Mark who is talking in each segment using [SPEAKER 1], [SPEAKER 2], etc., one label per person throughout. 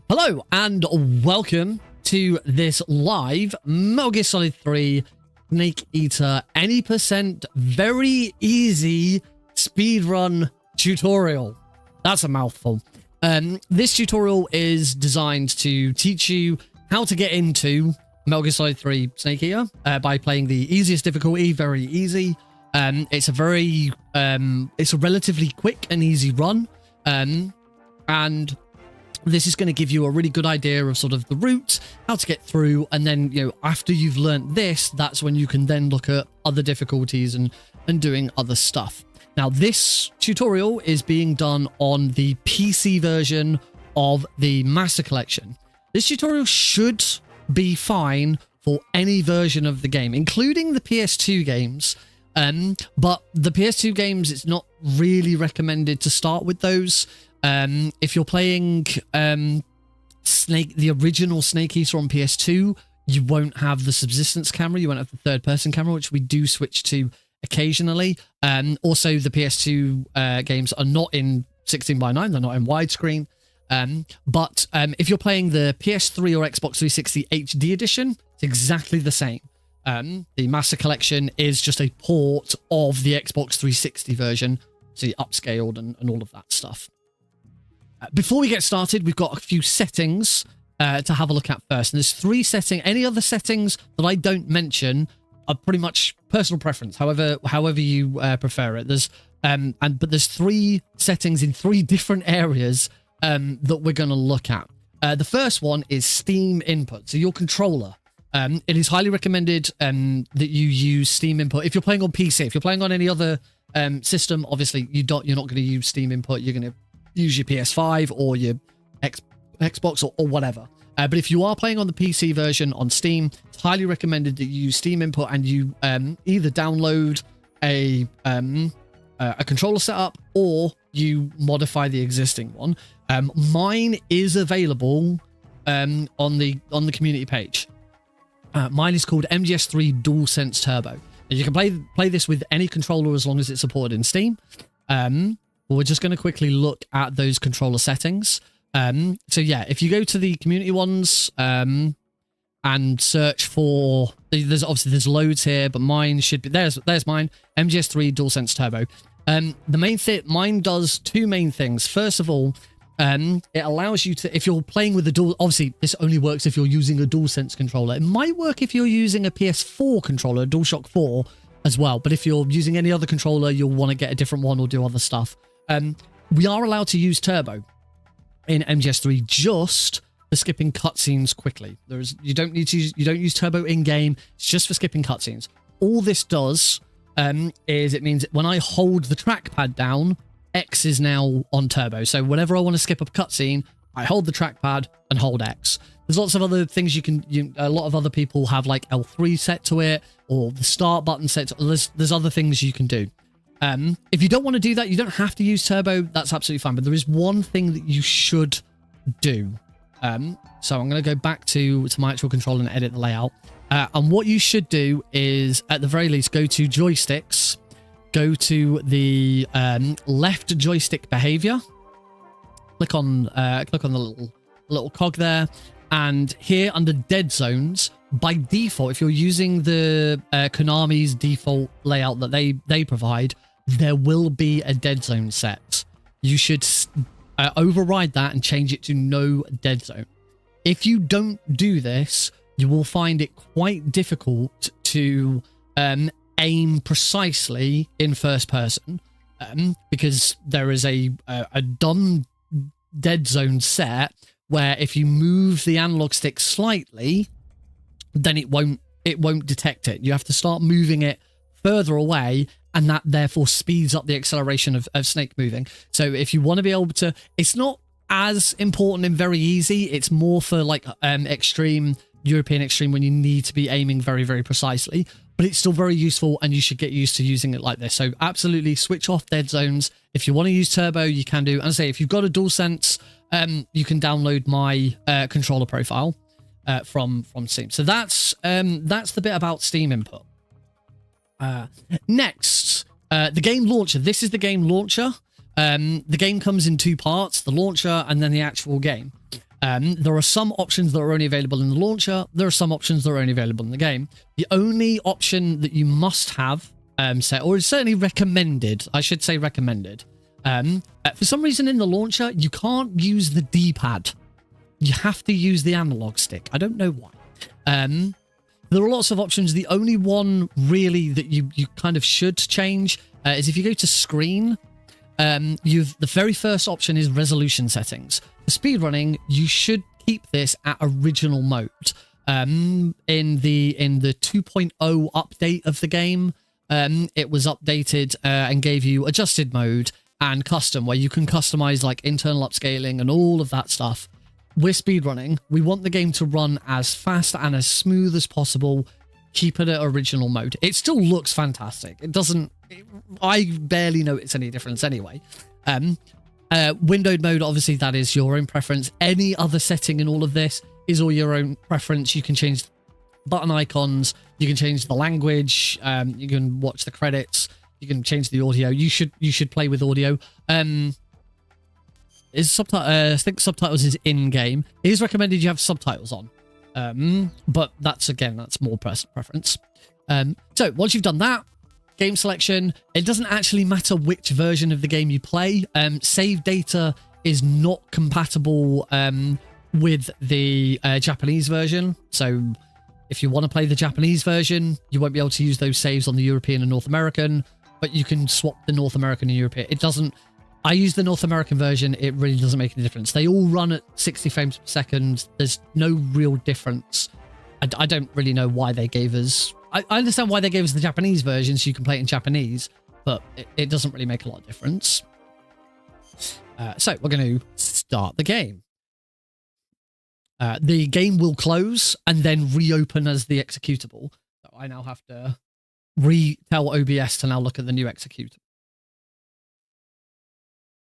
[SPEAKER 1] Hello and welcome to this live Metal Gear Solid 3 Snake Eater Any Percent Very Easy Speedrun tutorial. That's a mouthful. This tutorial is designed to teach you how to get into Metal Gear Solid 3 Snake Eater by playing the easiest difficulty, very easy. It's a relatively quick and easy run, and this is going to give you a really good idea of sort of the route, how to get through, and then, you know, after you've learnt this, that's when you can then look at other difficulties and doing other stuff. Now, this tutorial is being done on the PC version of the Master Collection. This tutorial should be fine for any version of the game, including the PS2 games. But the PS2 games, it's not really recommended to start with those. If you're playing the original Snake Eater on PS2, you won't have the subsistence camera, you won't have the third-person camera, which we do switch to occasionally. Also, the PS2 games are not in 16:9, they're not in widescreen. But if you're playing the PS3 or Xbox 360 HD edition, it's exactly the same. The Master Collection is just a port of the Xbox 360 version, so upscaled and all of that stuff. Before we get started, we've got a few settings to have a look at first. And there's three settings. Any other settings that I don't mention are pretty much personal preference, however you prefer it. But there's three settings in three different areas that we're going to look at. The first one is Steam input, so your controller. It is highly recommended that you use Steam input if you're playing on PC. If you're playing on any other system, obviously you're not going to use Steam input. You're going to use your PS5 or your Xbox or whatever. But if you are playing on the PC version on Steam, it's highly recommended that you use Steam input and you either download a controller setup or you modify the existing one. Mine is available on the community page. Mine is called MGS3 DualSense Turbo. And you can play this with any controller as long as it's supported in Steam. We're just going to quickly look at those controller settings. So yeah, if you go to the community ones and search for, there's loads here, but mine should be, there's mine, MGS3 DualSense Turbo. Mine does two main things. First of all, it allows you to, if you're playing with the obviously this only works if you're using a DualSense controller. It might work if you're using a PS4 controller, a DualShock 4 as well. But if you're using any other controller, you'll want to get a different one or do other stuff. We are allowed to use turbo in MGS3 just for skipping cutscenes quickly. You don't use turbo in game. It's just for skipping cutscenes. All this does is it means when I hold the trackpad down, X is now on turbo. So whenever I want to skip a cutscene, I hold the trackpad and hold X. There's lots of other things a lot of other people have like L3 set to it or the start button set to, there's other things you can do. If you don't want to do that, you don't have to use turbo. That's absolutely fine. But there is one thing that you should do. So I'm going to go back to my actual controller and edit the layout. And what you should do is, at the very least, go to joysticks, go to the left joystick behavior, click on the little cog there, and here under dead zones, by default, if you're using the Konami's default layout that they provide, there will be a dead zone set. You should override that and change it to no dead zone. If you don't do this, you will find it quite difficult to aim precisely in first person because there is a dumb dead zone set where if you move the analog stick slightly, then it won't detect it. You have to start moving it further away, and that therefore speeds up the acceleration of Snake moving. So if you want to be able to, it's not as important and very easy. It's more for like extreme, European extreme, when you need to be aiming very, very precisely. But it's still very useful, and you should get used to using it like this. So absolutely switch off dead zones. If you want to use turbo, you can do. And I say, if you've got a DualSense, you can download my controller profile from Steam. So that's the bit about Steam input. Next, the game launcher. This is the game launcher. The game comes in two parts, the launcher and then the actual game. There are some options that are only available in the launcher. There are some options that are only available in the game. The only option that you must have set, or is certainly recommended, I should say recommended. For some reason in the launcher, you can't use the D-pad. You have to use the analog stick. I don't know why. There are lots of options. The only one really that you kind of should change is if you go to screen, the very first option is resolution settings. For speedrunning, you should keep this at original mode. In the 2.0 update of the game, it was updated and gave you adjusted mode and custom, where you can customize like internal upscaling and all of that stuff. We're speedrunning. We want the game to run as fast and as smooth as possible. Keep it at original mode. It still looks fantastic. It doesn't... I barely notice any difference anyway. Windowed mode, obviously, that is your own preference. Any other setting in all of this is all your own preference. You can change button icons. You can change the language. You can watch the credits. You can change the audio. You should play with audio. I think subtitles is in game. It is recommended you have subtitles on, but that's more personal preference. So once you've done that, game selection. It doesn't actually matter which version of the game you play. Save data is not compatible with the Japanese version. So if you want to play the Japanese version, you won't be able to use those saves on the European and North American. But you can swap the North American and European. It doesn't... I use the North American version. It really doesn't make any difference. They all run at 60 frames per second. There's no real difference. I don't really know why they gave us... I understand why they gave us the Japanese version so you can play it in Japanese, but it doesn't really make a lot of difference. So we're going to start the game. The game will close and then reopen as the executable. So I now have to tell OBS to now look at the new executable,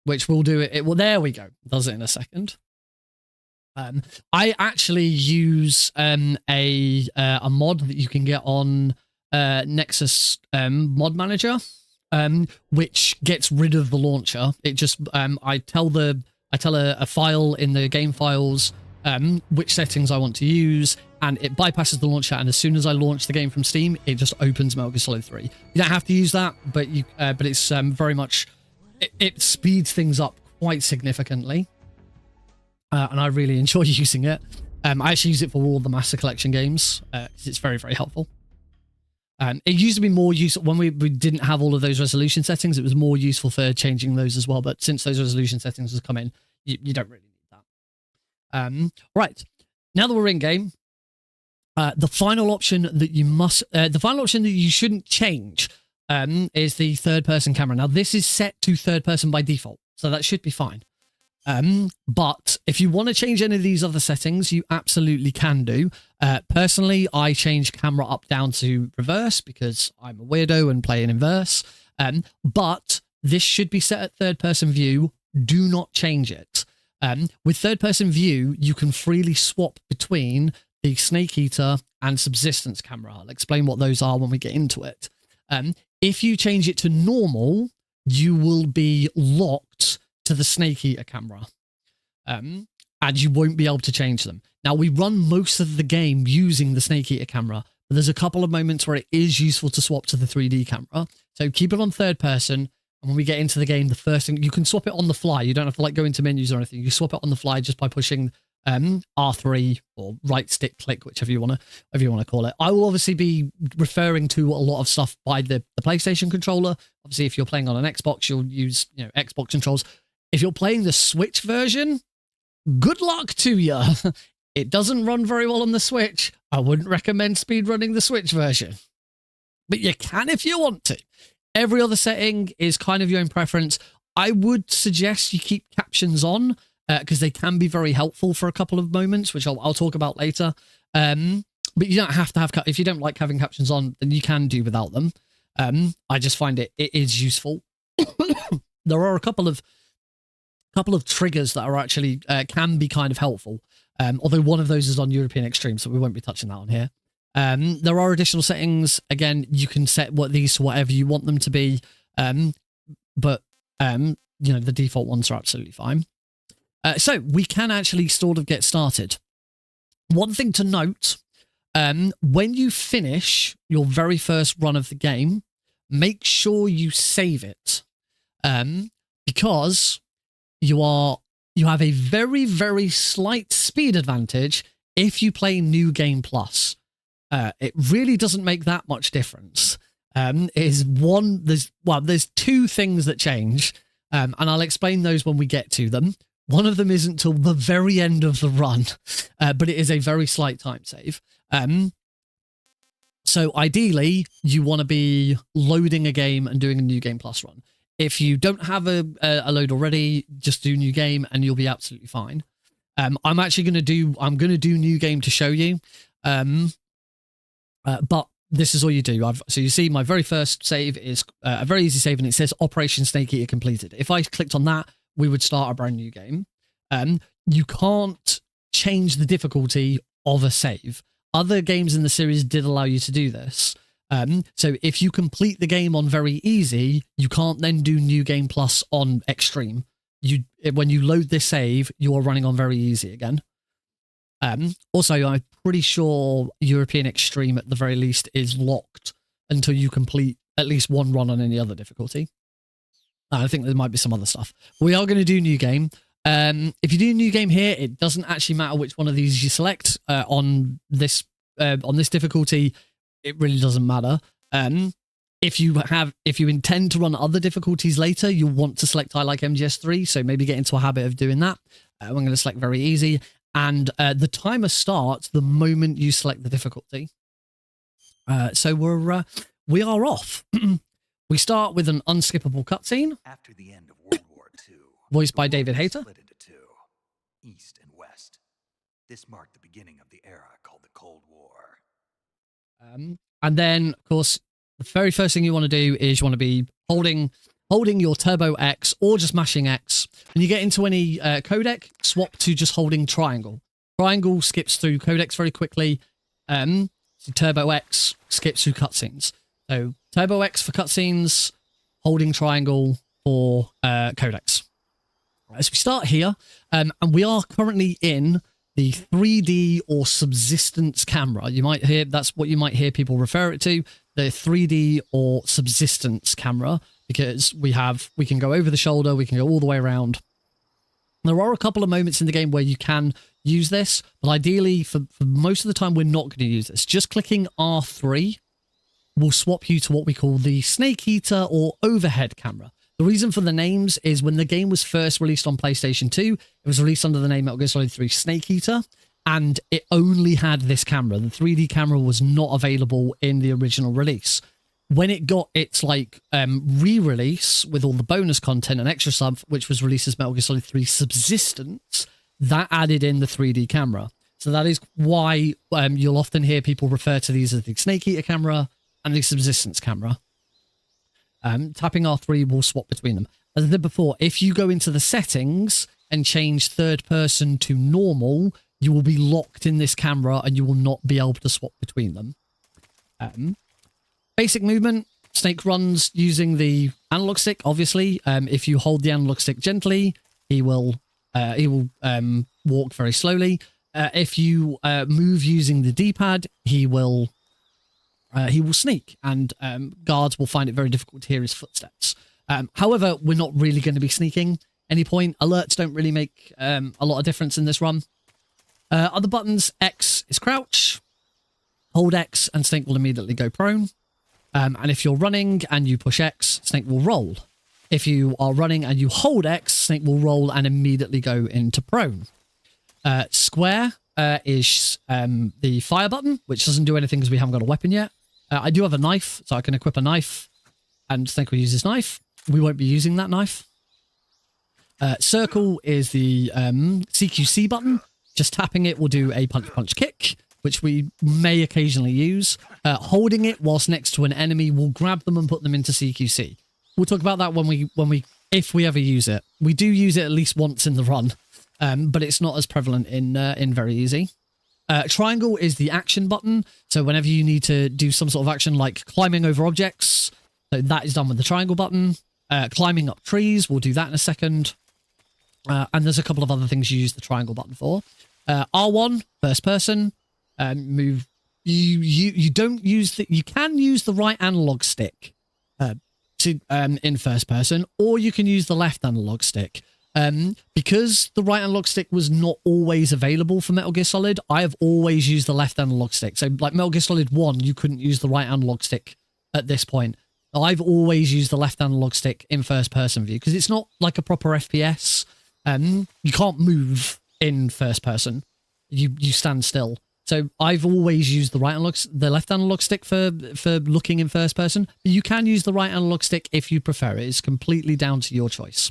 [SPEAKER 1] which will do it. Well, there we go. Does it in a second. I actually use a mod that you can get on Nexus Mod Manager, which gets rid of the launcher. It just I tell a file in the game files which settings I want to use, and it bypasses the launcher. And as soon as I launch the game from Steam, it just opens Metal Gear Solid 3. You don't have to use that, but it's very much it speeds things up quite significantly. And I really enjoy using it. I actually use it for all the Master Collection games because it's very, very helpful. It used to be more useful when we didn't have all of those resolution settings. It was more useful for changing those as well. But since those resolution settings have come in, you don't really need that. Right. Now that we're in game, the final option that you shouldn't change is the third-person camera. Now, this is set to third-person by default, so that should be fine. But if you want to change any of these other settings, you absolutely can do. Personally, I change camera up down to reverse because I'm a weirdo and play in inverse. But this should be set at third person view. Do not change it. With third person view, you can freely swap between the Snake Eater and Subsistence camera. I'll explain what those are when we get into it. If you change it to normal, you will be locked to the Snake Eater camera, and you won't be able to change them. Now, we run most of the game using the Snake Eater camera, but there's a couple of moments where it is useful to swap to the 3D camera. So keep it on third person, and when we get into the game, the first thing, you can swap it on the fly. You don't have to like go into menus or anything. You swap it on the fly just by pushing R3 or right stick click, whichever you want to call it. I will obviously be referring to a lot of stuff by the PlayStation controller. Obviously, if you're playing on an Xbox, you'll use Xbox controls. If you're playing the Switch version, good luck to you. It doesn't run very well on the Switch. I wouldn't recommend speedrunning the Switch version, but you can if you want to. Every other setting is kind of your own preference. I would suggest you keep captions on because they can be very helpful for a couple of moments, which I'll talk about later. But you don't have to have, if you don't like having captions on, then you can do without them. I just find it is useful. There are a couple of triggers that are actually can be kind of helpful, although one of those is on European Extreme, so we won't be touching that on here. There are additional settings. Again, you can set these to whatever you want them to be, but the default ones are absolutely fine. So we can actually sort of get started. One thing to note, when you finish your very first run of the game, make sure you save it, because you have a very, very slight speed advantage if you play New Game Plus. It really doesn't make that much difference. There's two things that change, and I'll explain those when we get to them. One of them isn't till the very end of the run, but it is a very slight time save. So ideally, you want to be loading a game and doing a New Game Plus run. If you don't have a load already, just do New Game and you'll be absolutely fine. I'm going to do New Game to show you. But this is all you do. So you see my very first save is a very easy save, and it says Operation Snake Eater completed. If I clicked on that, we would start a brand new game. You can't change the difficulty of a save. Other games in the series did allow you to do this. So if you complete the game on very easy, you can't then do New Game Plus on extreme. When you load this save, you are running on very easy again. Also, I'm pretty sure European Extreme at the very least is locked until you complete at least one run on any other difficulty. I think there might be some other stuff. We are going to do New Game. If you do New Game here, it doesn't actually matter which one of these you select on this difficulty. It really doesn't matter. If you intend to run other difficulties later, you'll want to select I like MGS3, so maybe get into a habit of doing that. I'm going to select very easy, and the timer starts the moment you select the difficulty. So we are off. We start with an unskippable cutscene. After the end of World War II, voiced by David Hayter. Split into two, East and West. This marked the beginning of the era called the Cold War. And then, of course, the very first thing you want to do is you want to be holding your Turbo X or just mashing X. When you get into any codec, swap to just holding triangle. Triangle skips through codecs very quickly. So Turbo X skips through cutscenes. So Turbo X for cutscenes, holding triangle for codecs. Right, so we start here, and we are currently in the 3D or subsistence camera. That's what you might hear people refer it to, the 3D or subsistence camera, because we can go over the shoulder, we can go all the way around. There are a couple of moments in the game where you can use this, but ideally for most of the time we're not going to use this. Just clicking R3 will swap you to what we call the Snake Eater or overhead camera. The reason for the names is when the game was first released on PlayStation 2, it was released under the name Metal Gear Solid 3 Snake Eater, and it only had this camera. The 3D camera was not available in the original release. When it got its re-release with all the bonus content and extra stuff, which was released as Metal Gear Solid 3 Subsistence, that added in the 3D camera. So that is why you'll often hear people refer to these as the Snake Eater camera and the Subsistence camera. Tapping R3 will swap between them. As I did before, if you go into the settings and change third person to normal, you will be locked in this camera and you will not be able to swap between them. Basic movement, Snake runs using the analog stick, obviously. If you hold the analog stick gently, he will walk very slowly. If you move using the D-pad, he will sneak, and guards will find it very difficult to hear his footsteps. However, we're not really going to be sneaking any point. Alerts don't really make a lot of difference in this run. Other buttons, X is crouch, hold X, and Snake will immediately go prone. And if you're running and you push X, Snake will roll. If you are running and you hold X, Snake will roll and immediately go into prone. Square is the fire button, which doesn't do anything because we haven't got a weapon yet. I do have a knife, so I can equip a knife, and Snake will use his knife. We won't be using that knife. Circle is the CQC button. Just tapping it will do a punch kick, which we may occasionally use. Holding it whilst next to an enemy will grab them and put them into CQC. We'll talk about that if we ever use it. We do use it at least once in the run, but it's not as prevalent in very easy. Triangle is the action button. So whenever you need to do some sort of action like climbing over objects, so that is done with the triangle button. Climbing up trees, we'll do that in a second. And there's a couple of other things you use the triangle button for. R1, first person, move. You don't use the, you can use the right analog stick in first person, or you can use the left analog stick. Because the right analog stick was not always available for Metal Gear Solid, I have always used the left analog stick. So like Metal Gear Solid 1, you couldn't use the right analog stick at this point. I've always used the left analog stick in first person view because it's not like a proper FPS. You can't move in first person. You stand still. So I've always used the left analog stick for looking in first person. But you can use the right analog stick if you prefer. It is completely down to your choice.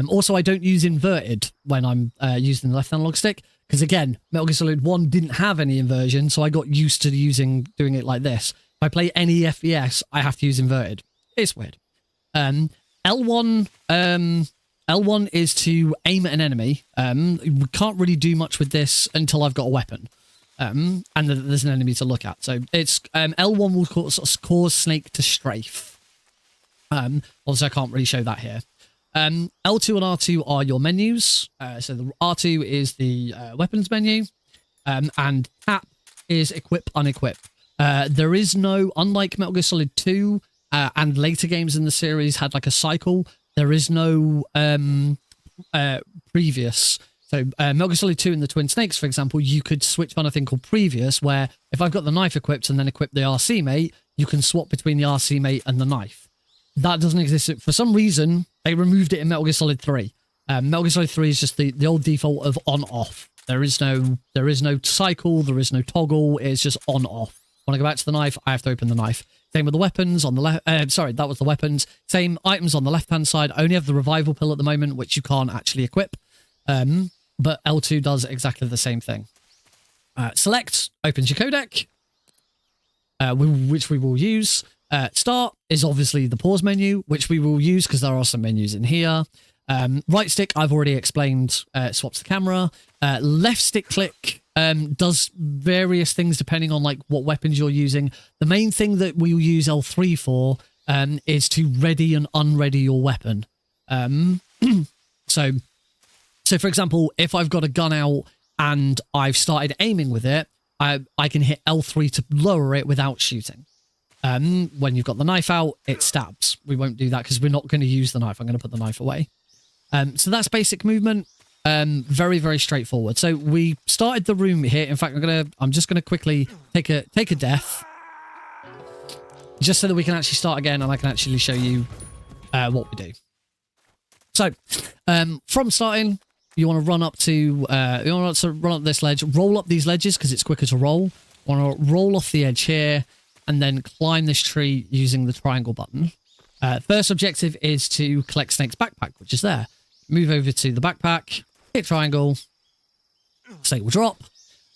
[SPEAKER 1] Also, I don't use inverted when I'm using the left analog stick because again, Metal Gear Solid 1 didn't have any inversion, so I got used to doing it like this. If I play any FPS, I have to use inverted. It's weird. L1 is to aim at an enemy. We can't really do much with this until I've got a weapon. And there's an enemy to look at. So it's L1 will cause Snake to strafe. Also, I can't really show that here. L2 and R2 are your menus. So the R2 is the weapons menu. And tap is equip, unequip. There is no, unlike Metal Gear Solid 2 and later games in the series had like a cycle, there is no previous. So Metal Gear Solid 2 and the Twin Snakes, for example, you could switch on a thing called previous, where if I've got the knife equipped and then equip the RC mate, you can swap between the RC mate and the knife. That doesn't exist. For some reason, they removed it in Metal Gear Solid 3. Metal Gear Solid 3 is just the old default of on-off. There is no cycle, there is no toggle, it's just on-off. When I go back to the knife, I have to open the knife. Same with the weapons on the left. Sorry, that was the weapons. Same items on the left-hand side. I only have the revival pill at the moment, which you can't actually equip. But L2 does exactly the same thing. Select opens your codec, which we will use. Start is obviously the pause menu, which we will use because there are some menus in here. Right stick, I've already explained, swaps the camera. Left stick click does various things depending on like what weapons you're using. The main thing that we'll use L3 for is to ready and unready your weapon. So for example, if I've got a gun out and I've started aiming with it, I can hit L3 to lower it without shooting. When you've got the knife out, it stabs. We won't do that because we're not going to use the knife. I'm going to put the knife away. So that's basic movement. Very, very straightforward. So we started the room here. In fact, I'm just gonna quickly take a death, just so that we can actually start again and I can actually show you what we do. So from starting, you want to run up this ledge, roll up these ledges because it's quicker to roll. Want to roll off the edge here and then climb this tree using the triangle button. First objective is to collect Snake's backpack, which is there. Move over to the backpack, hit triangle, Snake will drop,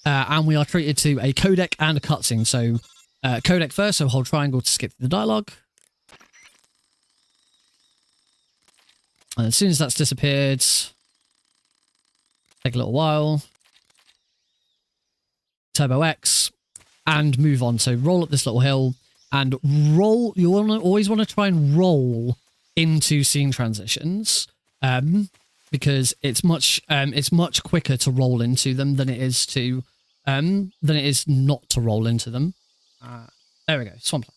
[SPEAKER 1] and we are treated to a codec and a cutscene. So codec first, so hold triangle to skip the dialogue. And as soon as that's disappeared, take a little while, Turbo X, and move on. So roll up this little hill and roll. You always want to try and roll into scene transitions. Because it's much quicker to roll into them than it is not to roll into them. There we go, Swampland.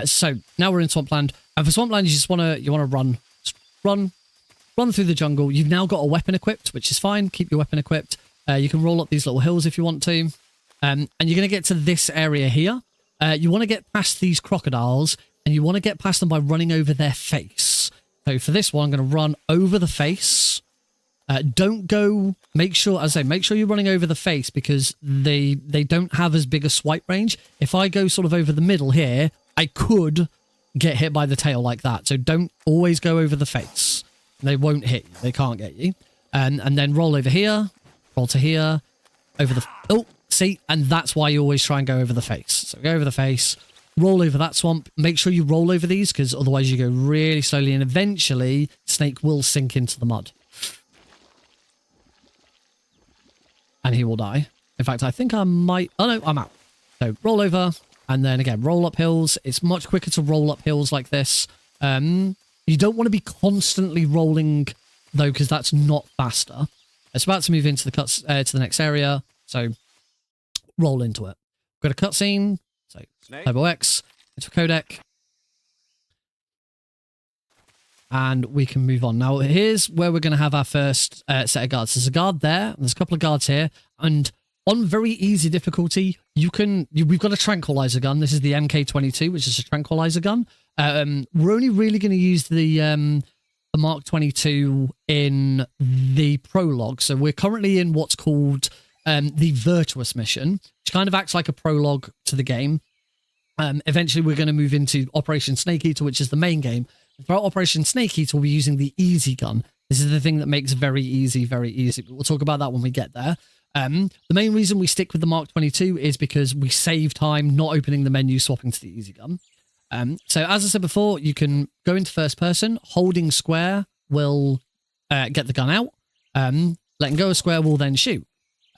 [SPEAKER 1] So now we're in Swampland, and for Swampland you want to run through the jungle. You've now got a weapon equipped, which is fine. Keep your weapon equipped. You can roll up these little hills if you want to, and you're going to get to this area here. You want to get past these crocodiles, and you want to get past them by running over their face. So for this one, I'm going to run over the face. Don't go, make sure you're running over the face because they don't have as big a swipe range. If I go sort of over the middle here, I could get hit by the tail like that. So don't always go over the face. They won't hit you. They can't get you. And then roll over here, roll to here, over the, oh, see, and that's why you always try and go over the face. So go over the face. Roll over that swamp. Make sure you roll over these because otherwise you go really slowly and eventually Snake will sink into the mud. And he will die. In fact, I think I might... Oh no, I'm out. So roll over and then again, roll up hills. It's much quicker to roll up hills like this. You don't want to be constantly rolling, though, because that's not faster. It's about to move into the to the next area, so roll into it. We've got a cutscene, so Turbo X, into a codec. And we can move on. Now, here's where we're going to have our first set of guards. There's a guard there, and there's a couple of guards here. And on very easy difficulty, we've got a tranquilizer gun. This is the MK22, which is a tranquilizer gun. We're only really going to use the Mark 22 in the prologue. So we're currently in what's called the Virtuous mission, which kind of acts like a prologue to the game. Eventually, we're going to move into Operation Snake Eater, which is the main game. Throughout Operation Snake Eater, we'll be using the easy gun. This is the thing that makes very easy, very easy. But we'll talk about that when we get there. The main reason we stick with the Mark 22 is because we save time not opening the menu, swapping to the easy gun. So as I said before, you can go into first person. Holding square will get the gun out. Letting go of square will then shoot.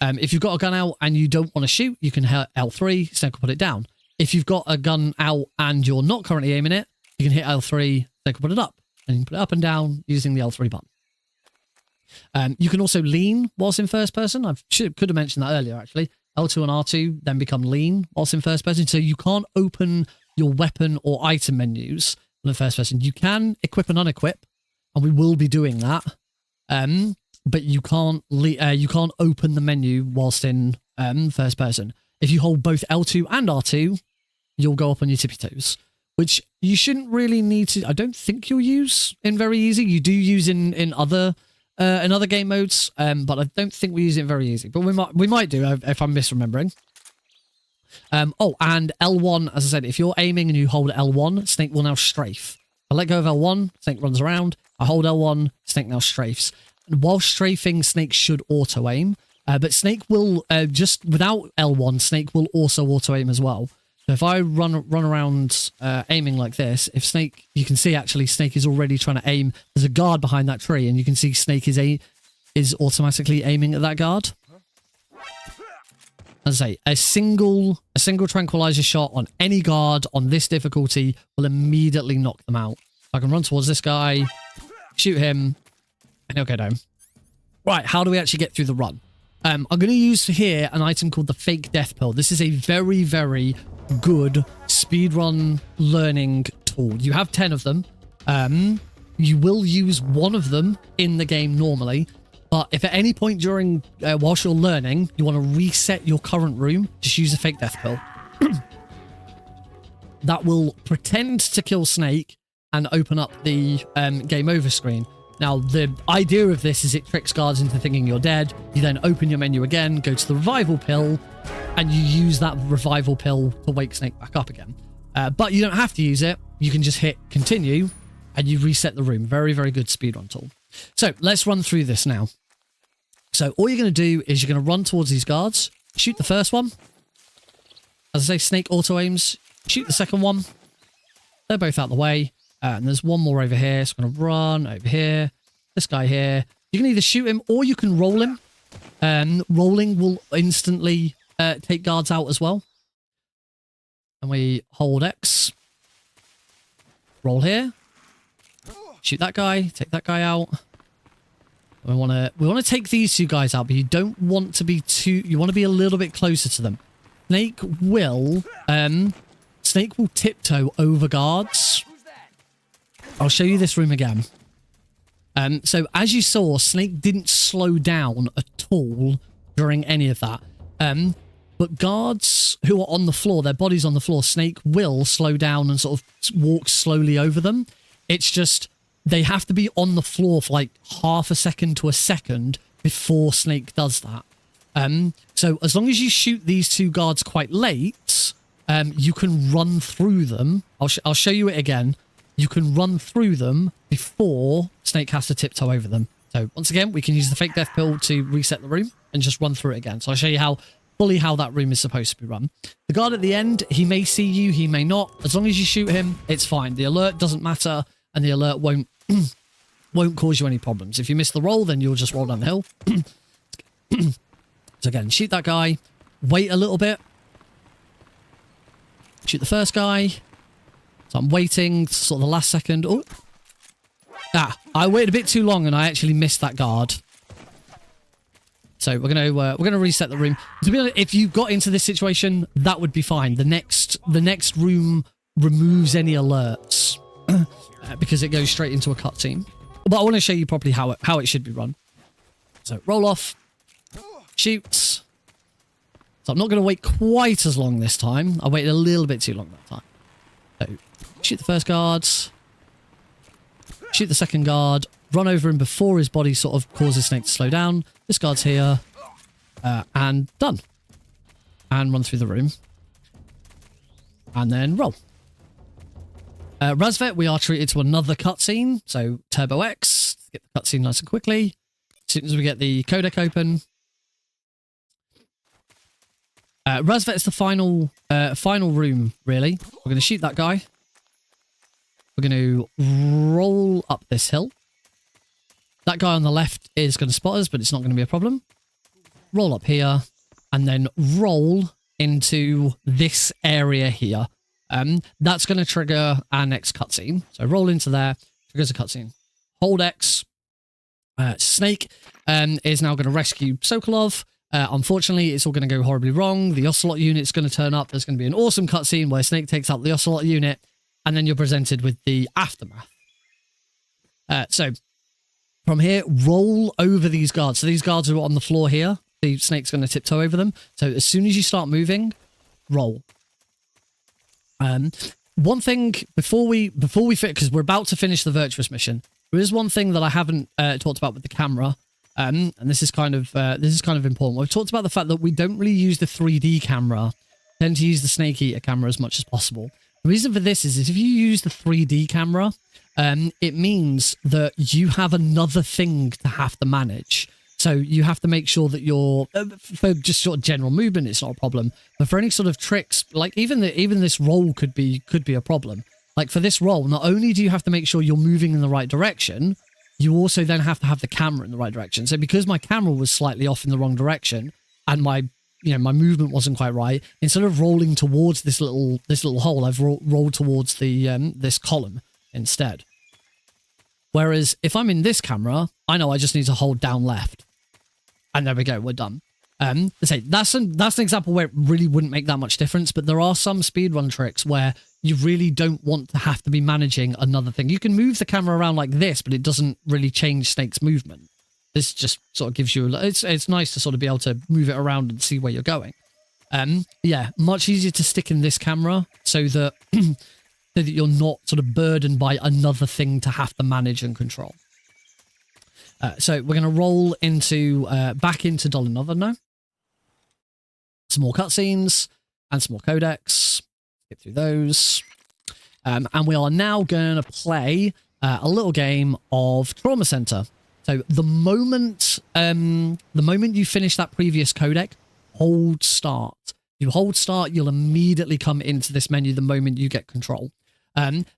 [SPEAKER 1] If you've got a gun out and you don't want to shoot, you can hit L3, Snake will put it down. If you've got a gun out and you're not currently aiming it, you can hit L3, Snake will put it up. And you can put it up and down using the L3 button. You can also lean whilst in first person. Could have mentioned that earlier, actually. L2 and R2 then become lean whilst in first person. So you can't open your weapon or item menus in the first person. You can equip and unequip, and we will be doing that. But you can't open the menu whilst in first person. If you hold both L2 and R2, you'll go up on your tippy toes, which you shouldn't really need to. I don't think you'll use in very easy. You do use in other game modes, but I don't think we use it very easy. But we might do if I'm misremembering. Oh, and L1, as I said, if you're aiming and you hold L1, Snake will now strafe. I let go of L1, Snake runs around. I hold L1, Snake now strafes. And while strafing, Snake should auto-aim. But Snake will, just without L1, Snake will also auto-aim as well. So if I run around aiming like this, if Snake, you can see actually Snake is already trying to aim. There's a guard behind that tree, and you can see Snake is automatically aiming at that guard. As I say, a single tranquilizer shot on any guard on this difficulty will immediately knock them out. I can run towards this guy, shoot him, and he'll go down. Right, how do we actually get through the run? I'm going to use here an item called the Fake Death Pill. This is a very, very good speedrun learning tool. You have 10 of them. You will use one of them in the game normally, but if at any point during whilst you're learning you want to reset your current room, just use a Fake Death Pill. That will pretend to kill Snake and open up the game over screen. Now, the idea of this is it tricks guards into thinking you're dead. You then open your menu again, go to the revival pill, and you use that revival pill to wake Snake back up again. But you don't have to use it. You can just hit continue, and you reset the room. Very, very good speedrun tool. So, let's run through this now. So, all you're going to do is you're going to run towards these guards, shoot the first one. As I say, Snake auto-aims. Shoot the second one. They're both out the way. And there's one more over here, so I'm going to run over here. This guy here. You can either shoot him or you can roll him. Rolling will instantly take guards out as well. And we hold X. Roll here. Shoot that guy. Take that guy out. We want to take these two guys out, but you don't want to be too. You want to be a little bit closer to them. Snake will tiptoe over guards. I'll show you this room again. So as you saw, Snake didn't slow down at all during any of that. But guards who are on the floor, their bodies on the floor, Snake will slow down and sort of walk slowly over them. It's just they have to be on the floor for like half a second to a second before Snake does that. So as long as you shoot these two guards quite late, you can run through them. I'll show you it again. You can run through them before Snake has to tiptoe over them. So once again, we can use the Fake Death Pill to reset the room and just run through it again. So I'll show you fully how that room is supposed to be run. The guard at the end, he may see you, he may not. As long as you shoot him, it's fine. The alert doesn't matter, and the alert won't cause you any problems. If you miss the roll, then you'll just roll down the hill. So again, shoot that guy, wait a little bit. Shoot the first guy. So I'm waiting, sort of the last second. Oh, I waited a bit too long and I actually missed that guard. So we're gonna reset the room. To be honest, if you got into this situation, that would be fine. The next room removes any alerts because it goes straight into a cutscene. But I want to show you properly how it should be run. So roll off, shoots. So I'm not going to wait quite as long this time. I waited a little bit too long that time. So shoot the first guard, shoot the second guard, run over him before his body sort of causes Snake to slow down. This guard's here, and done. And run through the room. And then roll. Rassvet, we are treated to another cutscene. So Turbo X, get the cutscene nice and quickly. As soon as we get the codec open. Rassvet is the final room, really. We're going to shoot that guy. We're going to roll up this hill. That guy on the left is going to spot us, but it's not going to be a problem. Roll up here, and then roll into this area here. That's going to trigger our next cutscene. So roll into there, triggers a cutscene. Hold X. Snake is now going to rescue Sokolov. Unfortunately, it's all going to go horribly wrong. The Ocelot unit's going to turn up. There's going to be an awesome cutscene where Snake takes out the Ocelot unit, and then you're presented with the aftermath. So from here, roll over these guards. So these guards are on the floor here. The Snake's going to tiptoe over them. So as soon as you start moving, roll. One thing before we fit, because we're about to finish the Virtuous mission, there is one thing that I haven't talked about with the camera, and this is kind of important. We've talked about the fact that we don't really use the 3D camera, tend to use the Snake Eater camera as much as possible. The reason for this is if you use the 3D camera, it means that you have another thing to have to manage. So you have to make sure that you're, for just sort of general movement, it's not a problem. But for any sort of tricks, like even this roll could be a problem. Like for this roll, not only do you have to make sure you're moving in the right direction, you also then have to have the camera in the right direction. So because my camera was slightly off in the wrong direction and my movement wasn't quite right, instead of rolling towards this little hole, I've rolled towards the this column instead. Whereas if I'm in this camera, I know I just need to hold down left. And there we go, we're done. That's an example where it really wouldn't make that much difference, but there are some speedrun tricks where you really don't want to have to be managing another thing. You can move the camera around like this, but it doesn't really change Snake's movement. This just sort of gives you, it's nice to sort of be able to move it around and see where you're going. Yeah, much easier to stick in this camera so that, so that you're not sort of burdened by another thing to have to manage and control. So we're going to roll into back into Dolinovodno. Some more cutscenes and some more codecs. Get through those. And we are now going to play a little game of Trauma Center. So the moment you finish that previous codec, hold start. You hold start, you'll immediately come into this menu the moment you get control.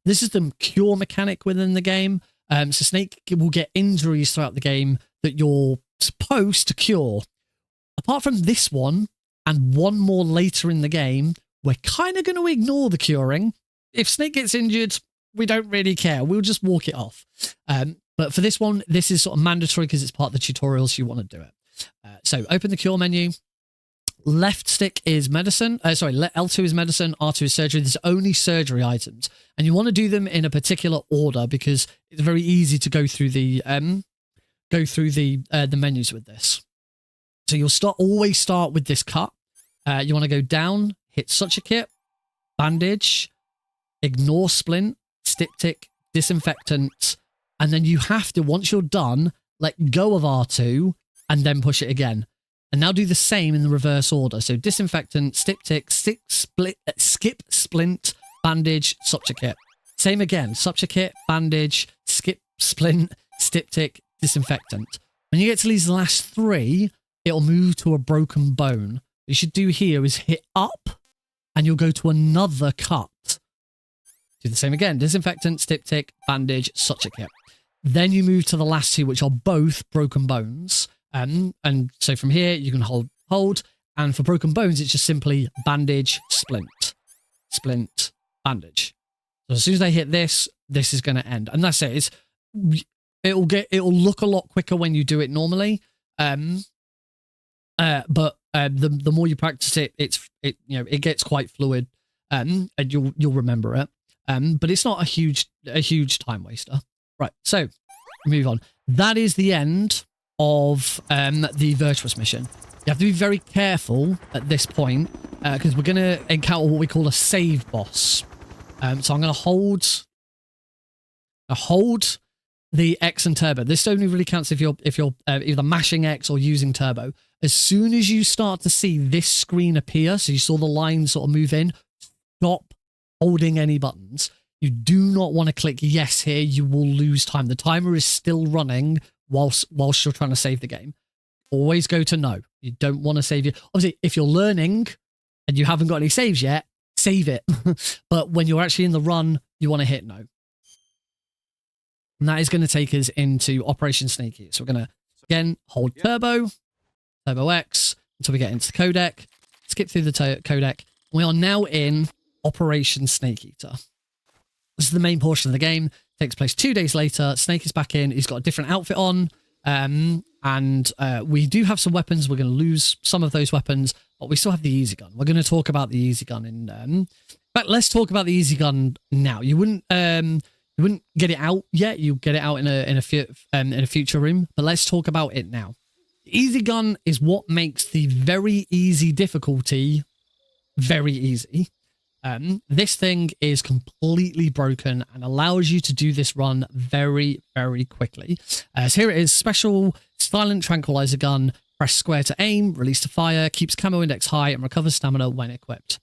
[SPEAKER 1] This is the cure mechanic within the game. So Snake will get injuries throughout the game that you're supposed to cure. Apart from this one, and one more later in the game, we're kind of going to ignore the curing. If Snake gets injured, we don't really care. We'll just walk it off. But for this one, this is sort of mandatory because it's part of the tutorials. You want to do it. So open the cure menu. Left stick is medicine. L2 is medicine. R2 is surgery. There's only surgery items, and you want to do them in a particular order because it's very easy to go through the menus with this. So you'll always start with this cut. You want to go down, hit such a kit, bandage, ignore splint, styptic, disinfectant, and then you have to, once you're done, let go of R2 and then push it again. And now do the same in the reverse order. So disinfectant, styptic, skip, splint, bandage, such a kit. Same again, such a kit, bandage, skip, splint, styptic, disinfectant. When you get to these last three, it'll move to a broken bone. What you should do here is hit up and you'll go to another cut. Do the same again, disinfectant, styptic, bandage, such a kit. Then you move to the last two, which are both broken bones. And so from here, you can hold. And for broken bones, it's just simply bandage, splint, bandage. So as soon as I hit this, this is going to end. And that's it. it'll look a lot quicker when you do it normally. But the more you practice it, it gets quite fluid, and you'll remember it. But it's not a huge time waster. Right, so move on. That is the end of the Virtuous mission. You have to be very careful at this point because we're going to encounter what we call a save boss. So I'm going to hold the X and turbo. This only really counts if you're either mashing X or using turbo. As soon as you start to see this screen appear, so you saw the line sort of move in, stop holding any buttons. You do not want to click yes here. You will lose time. The timer is still running whilst you're trying to save the game. Always go to no. You don't want to save it. Obviously, if you're learning and you haven't got any saves yet, save it. But when you're actually in the run, you want to hit no. And that is going to take us into Operation Sneaky. So we're going to, again, hold Turbo X, until we get into the codec. Skip through the codec. We are now in Operation Snake Eater. This is the main portion of the game. It takes place 2 days later. Snake is back in. He's got a different outfit on. And we do have some weapons. We're going to lose some of those weapons, but we still have the easy gun. We're going to talk about the easy gun in fact, let's talk about the easy gun now. You wouldn't get it out yet. You get it out in a future room, but let's talk about it now. The easy gun is what makes the very easy difficulty very easy. This thing is completely broken and allows you to do this run very, very quickly. So here it is, special silent tranquilizer gun. Press square to aim, release to fire, keeps camo index high, and recovers stamina when equipped.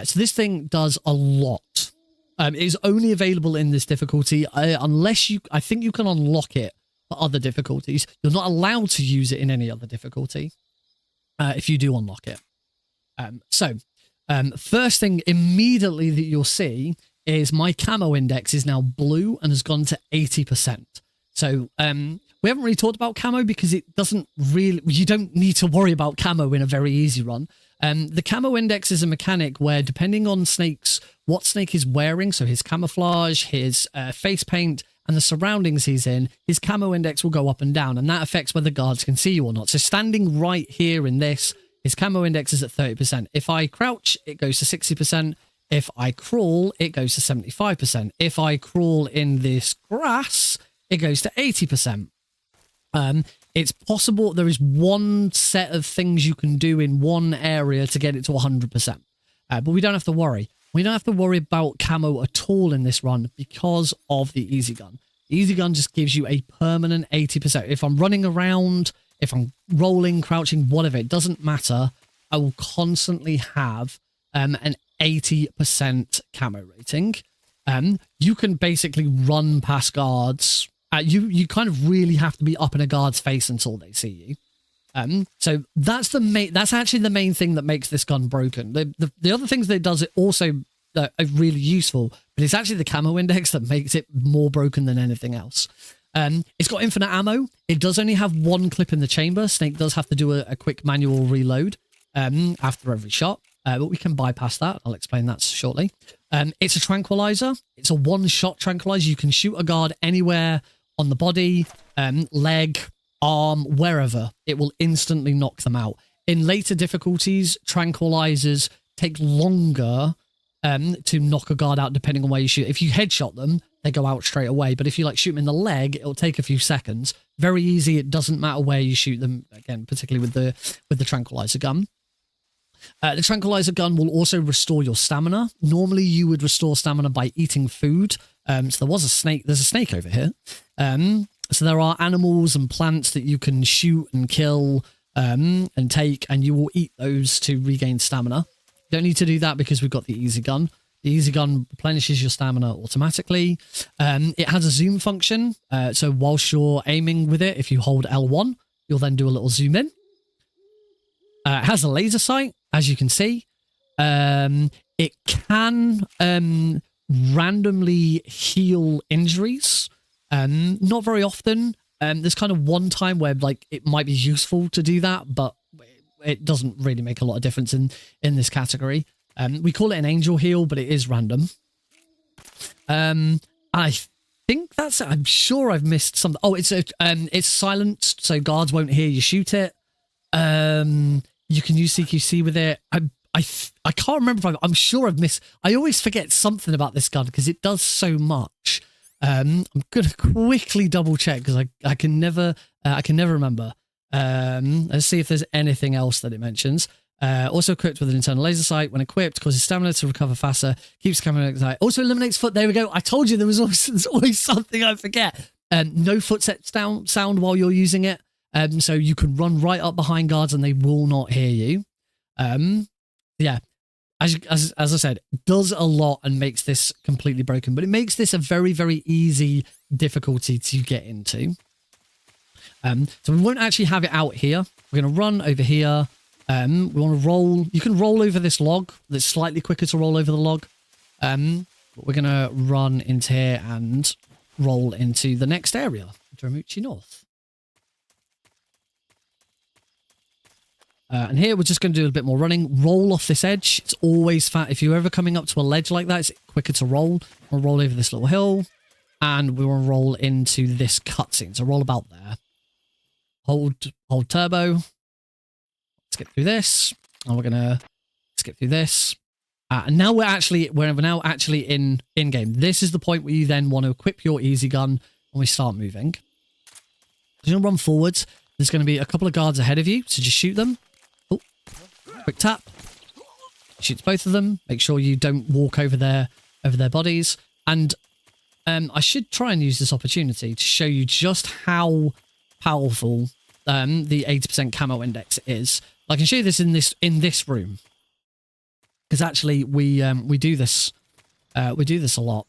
[SPEAKER 1] So this thing does a lot. It is only available in this difficulty unless I think you can unlock it for other difficulties. You're not allowed to use it in any other difficulty if you do unlock it. First thing immediately that you'll see is my camo index is now blue and has gone to 80%. So we haven't really talked about camo because it doesn't really, you don't need to worry about camo in a very easy run. The camo index is a mechanic where depending on what Snake is wearing, so his camouflage, his face paint, and the surroundings he's in, his camo index will go up and down, and that affects whether guards can see you or not. So standing right here in this, his camo index is at 30%. If I crouch, it goes to 60%. If I crawl, it goes to 75%. If I crawl in this grass, it goes to 80%. It's possible there is one set of things you can do in one area to get it to 100%. But we don't have to worry. We don't have to worry about camo at all in this run because of the easy gun. The easy gun just gives you a permanent 80%. If I'm running around, if I'm rolling, crouching, whatever, it doesn't matter. I will constantly have an 80% camo rating. You can basically run past guards. You kind of really have to be up in a guard's face until they see you. So that's actually the main thing that makes this gun broken. The other things that it does, it also are really useful, but it's actually the camo index that makes it more broken than anything else. It's got infinite ammo. It does only have one clip in the chamber. Snake does have to do a quick manual reload after every shot, but we can bypass that. I'll explain that shortly. It's a tranquilizer. It's a one-shot tranquilizer. You can shoot a guard anywhere on the body, leg, arm, wherever. It will instantly knock them out. In later difficulties, tranquilizers take longer to knock a guard out depending on where you shoot. If you headshot them, they go out straight away. But if you shoot them in the leg, it'll take a few seconds. Very easy. It doesn't matter where you shoot them. Again, particularly with the tranquilizer gun. The tranquilizer gun will also restore your stamina. Normally, you would restore stamina by eating food. So there's a snake over here. So there are animals and plants that you can shoot and kill and take, and you will eat those to regain stamina. You don't need to do that because we've got the easy gun. The easy gun replenishes your stamina automatically. It has a zoom function. So whilst you're aiming with it, if you hold L1, you'll then do a little zoom in. It has a laser sight, as you can see. It can randomly heal injuries. Not very often. There's kind of one time where it might be useful to do that, but it doesn't really make a lot of difference in this category. We call it an angel heal, but it is random. I think that's it. I'm sure I've missed something. Oh, it's silenced, so guards won't hear you shoot it. You can use CQC with it. I can't remember if I'm sure I've missed. I always forget something about this gun because it does so much. I'm gonna quickly double check because I can never remember. Let's see if there's anything else that it mentions. Also equipped with an internal laser sight. When equipped, causes stamina to recover faster. Keeps camera sight. Also eliminates foot. There we go. I told you there's always something I forget. No footsteps sound while you're using it. So you can run right up behind guards and they will not hear you. Yeah. As I said, does a lot and makes this completely broken, but it makes this a very, very easy difficulty to get into. So we won't actually have it out here. We're going to run over here. We want to roll. You can roll over this log. That's slightly quicker to roll over the log. But we're going to run into here and roll into the next area, Dremuchi North. And here we're just going to do a bit more running. Roll off this edge. It's always fat. If you're ever coming up to a ledge like that, it's quicker to roll. We'll roll over this little hill. And we want to roll into this cutscene. So roll about there. Hold turbo. Skip through this. And we're going to skip through this. And now we're now actually in game. This is the point where you then want to equip your easy gun when we start moving. You're going to run forwards. There's going to be a couple of guards ahead of you. So just shoot them. Quick tap. Shoots both of them. Make sure you don't walk over their bodies. And I should try and use this opportunity to show you just how powerful the 80% camo index is. I can show you this in this room because actually we do this a lot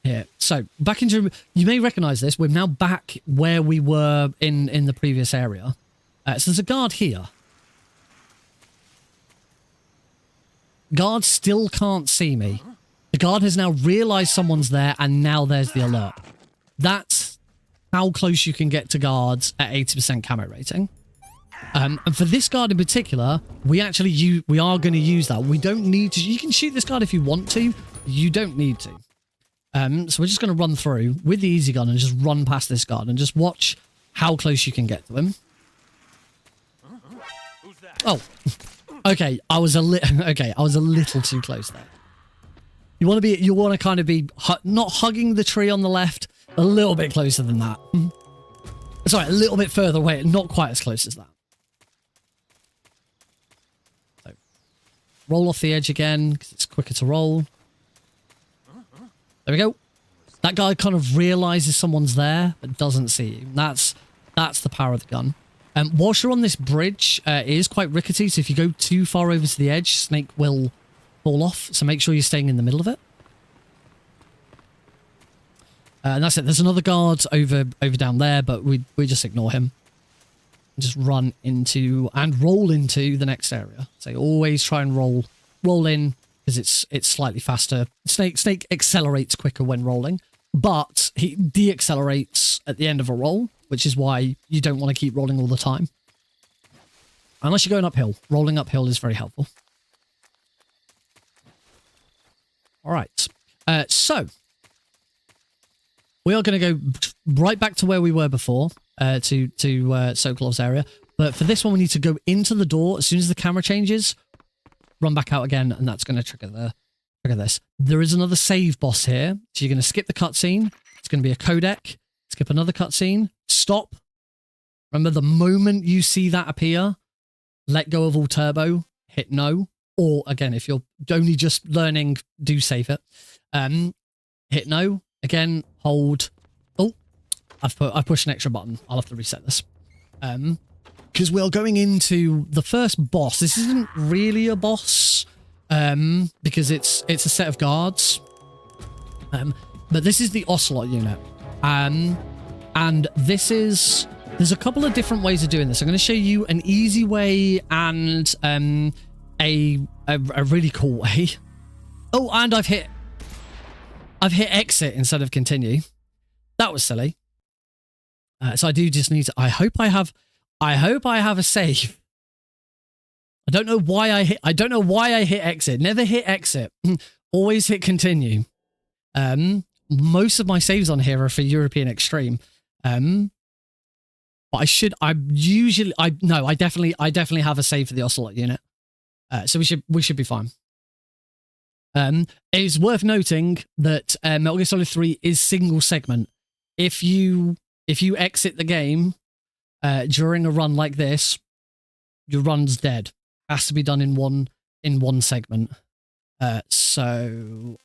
[SPEAKER 1] here. So back into, you may recognize this. We're now back where we were in the previous area. So there's a guard here. Guard still can't see me. The guard has now realized someone's there, and now there's the alert. That's how close you can get to guards at 80% camo rating. And for this guard in particular, we are going to use that. We don't need to. You can shoot this guard if you want to. You don't need to. So we're just going to run through with the easy gun and just run past this guard and just watch how close you can get to him. Oh. Okay, I was a little too close there. You want to kind of be not hugging the tree on the left, a little bit closer than that. Sorry, a little bit further away, not quite as close as that. So, roll off the edge again because it's quicker to roll. There we go. That guy kind of realizes someone's there but doesn't see you. That's the power of the gun. Whilst you're on this bridge, it is quite rickety, so if you go too far over to the edge, Snake will fall off, so make sure you're staying in the middle of it. And that's it. There's another guard over down there, but we just ignore him. Just run into and roll into the next area. So always try and roll in, because it's slightly faster. Snake accelerates quicker when rolling, but he deaccelerates at the end of a roll, which is why you don't want to keep rolling all the time. Unless you're going uphill. Rolling uphill is very helpful. All right. So, we are going to go right back to where we were before, to Sokolov's area. But for this one, we need to go into the door. As soon as the camera changes, run back out again, and that's going to trigger this. There is another save boss here. So you're going to skip the cutscene. It's going to be a codec. Skip another cutscene. Stop. Remember, the moment you see that appear, let go of all turbo, hit no. Or, again, if you're only just learning, do save it. Hit no. Again, hold. Oh, I pushed an extra button. I'll have to reset this. Because we're going into the first boss. This isn't really a boss, because it's a set of guards. But this is the Ocelot unit. And there's a couple of different ways of doing this. I'm going to show you an easy way and a really cool way. Oh, and I've hit exit instead of continue. That was silly. So I do just need to. I hope I have a save. I don't know why I hit exit. Never hit exit. Always hit continue. most of my saves on here are for European Extreme. But I definitely have a save for the Ocelot unit. So we should be fine. It is worth noting that Metal Gear Solid 3 is single segment. If you exit the game during a run like this, your run's dead. Has to be done in one segment. So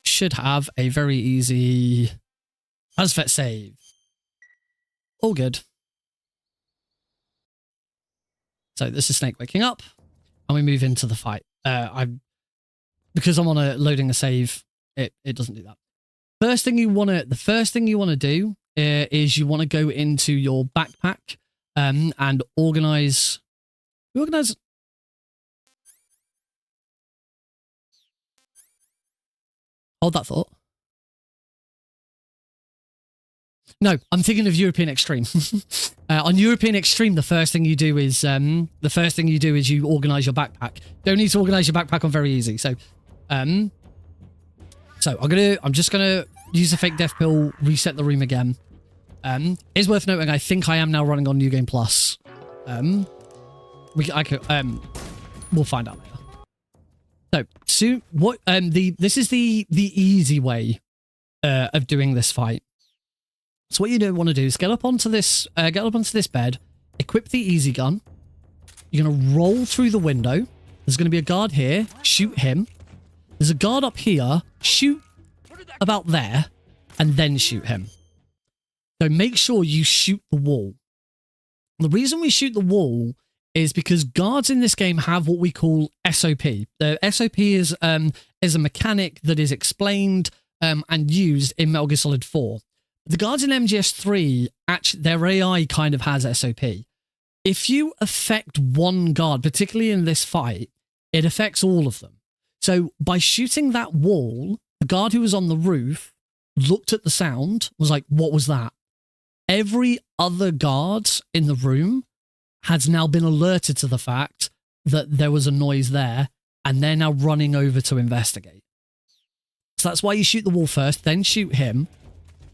[SPEAKER 1] should have a very easy Rassvet save. All good. So this is Snake waking up, and we move into the fight. Because I'm on loading a save, it doesn't do that. The first thing you want to do is you want to go into your backpack and organize. Hold that thought. No, I'm thinking of European Extreme. On European Extreme, the first thing you do is you organize your backpack. Don't need to organize your backpack on very easy. So, I'm just gonna use a fake death pill, reset the room again. It's worth noting, I think I am now running on New Game Plus. We'll find out later. So, this is the easy way of doing this fight. So what you don't want to do is get up onto this bed, equip the easy gun. You're going to roll through the window. There's going to be a guard here. Shoot him. There's a guard up here. Shoot about there, and then shoot him. So make sure you shoot the wall. The reason we shoot the wall is because guards in this game have what we call SOP. The SOP is a mechanic that is explained and used in Metal Gear Solid 4. The guards in MGS3, actually, their AI kind of has SOP. If you affect one guard, particularly in this fight, it affects all of them. So by shooting that wall, the guard who was on the roof looked at the sound, was like, what was that? Every other guard in the room has now been alerted to the fact that there was a noise there, and they're now running over to investigate. So that's why you shoot the wall first, then shoot him.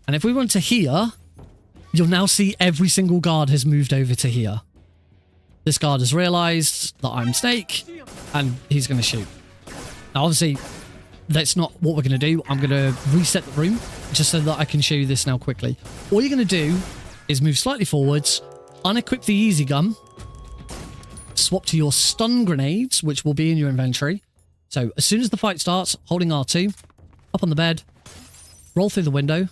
[SPEAKER 1] And if we went to here, you'll now see every single guard has moved over to here. This guard has realized that I'm Snake, and he's going to shoot. Now, obviously, that's not what we're going to do. I'm going to reset the room just so that I can show you this now quickly. All you're going to do is move slightly forwards, unequip the easy gun, swap to your stun grenades, which will be in your inventory. So as soon as the fight starts, holding R2, up on the bed, roll through the window,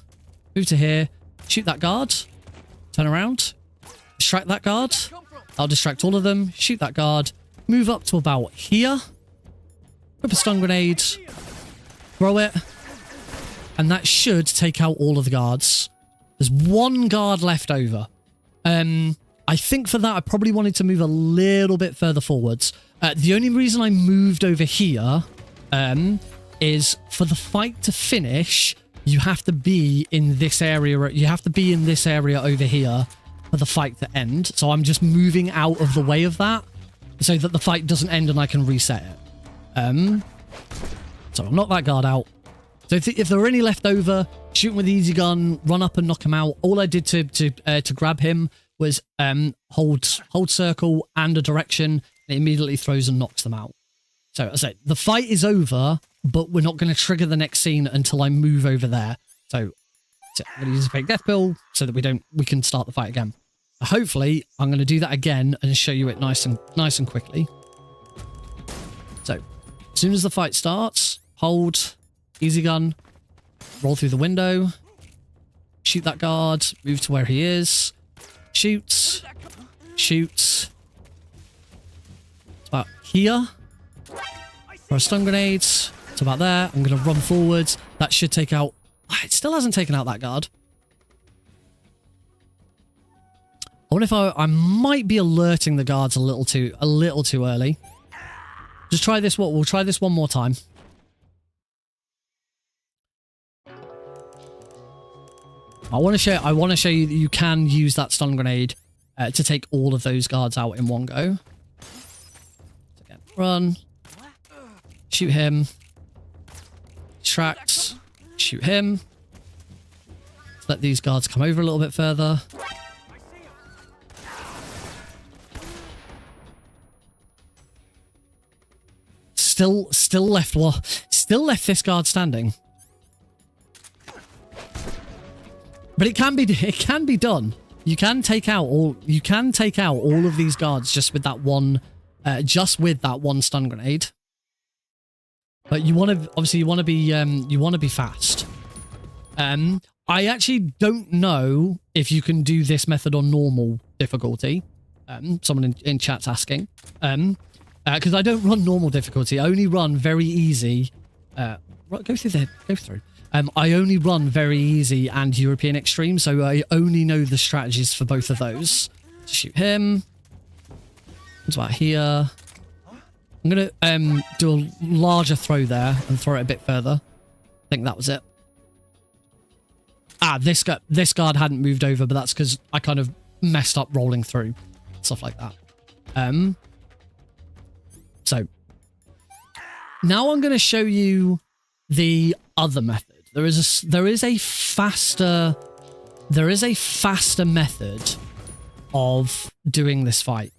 [SPEAKER 1] move to here, shoot that guard, turn around, distract that guard. I'll distract all of them, shoot that guard, move up to about here, whip a stun grenade, throw it, and that should take out all of the guards. There's one guard left over. I think for that, I probably wanted to move a little bit further forwards. The only reason I moved over here is for the fight to finish, you have to be in this area. You have to be in this area over here for the fight to end. So I'm just moving out of the way of that so that the fight doesn't end and I can reset it. So I'll knock that guard out. So if there are any left over, shoot him with the easy gun, run up and knock him out. All I did to grab him was hold circle and a direction. And it immediately throws and knocks them out. So as I say, the fight is over, but we're not going to trigger the next scene until I move over there. So I'm going to use a fake death pill so that we can start the fight again. Hopefully, I'm going to do that again and show you it nice and quickly. So as soon as the fight starts, hold, easy gun, roll through the window, shoot that guard, move to where he is, shoots. It's about here. For a stun grenades. It's about there. I'm going to run forwards. That should take out... It still hasn't taken out that guard. I wonder if I might be alerting the guards a little too early. Just try this. We'll try this one more time. I want to show you that you can use that stun grenade to take all of those guards out in one go. So again, run. Shoot him. Distract. Shoot him. Let's let these guards come over a little bit further. Still left this guard standing. But it can be done. You can take out all of these guards just with that one stun grenade. But you want to be fast. I actually don't know if you can do this method on normal difficulty. Someone in chat's asking. Because I don't run normal difficulty. I only run very easy. Go through. I only run very easy and European extreme, so I only know the strategies for both of those. Shoot him. What's about here? I'm going to do a larger throw there and throw it a bit further. I think that was it. Ah, this guard hadn't moved over, but that's because I kind of messed up rolling through. Stuff like that. So, now I'm going to show you the other method. There is a faster method of doing this fight.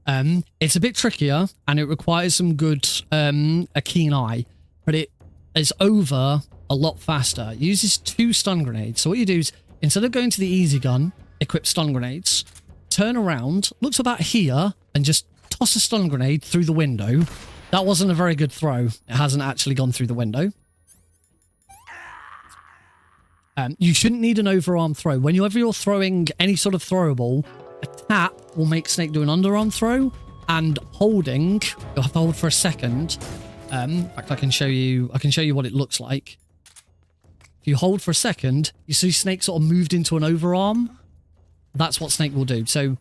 [SPEAKER 1] It's a bit trickier and it requires some good a keen eye, but it is over a lot faster. It uses 2 stun grenades. So what you do is, instead of going to the easy gun, equip stun grenades, turn around, look to about here, and just toss a stun grenade through the window. That wasn't a very good throw. It hasn't actually gone through the window. You shouldn't need an overarm throw. Whenever you're throwing any sort of throwable, a tap will make Snake do an underarm throw, and holding, you'll have to hold for a second. In fact, I can show you what it looks like. If you hold for a second, you see Snake sort of moved into an overarm. That's what Snake will do. So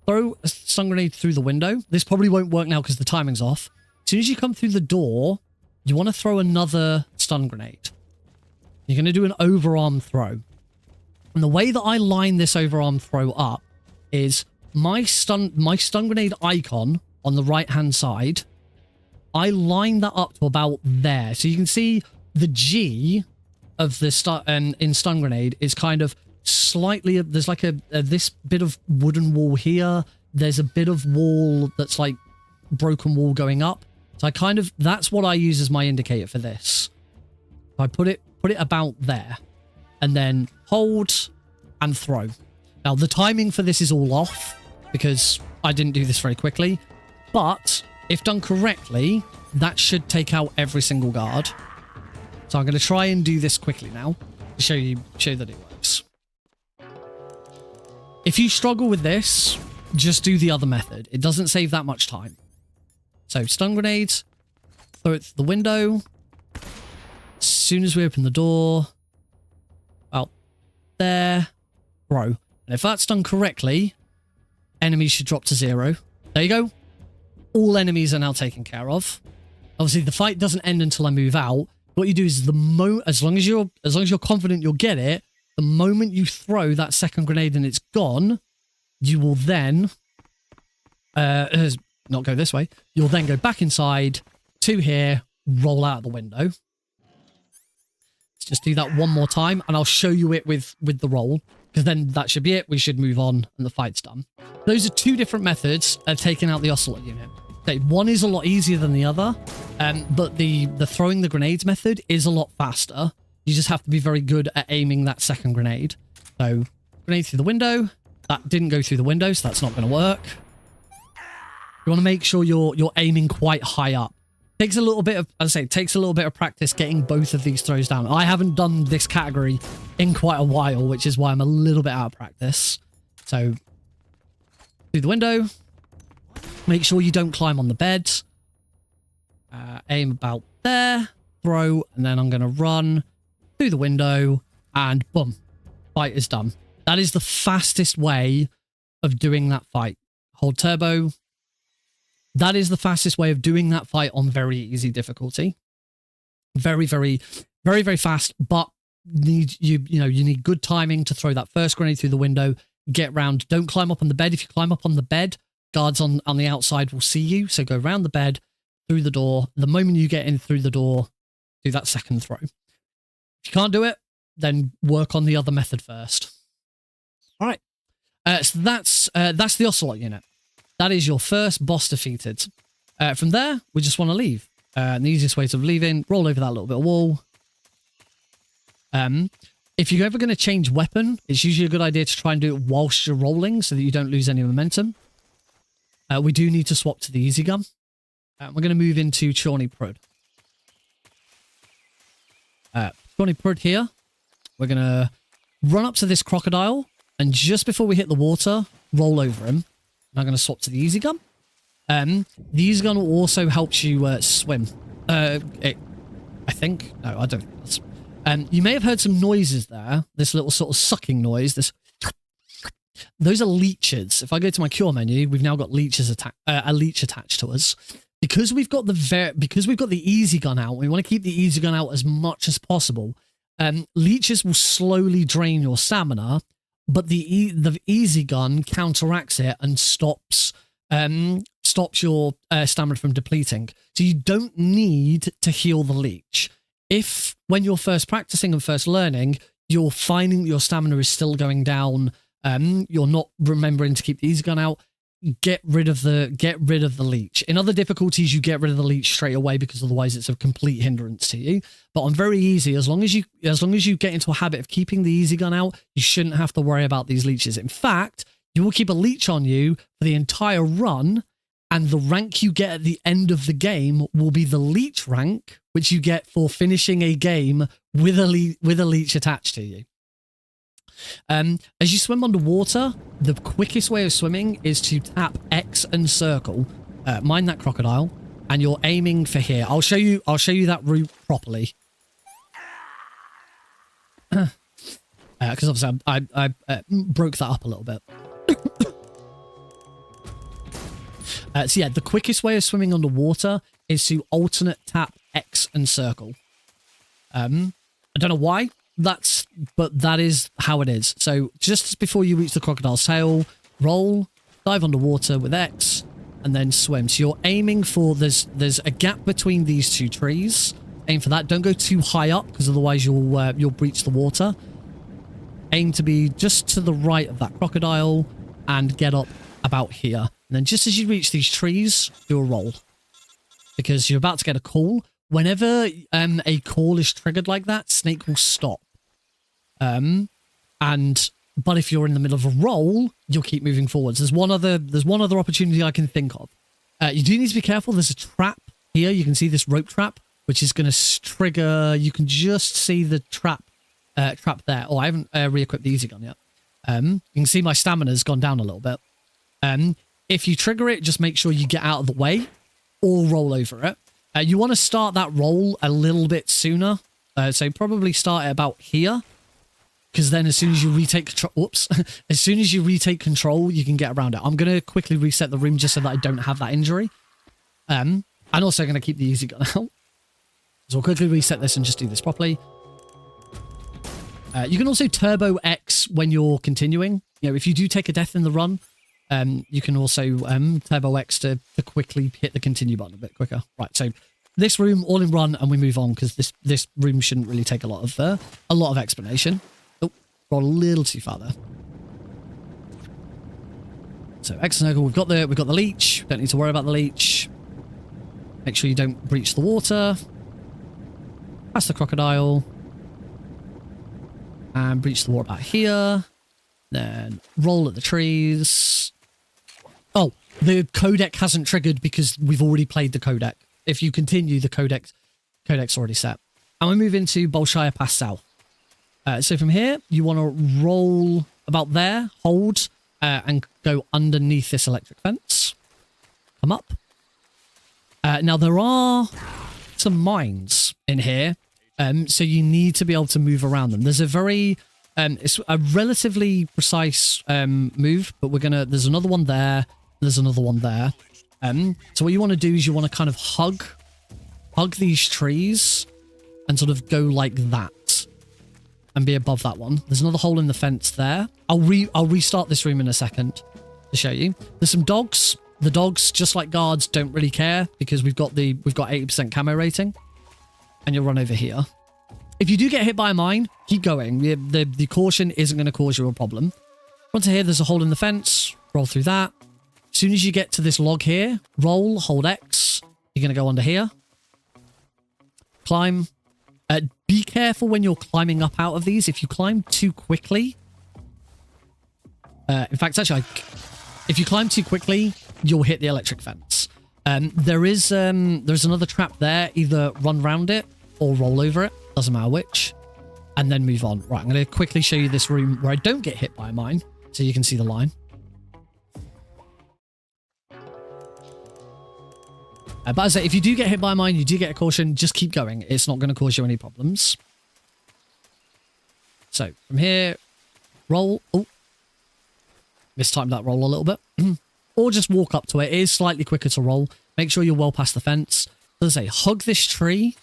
[SPEAKER 1] throw a stun grenade through the window. This probably won't work now because the timing's off. As soon as you come through the door, you want to throw another stun grenade. You're going to do an overarm throw. And the way that I line this overarm throw up is my stun grenade icon on the right-hand side. I line that up to about there. So you can see the G of the in stun grenade is kind of slightly, there's like this bit of wooden wall here. There's a bit of wall that's like broken wall going up. So that's what I use as my indicator for this. I put it about there, and then hold and throw. Now the timing for this is all off because I didn't do this very quickly, but if done correctly, that should take out every single guard. So I'm going to try and do this quickly now to show that it works. If you struggle with this, just do the other method. It doesn't save that much time. So stun grenades, throw it through the window. As soon as we open the door, out there, throw. And if that's done correctly, enemies should drop to 0. There you go. All enemies are now taken care of. Obviously, the fight doesn't end until I move out. What you do is as long as you're confident you'll get it, the moment you throw that second grenade and it's gone, you will then not go this way. You'll then go back inside to here, roll out the window. Just do that one more time, and I'll show you it with the roll, because then that should be it. We should move on, and the fight's done. Those are 2 different methods of taking out the Ocelot unit. Okay, one is a lot easier than the other, but the throwing the grenades method is a lot faster. You just have to be very good at aiming that second grenade. So, grenade through the window. That didn't go through the window, so that's not going to work. You want to make sure you're aiming quite high up. Takes a little bit of, as I say, takes a little bit of practice getting both of these throws down. I haven't done this category in quite a while, which is why I'm a little bit out of practice. So, through the window. Make sure you don't climb on the bed. Aim about there. Throw, and then I'm going to run through the window, and boom. Fight is done. That is the fastest way of doing that fight. Hold turbo. That is the fastest way of doing that fight on very easy difficulty. Very, very, very, very fast, but you need good timing to throw that first grenade through the window, get round. Don't climb up on the bed. If you climb up on the bed, guards on the outside will see you. So go around the bed, through the door. The moment you get in through the door, do that second throw. If you can't do it, then work on the other method first. All right. So that's the Ocelot unit. That is your first boss defeated. From there, we just want to leave. And the easiest way of leaving, roll over that little bit of wall. If you're ever going to change weapon, it's usually a good idea to try and do it whilst you're rolling so that you don't lose any momentum. We do need to swap to the easy gun. We're going to move into Chyornyj Prud. Chyornyj Prud here. We're going to run up to this crocodile, and just before we hit the water, roll over him. I'm going to swap to the easy gun. The easy gun will also help you swim. I think. No, I don't think that's... you may have heard some noises there. This little sort of sucking noise. Those are leeches. If I go to my cure menu, we've now got leeches a leech attached to us. Because we've got the easy gun out, we want to keep the easy gun out as much as possible. Leeches will slowly drain your stamina, but the easy gun counteracts it and stops your stamina from depleting. So you don't need to heal the leech. If when you're first practicing and first learning, you're finding your stamina is still going down, you're not remembering to keep the easy gun out, get rid of the leech. In other difficulties, you get rid of the leech straight away because otherwise it's a complete hindrance to you. But on very easy, as long as you get into a habit of keeping the easy gun out, you shouldn't have to worry about these leeches. In fact, you will keep a leech on you for the entire run, and the rank you get at the end of the game will be the leech rank, which you get for finishing a game with a leech attached to you. As you swim underwater, the quickest way of swimming is to tap X and circle. Mind that crocodile, and you're aiming for here. I'll show you that route properly. Because obviously I broke that up a little bit. So yeah, the quickest way of swimming underwater is to alternate tap X and circle. I don't know why. But that is how it is. So just before you reach the crocodile's tail, roll, dive underwater with X, and then swim. So you're aiming for, there's a gap between these two trees. Aim for that. Don't go too high up, because otherwise you'll breach the water. Aim to be just to the right of that crocodile and get up about here. And then just as you reach these trees, do a roll, because you're about to get a call. Whenever a call is triggered like that, Snake will stop. But if you're in the middle of a roll, you'll keep moving forwards. There's one other opportunity I can think of. You do need to be careful. There's a trap here. You can see this rope trap, which is going to trigger. You can just see the trap there. Oh, I haven't re-equipped the easy gun yet. You can see my stamina's gone down a little bit. If you trigger it, just make sure you get out of the way or roll over it. You want to start that roll a little bit sooner. So probably start at about here. Because then as soon as you retake control, as soon as you retake control, you can get around it. I'm going to quickly reset the room just so that I don't have that injury. I'm also going to keep the easy gun out. So I'll quickly reset this and just do this properly. You can also turbo X when you're continuing. You know, if you do take a death in the run, you can also turbo X to quickly hit the continue button a bit quicker. Right, so this room all in run, and we move on because this room shouldn't really take a lot of explanation. Got a little too far there. So X circle, we've got the leech. Don't need to worry about the leech. Make sure you don't breach the water. Past the crocodile. And breach the water about here. Then roll at the trees. Oh, the codec hasn't triggered because we've already played the codec. If you continue, the codec's already set. And we move into Bolshaya Pass South. So from here, you want to roll about there, hold, and go underneath this electric fence. Come up. Now, there are some mines in here, so you need to be able to move around them. There's it's a relatively precise move, but there's another one there, there's another one there. So what you want to do is you want to kind of hug these trees and sort of go like that. And be above that one. There's another hole in the fence there. I'll restart this room in a second to show you. There's some dogs. The dogs, just like guards, don't really care because we've got 80% camo rating. And you'll run over here. If you do get hit by a mine, keep going. The caution isn't going to cause you a problem. Onto here, there's a hole in the fence. Roll through that. As soon as you get to this log here, roll, hold X. You're going to go under here. Climb. Be careful when you're climbing up out of these. If you climb too quickly... in fact, actually, if you climb too quickly, you'll hit the electric fence. There's another trap there. Either run round it or roll over it. Doesn't matter which. And then move on. Right, I'm going to quickly show you this room where I don't get hit by a mine. So you can see the line. But as I say, if you do get hit by a mine, you do get a caution, just keep going. It's not going to cause you any problems. So, from here, roll. Oh, mistimed that roll a little bit. Or just walk up to it. It is slightly quicker to roll. Make sure you're well past the fence. As I say, hug this tree.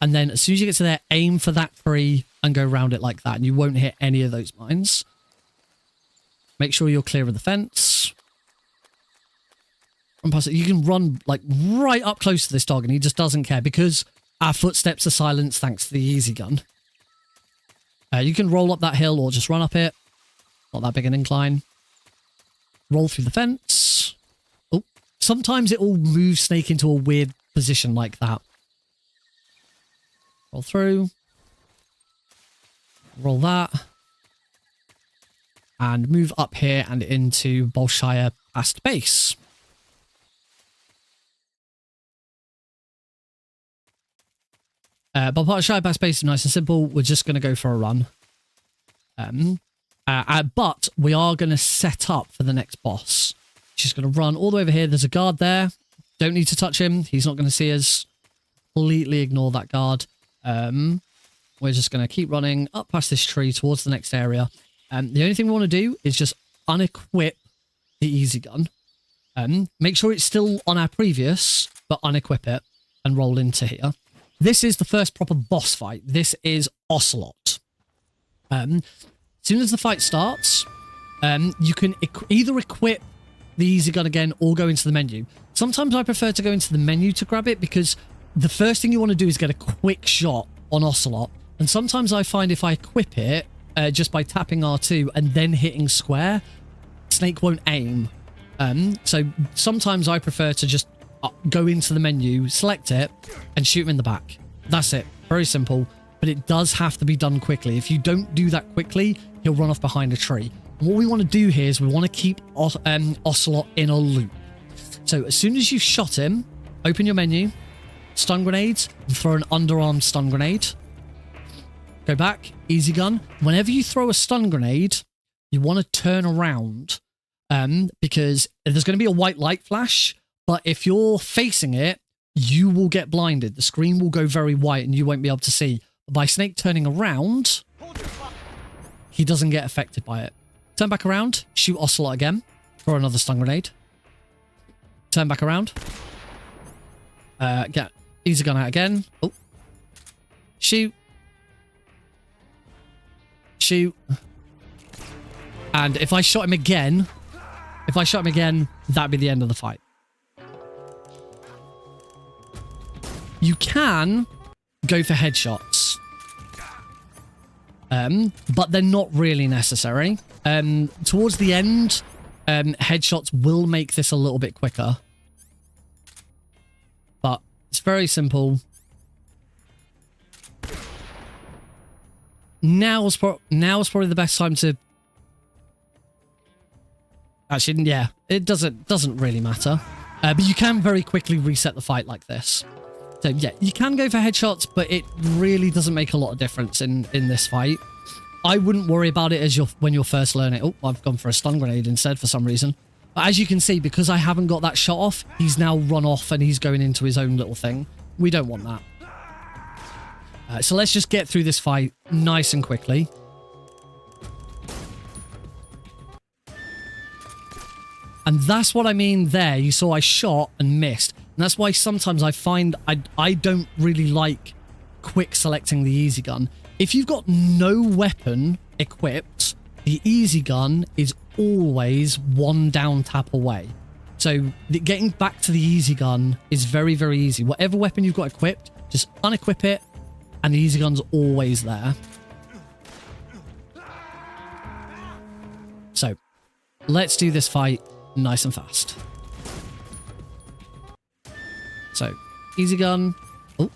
[SPEAKER 1] And then as soon as you get to there, aim for that tree and go around it like that. And you won't hit any of those mines. Make sure you're clear of the fence. Run past it. You can run like right up close to this dog and he just doesn't care because our footsteps are silenced thanks to the easy gun. You can roll up that hill or just run up it. Not that big an incline. Roll through the fence. Oh, sometimes it will move Snake into a weird position like that. Roll through. Roll that. And move up here and into Bolshaya past base. But Bolshaya past base is nice and simple. We're just going to go for a run. But we are going to set up for the next boss. Just going to run all the way over here. There's a guard there. Don't need to touch him. He's not going to see us. Completely ignore that guard. We're just going to keep running up past this tree towards the next area. The only thing we want to do is just unequip the easy gun. Make sure it's still on our previous, but unequip it and roll into here. This is the first proper boss fight. This is Ocelot. As soon as the fight starts, you can either equip the easy gun again or go into the menu. Sometimes I prefer to go into the menu to grab it because the first thing you want to do is get a quick shot on Ocelot. And sometimes I find if I equip it just by tapping R2 and then hitting square, Snake won't aim. So sometimes I prefer to just go into the menu, select it, and shoot him in the back. That's it. Very simple. But it does have to be done quickly. If you don't do that quickly, he'll run off behind a tree. And what we want to do here is we want to keep Ocelot in a loop. So as soon as you've shot him, open your menu, stun grenades, and throw an underarm stun grenade. Go back, easy gun. Whenever you throw a stun grenade, you want to turn around because there's going to be a white light flash. But if you're facing it, you will get blinded. The screen will go very white and you won't be able to see. But by Snake turning around, he doesn't get affected by it. Turn back around, shoot Ocelot again, throw another stun grenade. Turn back around. Get easy gun out again. Oh. Shoot. Shoot. And if I shot him again, that'd be the end of the fight. You can go for headshots, but they're not really necessary. Towards the end, headshots will make this a little bit quicker, but it's very simple. Now's probably the best time to. Actually, yeah, it doesn't really matter, but you can very quickly reset the fight like this. So yeah, you can go for headshots, but it really doesn't make a lot of difference in this fight. I wouldn't worry about it when you're first learning. Oh, I've gone for a stun grenade instead for some reason. But as you can see, because I haven't got that shot off, he's now run off and he's going into his own little thing. We don't want that. So let's just get through this fight nice and quickly. And that's what I mean there. You saw I shot and missed. And that's why sometimes I find I don't really like quick selecting the easy gun. If you've got no weapon equipped, the easy gun is always one down tap away. So getting back to the easy gun is very, very easy. Whatever weapon you've got equipped, just unequip it, And the easy gun's always there. So, let's do this fight nice and fast. So, easy gun. Oh.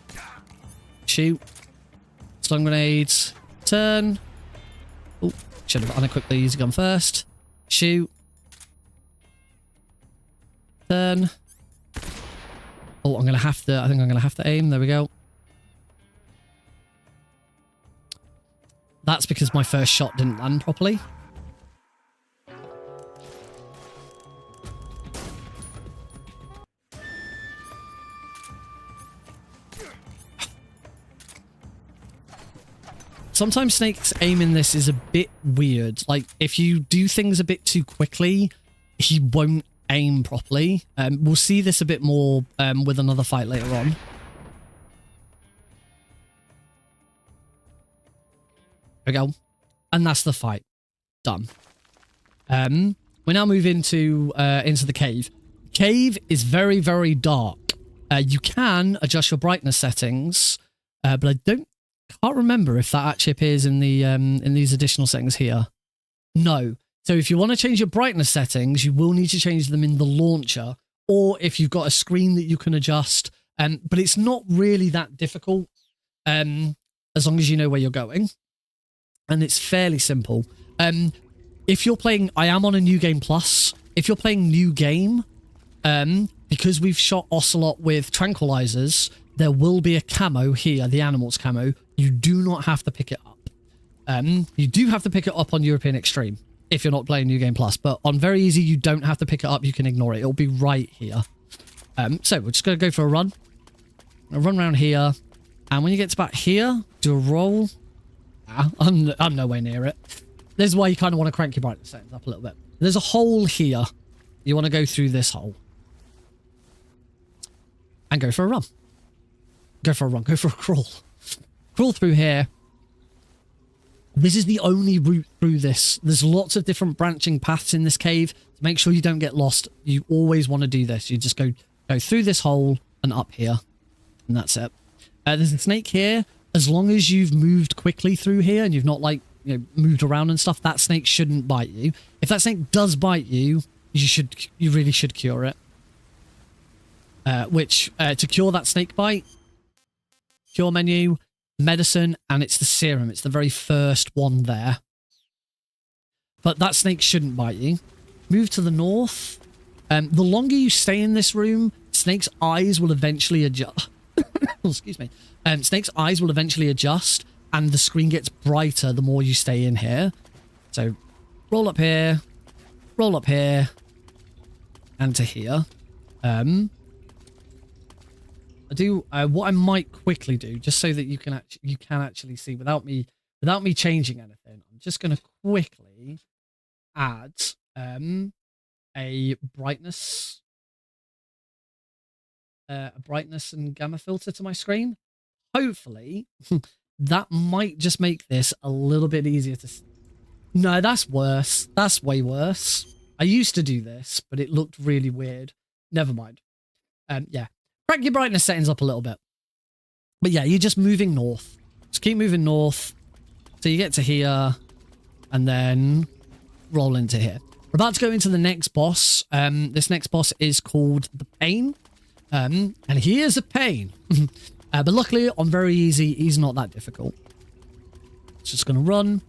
[SPEAKER 1] Shoot. Stun grenades. Turn. Oh, should have unequipped the easy gun first. Shoot. Turn. Oh, I think I'm gonna have to aim. There we go. That's because my first shot didn't land properly. Sometimes Snake's aim in this is a bit weird. Like, if you do things a bit too quickly, he won't aim properly. We'll see this a bit more with another fight later on. There we go. And that's the fight. Done. We now move into the cave. Cave is very, very dark. You can adjust your brightness settings, but I can't remember if that actually appears in the in these additional settings here. No. So if you want to change your brightness settings, you will need to change them in the launcher, or if you've got a screen that you can adjust. But it's not really that difficult, as long as you know where you're going. And it's fairly simple. If you're playing, I am on a New Game Plus. If you're playing New Game, because we've shot Ocelot with tranquilizers, there will be a camo here, the animals camo. You do not have to pick it up. You do have to pick it up on European Extreme if you're not playing New Game Plus, but on Very Easy, you don't have to pick it up. You can ignore it. It'll be right here. So we're just going to go for a run. I'll run around here. And when you get to about here, do a roll. I'm nowhere near it. This is why you kind of want to crank your brightness settings up a little bit. There's a hole here. You want to go through this hole. And go for a run. Go for a run. Go for a crawl. Crawl through here. This is the only route through this. There's lots of different branching paths in this cave. To make sure you don't get lost, you always want to do this. You just go through this hole and up here. And that's it. There's a snake here. As long as you've moved quickly through here and you've not, like, moved around and stuff, that snake shouldn't bite you. If that snake does bite you, you really should cure it. To cure that snake bite, cure menu, medicine, and it's the serum. It's the very first one there. But that snake shouldn't bite you. Move to the north. The longer you stay in this room, Snake's eyes will eventually adjust. Excuse me. Snake's eyes will eventually adjust, and the screen gets brighter the more you stay in here. So, roll up here, and to here. What I might quickly do, just so that you can actually see without me changing anything. I'm just going to quickly add a brightness and gamma filter to my screen. Hopefully, that might just make this a little bit easier to see. No, that's worse. That's way worse. I used to do this, but it looked really weird. Never mind. Yeah. Crank your brightness settings up a little bit. But yeah, you're just moving north. Just keep moving north. So you get to here, and then roll into here. We're about to go into the next boss. This next boss is called the Pain. And he is a pain. But luckily, on Very Easy, he's not that difficult. Just going to run.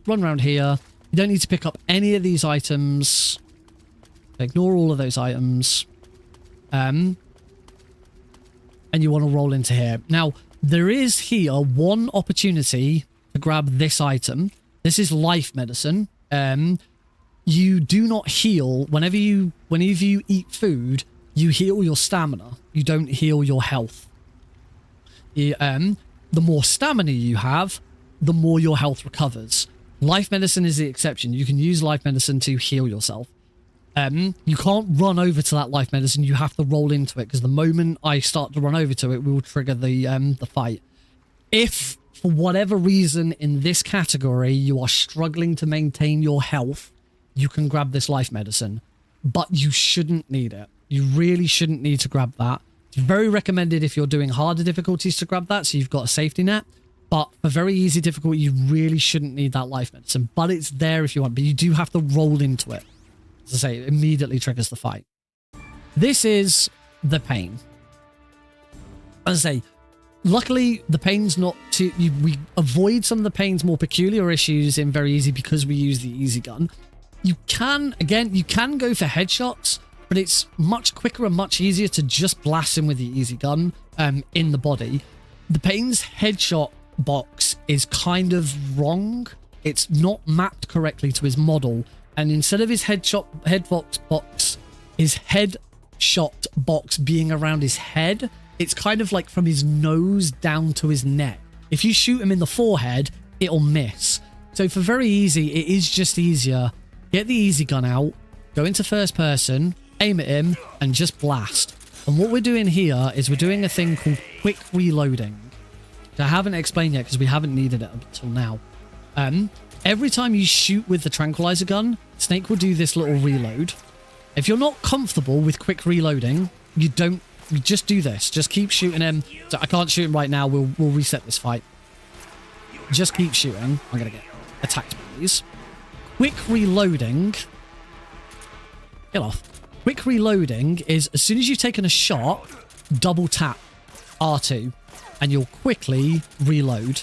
[SPEAKER 1] Run around here. You don't need to pick up any of these items. Ignore all of those items. And you want to roll into here. Now, there is here one opportunity to grab this item. This is life medicine. You do not heal whenever you eat food. You heal your stamina. You don't heal your health. The more stamina you have, the more your health recovers. Life medicine is the exception. You can use life medicine to heal yourself. You can't run over to that life medicine. You have to roll into it, because the moment I start to run over to it, we will trigger the fight. If, for whatever reason in this category, you are struggling to maintain your health, you can grab this life medicine. But you shouldn't need it. You really shouldn't need to grab that. It's very recommended if you're doing harder difficulties to grab that, so you've got a safety net. But for very easy difficulty, you really shouldn't need that life medicine. But it's there if you want, but you do have to roll into it. As I say, it immediately triggers the fight. This is the pain. As I say, luckily the pain's not too... we avoid some of the pain's more peculiar issues in very easy because we use the easy gun. You can, again, you can go for headshots, but it's much quicker and much easier to just blast him with the easy gun in the body. The pain's headshot box is kind of wrong. It's not mapped correctly to his model, and instead of his headshot box being around his head, it's kind of like from his nose down to his neck. If you shoot him in the forehead, it'll miss. So for very easy, it is just easier. Get the easy gun out, go into first person, aim at him, and just blast. And what we're doing here is we're doing a thing called quick reloading. I haven't explained yet because we haven't needed it until now. Every time you shoot with the tranquilizer gun, Snake will do this little reload. If you're not comfortable with quick reloading, you just do this. Just keep shooting him. So I can't shoot him right now. We'll reset this fight. Just keep shooting. I'm gonna get attacked by these. Quick reloading. Get off. Quick reloading is as soon as you've taken a shot, double tap R2 and you'll quickly reload.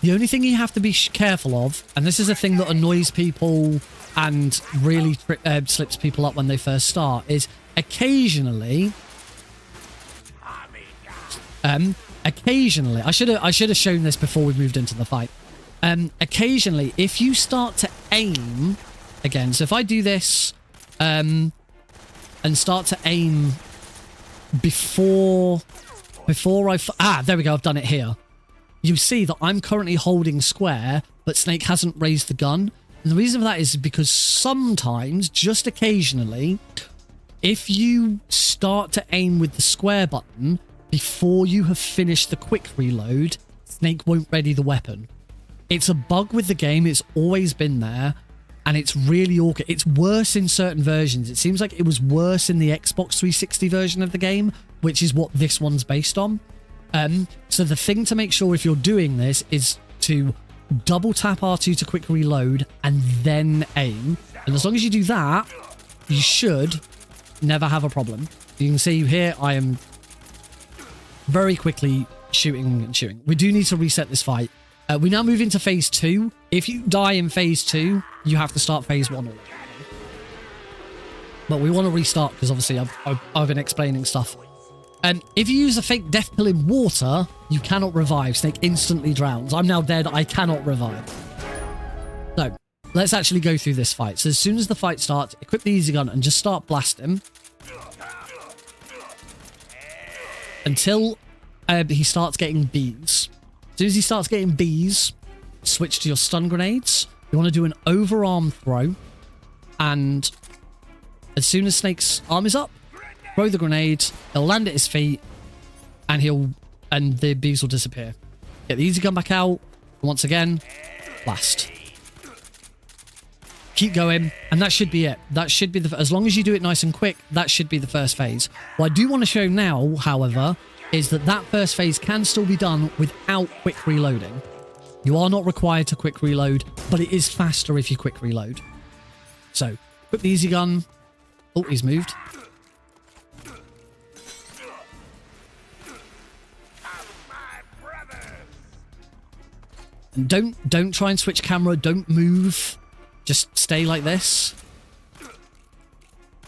[SPEAKER 1] The only thing you have to be careful of, and this is a thing that annoys people and really slips people up when they first start, is occasionally, I should have shown this before we moved into the fight. Occasionally, if you start to aim again, so if I do this and start to aim before there we go, I've done it here. You see that I'm currently holding square, but Snake hasn't raised the gun. And the reason for that is because sometimes, just occasionally, if you start to aim with the square button before you have finished the quick reload, Snake won't ready the weapon. It's a bug with the game. It's always been there, and it's really awkward. It's worse in certain versions. It seems like it was worse in the Xbox 360 version of the game, which is what this one's based on. So the thing to make sure if you're doing this is to double tap R2 to quick reload and then aim. And as long as you do that, you should never have a problem. You can see here I am very quickly shooting and shooting. We do need to reset this fight. We now move into phase 2. If you die in phase 2, you have to start phase 1 already. But we want to restart because obviously I've been explaining stuff. If you use a fake death pill in water, you cannot revive. Snake instantly drowns. I'm now dead. I cannot revive. So, let's actually go through this fight. So as soon as the fight starts, equip the easy gun and just start blasting. Until he starts getting bees. As soon as he starts getting bees, switch to your stun grenades. You want to do an overarm throw. And as soon as Snake's arm is up, throw the grenade, he'll land at his feet, and the bees will disappear. Get the easy gun back out, and once again, blast. Keep going, and that should be it. That should be as long as you do it nice and quick, that should be the first phase. What I do want to show now, however, is that first phase can still be done without quick reloading. You are not required to quick reload, but it is faster if you quick reload. So, equip the easy gun. Oh, he's moved. And don't try and switch camera. Don't move. Just stay like this.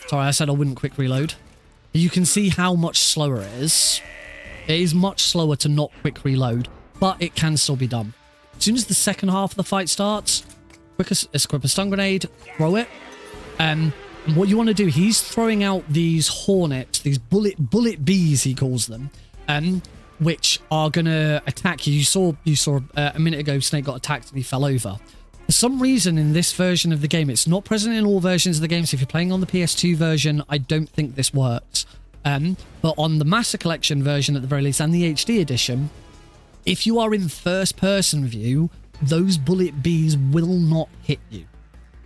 [SPEAKER 1] Sorry, I said I wouldn't quick reload. You can see how much slower it is. It is much slower to not quick reload, but it can still be done. As soon as the second half of the fight starts, equip a stun grenade, throw it. And what you want to do, he's throwing out these hornets, these bullet bees, he calls them. Which are gonna attack you. You saw a minute ago Snake got attacked and he fell over. For some reason in this version of the game, it's not present in all versions of the game, so if you're playing on the PS2 version, I don't think this works. But on the Master Collection version at the very least, and the HD edition, if you are in first person view, those bullet bees will not hit you.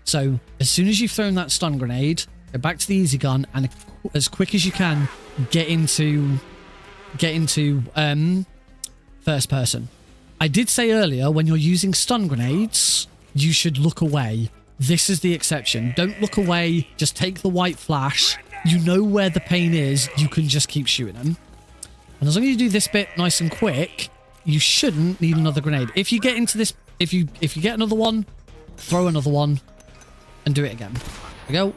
[SPEAKER 1] So as soon as you've thrown that stun grenade, go back to the easy gun and as quick as you can, get into get into first person. I did say earlier, when you're using stun grenades, you should look away. This is the exception. Don't look away. Just take the white flash. You know where the pain is. You can just keep shooting them. And as long as you do this bit nice and quick, you shouldn't need another grenade. If you get into this, if you get another one, throw another one and do it again. There we go.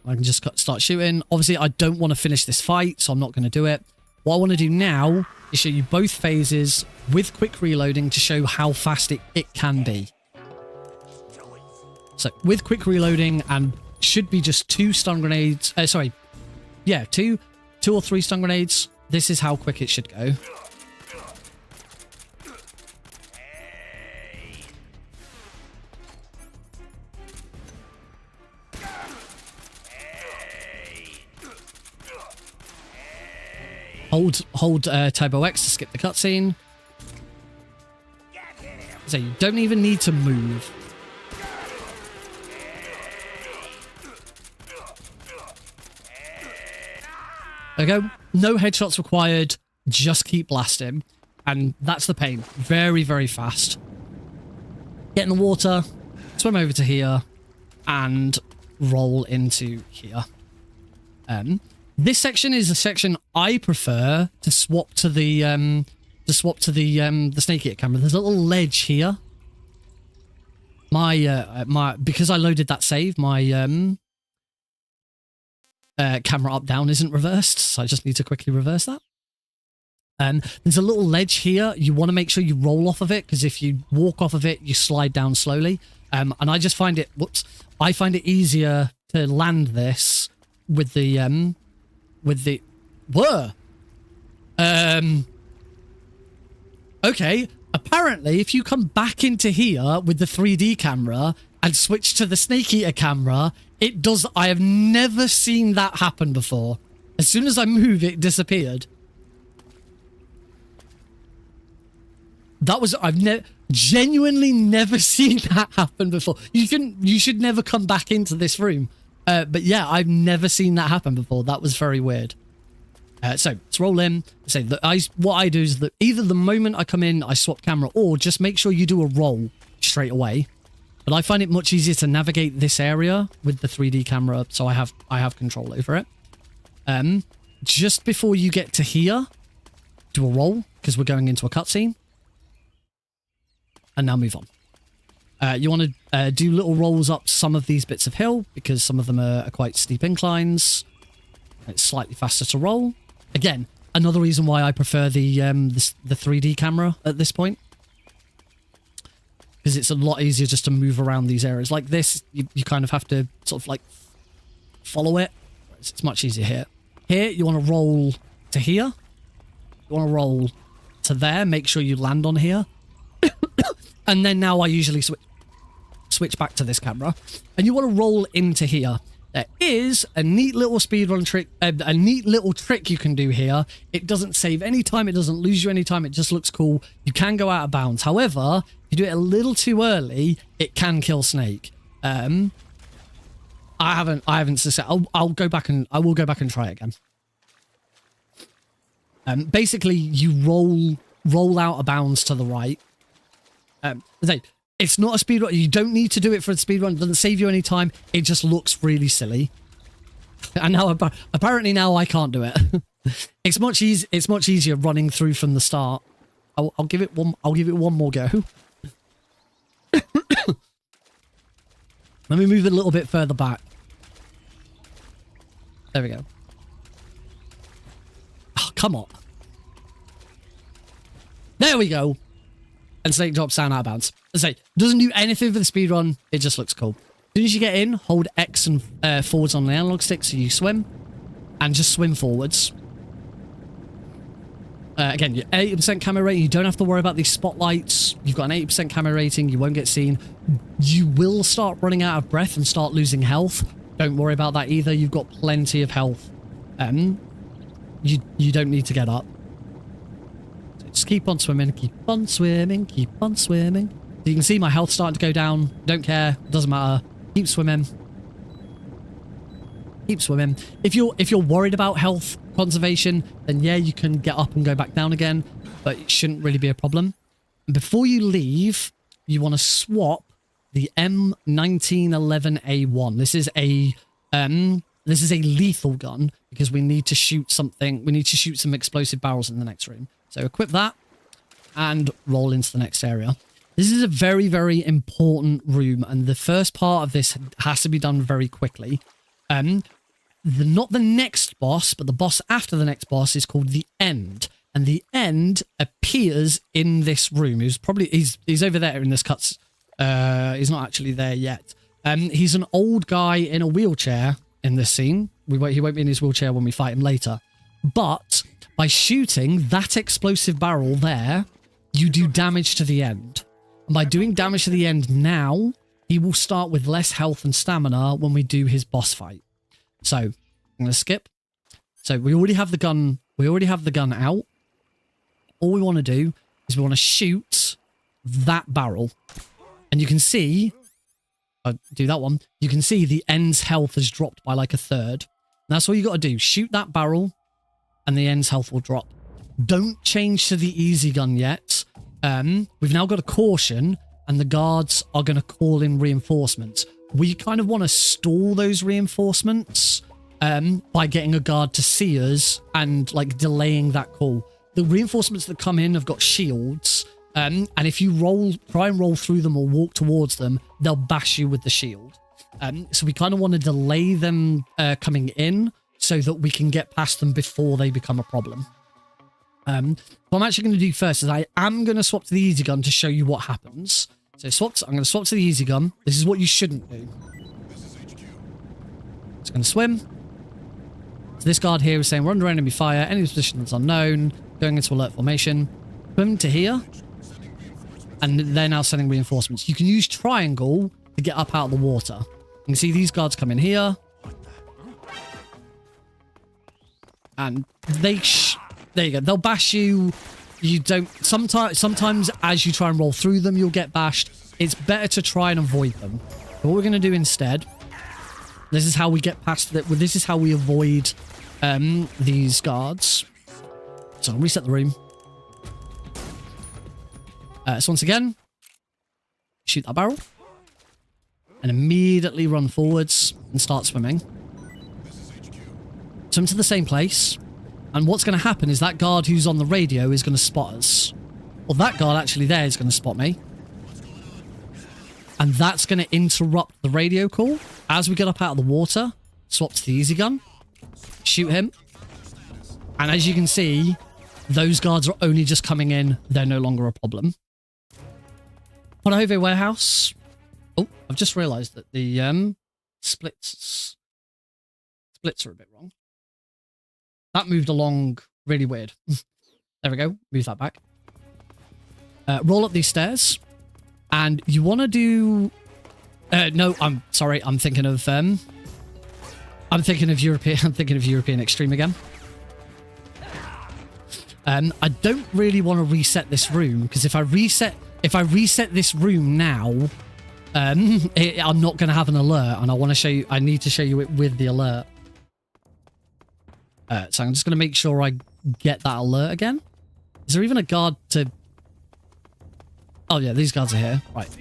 [SPEAKER 1] I can just start shooting. Obviously, I don't want to finish this fight, so I'm not going to do it. What I want to do now is show you both phases with quick reloading to show how fast it can be. So with quick reloading, and should be just 2 stun grenades. Sorry. Yeah, two or 3 stun grenades. This is how quick it should go. Hold Turbo X to skip the cutscene. So you don't even need to move. There we go. No headshots required. Just keep blasting. And that's the pain. Very, very fast. Get in the water. Swim over to here. And roll into here. This section is a section I prefer to swap to the snake eater camera. There's a little ledge here. Because I loaded that save, my camera up down isn't reversed, so I just need to quickly reverse that. There's a little ledge here. You want to make sure you roll off of it, because if you walk off of it, you slide down slowly. And I just find it, I find it easier to land this with the okay, apparently if you come back into here with the 3D camera and switch to the snake eater camera, it does. I have never seen that happen before. As soon as I move, it disappeared. I've genuinely never seen that happen before. You should never come back into this room. But yeah, I've never seen that happen before. That was very weird. So let's roll in. Say that what I do is that either the moment I come in, I swap camera, or just make sure you do a roll straight away. But I find it much easier to navigate this area with the 3D camera, so I have control over it. Just before you get to here, do a roll, because we're going into a cutscene. And now move on. You want to do little rolls up some of these bits of hill, because some of them are quite steep inclines. It's slightly faster to roll. Again, another reason why I prefer the 3D camera at this point. Because it's a lot easier just to move around these areas. Like this, you kind of have to sort of like follow it. It's much easier here. Here, you want to roll to here. You want to roll to there. Make sure you land on here. And then now I usually switch back to this camera. And you want to roll into here. There is a neat little speedrun trick, a neat little trick you can do here. It doesn't save any time, it doesn't lose you any time, it just looks cool. You can go out of bounds. However, if you do it a little too early, it can kill Snake. I haven't successful. I will go back and try it again. Basically, you roll out of bounds to the right. It's not a speedrun. You don't need to do it for a speedrun. It doesn't save you any time. It just looks really silly. And now, apparently now I can't do it. It's much easier running through from the start. I'll give it one more go. Let me move it a little bit further back. There we go. Oh, come on. There we go. And Snake drops down out of bounds. As I say, doesn't do anything for the speedrun. It just looks cool. As soon as you get in, hold X and forwards on the analog stick so you swim. And just swim forwards. Again, you're 80% camera rating. You don't have to worry about these spotlights. You've got an 80% camera rating. You won't get seen. You will start running out of breath and start losing health. Don't worry about that either. You've got plenty of health. You don't need to get up. Just keep on swimming, keep on swimming, keep on swimming. So you can see my health starting to go down. Don't care, doesn't matter. Keep swimming. Keep swimming. If you're worried about health conservation, then yeah, you can get up and go back down again, but it shouldn't really be a problem. And before you leave, you want to swap the M1911A1. This is a lethal gun because we need to shoot something. We need to shoot some explosive barrels in the next room. So equip that and roll into the next area. This is a very, very important room, and the first part of this has to be done very quickly. Not the next boss, but the boss after the next boss is called the End. And the End appears in this room. He's over there in this cuts. He's not actually there yet. He's an old guy in a wheelchair in this scene. He won't be in his wheelchair when we fight him later. But by shooting that explosive barrel there, you do damage to the End. And by doing damage to the End now, he will start with less health and stamina when we do his boss fight. So I'm going to skip. So we already have the gun. We already have the gun out. All we want to do is we want to shoot that barrel. And you can see, do that one. You can see the End's health has dropped by like a third. And that's all you got to do. Shoot that barrel and the End's health will drop. Don't change to the easy gun yet. We've now got a caution and the guards are going to call in reinforcements. We kind of want to stall those reinforcements by getting a guard to see us and like delaying that call. The reinforcements that come in have got shields, and if you try and roll through them or walk towards them, they'll bash you with the shield. So we kind of want to delay them coming in so that we can get past them before they become a problem. What I'm actually going to do first is I am going to swap to the easy gun to show you what happens. So I'm going to swap to the easy gun. This is what you shouldn't do. It's going to swim. So this guard here is saying we're under enemy fire. Any position that's unknown. Going into alert formation. Swim to here. And they're now sending reinforcements. You can use triangle to get up out of the water. You can see these guards come in here. And there you go. They'll bash you. You don't... Sometimes as you try and roll through them, you'll get bashed. It's better to try and avoid them. But what we're going to do instead... This is how we get past... This is how we avoid these guards. So I'll reset the room. So once again, shoot that barrel. And immediately run forwards and start swimming. Swim to the same place. And what's going to happen is that guard who's on the radio is going to spot us. Well, that guard actually there is going to spot me. And that's going to interrupt the radio call. As we get up out of the water, swap to the easy gun. Shoot him. And as you can see, those guards are only just coming in. They're no longer a problem. Ponizovje warehouse. Oh, I've just realized that the splits are a bit wrong. That moved along really weird. There we go. Move that back. Roll up these stairs. And you want to do... no, I'm sorry. I'm thinking of European Extreme again. I don't really want to reset this room because if I reset this room now, I'm not going to have an alert, and I need to show you it with the alert. So I'm just going to make sure I get that alert again. Is there even a guard to... Oh yeah, these guards are here. Right. So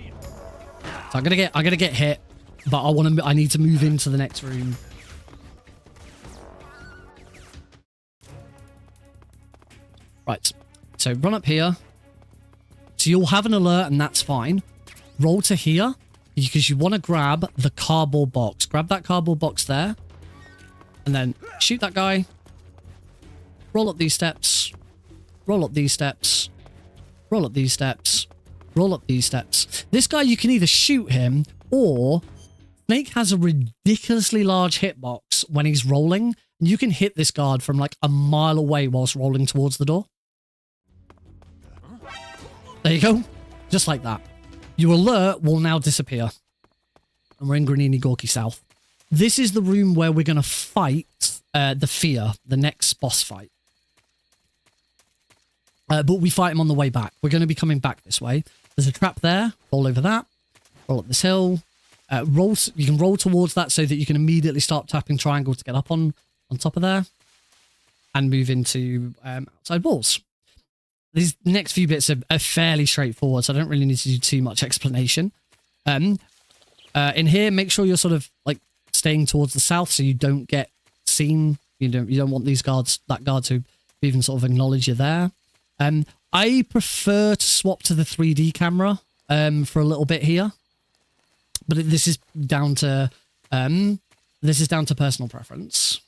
[SPEAKER 1] I'm gonna get hit, but I need to move into the next room. Right. So run up here. So you'll have an alert and that's fine. Roll to here because you want to grab the cardboard box. Grab that cardboard box there. And then shoot that guy. Roll up these steps. Roll up these steps. Roll up these steps. Roll up these steps. This guy, you can either shoot him or Snake has a ridiculously large hitbox when he's rolling. And you can hit this guard from like a mile away whilst rolling towards the door. There you go. Just like that. Your alert will now disappear. And we're in Graniny Gorki South. This is the room where we're going to fight the Fear, the next boss fight. But we fight him on the way back. We're going to be coming back this way. There's a trap there. Roll over that. Roll up this hill. You can roll towards that so that you can immediately start tapping triangle to get up on top of there. and move into outside walls. These next few bits are fairly straightforward, so I don't really need to do too much explanation. In here, make sure you're sort of like staying towards the south so you don't get seen. You don't want these guards, that guard, to even sort of acknowledge you're there. I prefer to swap to the 3D camera for a little bit here, but this is down to personal preference.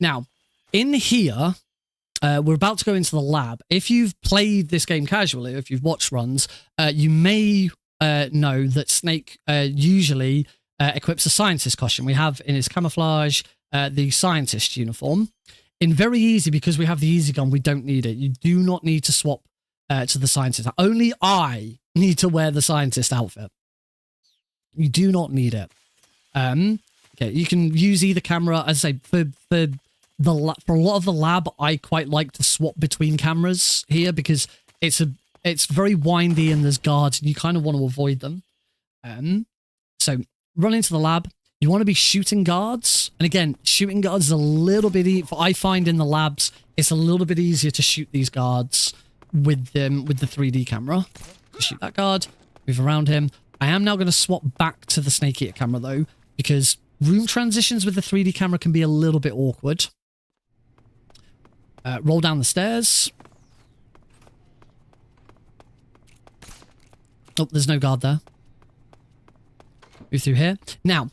[SPEAKER 1] Now, in here, we're about to go into the lab. If you've played this game casually, or if you've watched runs, you may know that Snake usually equips a scientist costume. We have in his camouflage the scientist uniform. In Very Easy, because we have the easy gun, we don't need it. You do not need to swap to the scientist. Only I need to wear the scientist outfit. You do not need it. Okay, you can use either camera. As I say, for a lot of the lab, I quite like to swap between cameras here because it's very windy and there's guards and you kind of want to avoid them. So run into the lab. You want to be shooting guards, and again, shooting guards is a little bit. I find in the labs it's a little bit easier to shoot these guards with the 3D camera. Shoot that guard, move around him. I am now going to swap back to the Snake Eater camera though, because room transitions with the 3D camera can be a little bit awkward. Roll down the stairs. Oh, there's no guard there. Move through here. Now,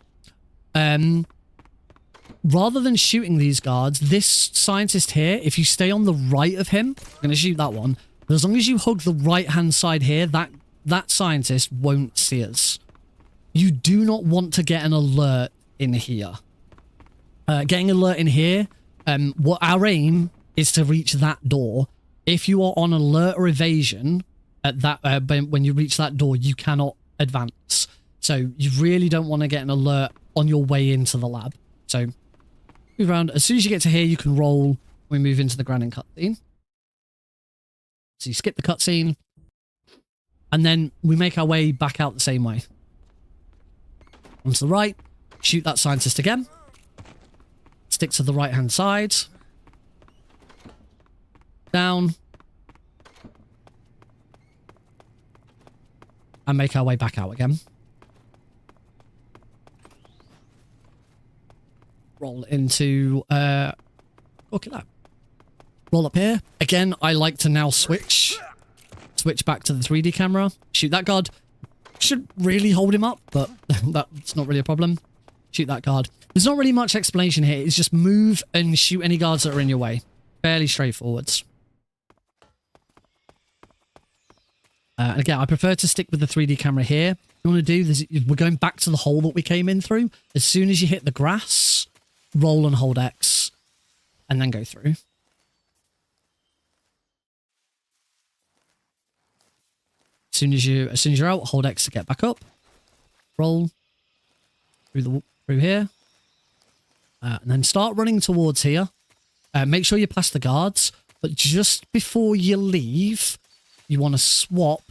[SPEAKER 1] rather than shooting these guards, this scientist here, if you stay on the right of him, I'm going to shoot that one. But as long as you hug the right-hand side here, that scientist won't see us. You do not want to get an alert in here. Getting alert in here, what our aim is to reach that door. If you are on alert or evasion at that, when you reach that door, you cannot advance. So you really don't want to get an alert on your way into the lab. So move around. As soon as you get to here, you can roll. We move into the Granin cutscene. So you skip the cutscene, and then we make our way back out the same way. Onto the right, shoot that scientist again. Stick to the right-hand side. Down. And make our way back out again. Roll into Gorki Lab. Roll up here. Again, I like to now switch back to the 3D camera. Shoot that guard. Should really hold him up, but that's not really a problem. Shoot that guard. There's not really much explanation here. It's just move and shoot any guards that are in your way. Fairly straightforward. And again, I prefer to stick with the 3D camera here. What you want to do is we're going back to the hole that we came in through. As soon as you hit the grass, roll and hold X, and then go through. As soon as you're out, hold X to get back up. Roll through here, and then start running towards here. Make sure you pass the guards, but just before you leave, you want to swap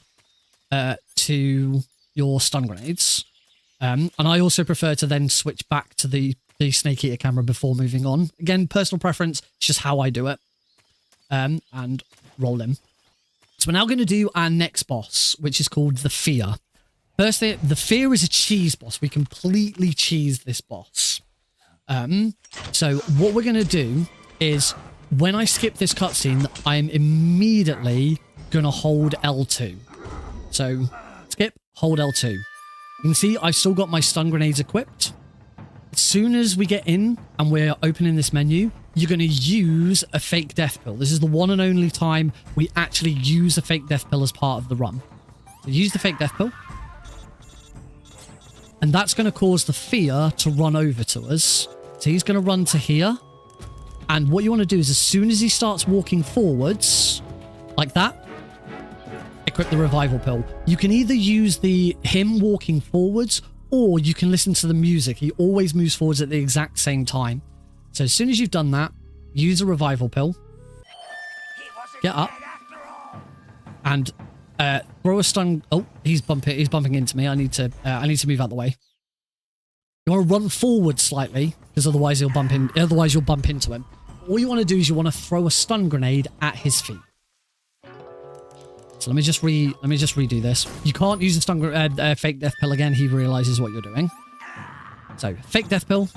[SPEAKER 1] to your stun grenades. And I also prefer to then switch back to the Snake Eater camera before moving on. Again, personal preference, it's just how I do it. And roll him. So we're now going to do our next boss, which is called the Fear. Firstly, the Fear is a cheese boss. We completely cheese this boss. So what we're going to do is, when I skip this cutscene, I'm immediately going to hold L2. So skip, hold L2. You can see I've still got my stun grenades equipped. As soon as we get in and we're opening this menu, you're going to use a fake death pill. This is the one and only time we actually use a fake death pill as part of the run. So use the fake death pill. And that's going to cause the Fear to run over to us. So he's going to run to here. And what you want to do is, as soon as he starts walking forwards, like that, equip the revival pill. You can either use him walking forwards, or you can listen to the music. He always moves forwards at the exact same time. So as soon as you've done that, use a revival pill. Get up. And Throw a stun. Oh, he's bumping into me. I need to move out the way. You want to run forward slightly, because otherwise you'll bump into him. All you want to do is you want to throw a stun grenade at his feet. So let me just redo this. You can't use the fake death pill again. He realizes what you're doing. So fake death pill.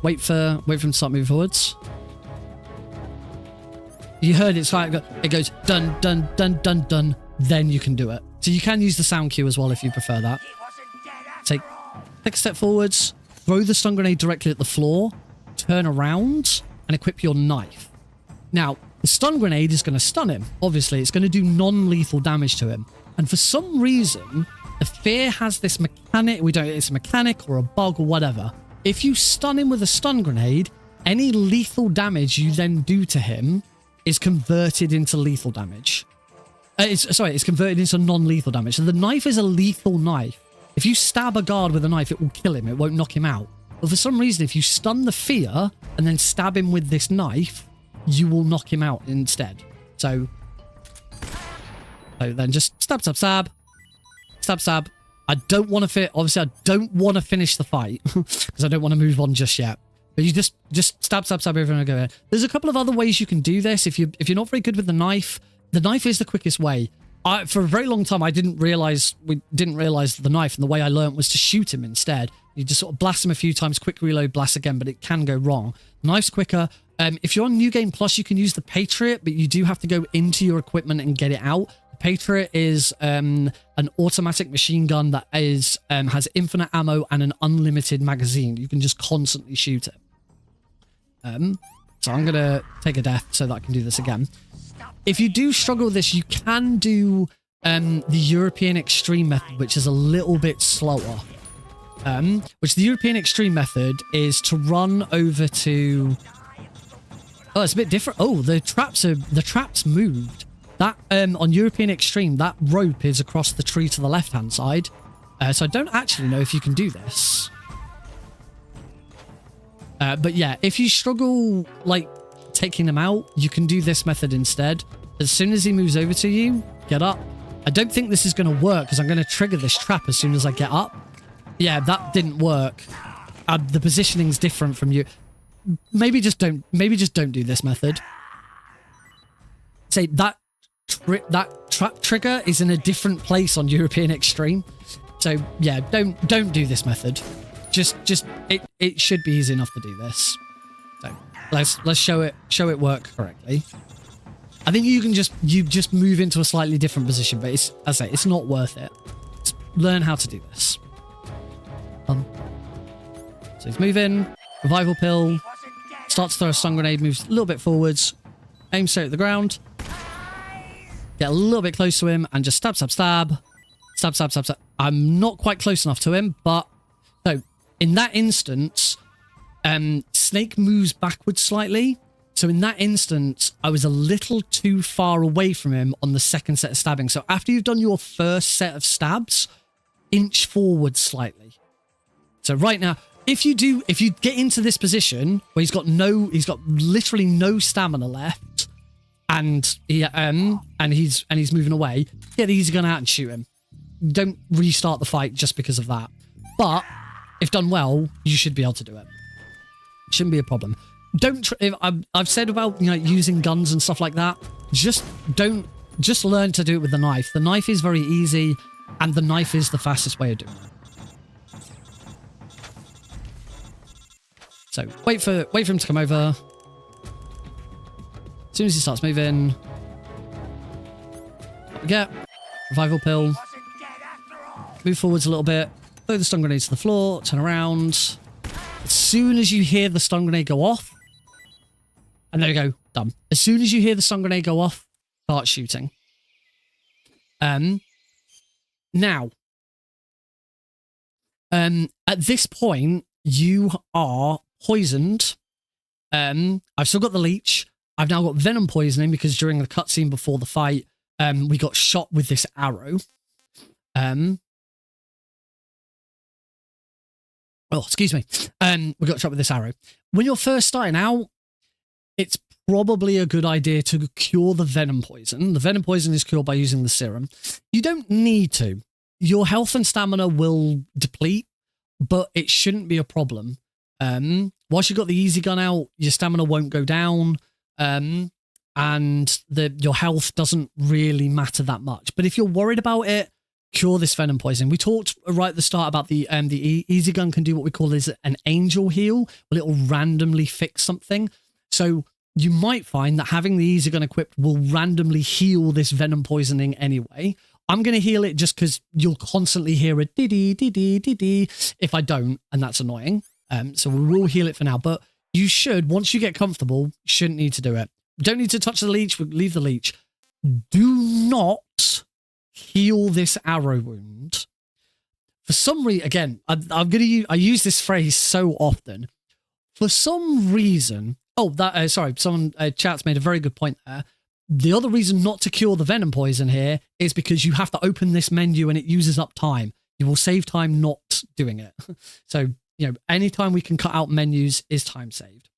[SPEAKER 1] Wait for him to start moving forwards. You heard it's like it goes dun dun dun dun dun. Then you can do it. So you can use the sound cue as well if you prefer that. Take a step forwards. Throw the stun grenade directly at the floor. Turn around and equip your knife. Now the stun grenade is going to stun him. Obviously, it's going to do non-lethal damage to him. And for some reason, the fear has this mechanic. It's a mechanic or a bug or whatever. If you stun him with a stun grenade, any lethal damage you then do to him is converted into lethal damage. It's converted into non-lethal damage. So the knife is a lethal knife. If you stab a guard with a knife, it will kill him. It won't knock him out. But for some reason, if you stun the fear and then stab him with this knife, you will knock him out instead. So then just stab, stab, stab. Stab, stab. I don't want to finish the fight because I don't want to move on just yet. But you just stab, stab, stab over and over. There's a couple of other ways you can do this. If you're not very good with the knife is the quickest way. For a very long time, we didn't realize the knife, and the way I learned was to shoot him instead. You just sort of blast him a few times, quick reload, blast again, but it can go wrong. Knife's quicker. If you're on New Game Plus, you can use the Patriot, but you do have to go into your equipment and get it out. The Patriot is an automatic machine gun that has infinite ammo and an unlimited magazine. You can just constantly shoot it. So I'm going to take a death so that I can do this again. If you do struggle with this, you can do the European Extreme method, which is a little bit slower. Which the European Extreme method is to run over to... Oh, it's a bit different. Oh, the traps moved. That on European Extreme, that rope is across the tree to the left-hand side. So I don't actually know if you can do this. But yeah, if you struggle, like, taking them out, you can do this method instead. As soon as he moves over to you, get up. I don't think this is going to work because I'm going to trigger this trap as soon as I get up. Yeah, that didn't work. The positioning's different from you. Maybe just don't do this method. Say that trap trigger is in a different place on European Extreme. So yeah, don't do this method. It should be easy enough to do this. So let's show it work correctly. I think you just move into a slightly different position, but it's not worth it. Just learn how to do this. So he's moving, revival pill, starts to throw a stun grenade, moves a little bit forwards, aim straight at the ground, get a little bit close to him, and just stab, stab, stab, stab, stab, stab, stab. I'm not quite close enough to him, but so in that instance, Snake moves backwards slightly. So in that instance, I was a little too far away from him on the second set of stabbing. So after you've done your first set of stabs, inch forward slightly. So right now, if you get into this position where he's got literally no stamina left, and he's moving away, get the easy gun out and shoot him. Don't restart the fight just because of that. But if done well, you should be able to do it. Shouldn't be a problem. I've said about using guns and stuff like that. Just learn to do it with the knife. The knife is very easy, and the knife is the fastest way of doing it. So wait for him to come over. As soon as he starts moving, what we get? Revival pill. Move forwards a little bit. Throw the stun grenade to the floor. Turn around. As soon as you hear the stun grenade go off, and there we go, done. As soon as you hear the stun grenade go off, start shooting. Now, at this point, you are poisoned. I've still got the leech. I've now got venom poisoning because during the cutscene before the fight, we got shot with this arrow. Oh, excuse me. We got shot with this arrow. When you're first starting out, it's probably a good idea to cure the venom poison. The venom poison is cured by using the serum. You don't need to. Your health and stamina will deplete, but it shouldn't be a problem. Once you've got the easy gun out, your stamina won't go down, and your health doesn't really matter that much. But if you're worried about it, cure this venom poison. We talked right at the start about the easy gun can do what we call is an angel heal, where it will randomly fix something. So you might find that having the easy gun equipped will randomly heal this venom poisoning anyway. I'm going to heal it just because you'll constantly hear a diddy if I don't, and that's annoying. So we will heal it for now, but you should, once you get comfortable, shouldn't need to do it. Don't need to touch the leech, leave the leech. Do not heal this arrow wound. For some reason, again, I use this phrase so often. For some reason, someone chat's made a very good point there. The other reason not to cure the venom poison here is because you have to open this menu and it uses up time. You will save time not doing it. So, anytime we can cut out menus is time saved.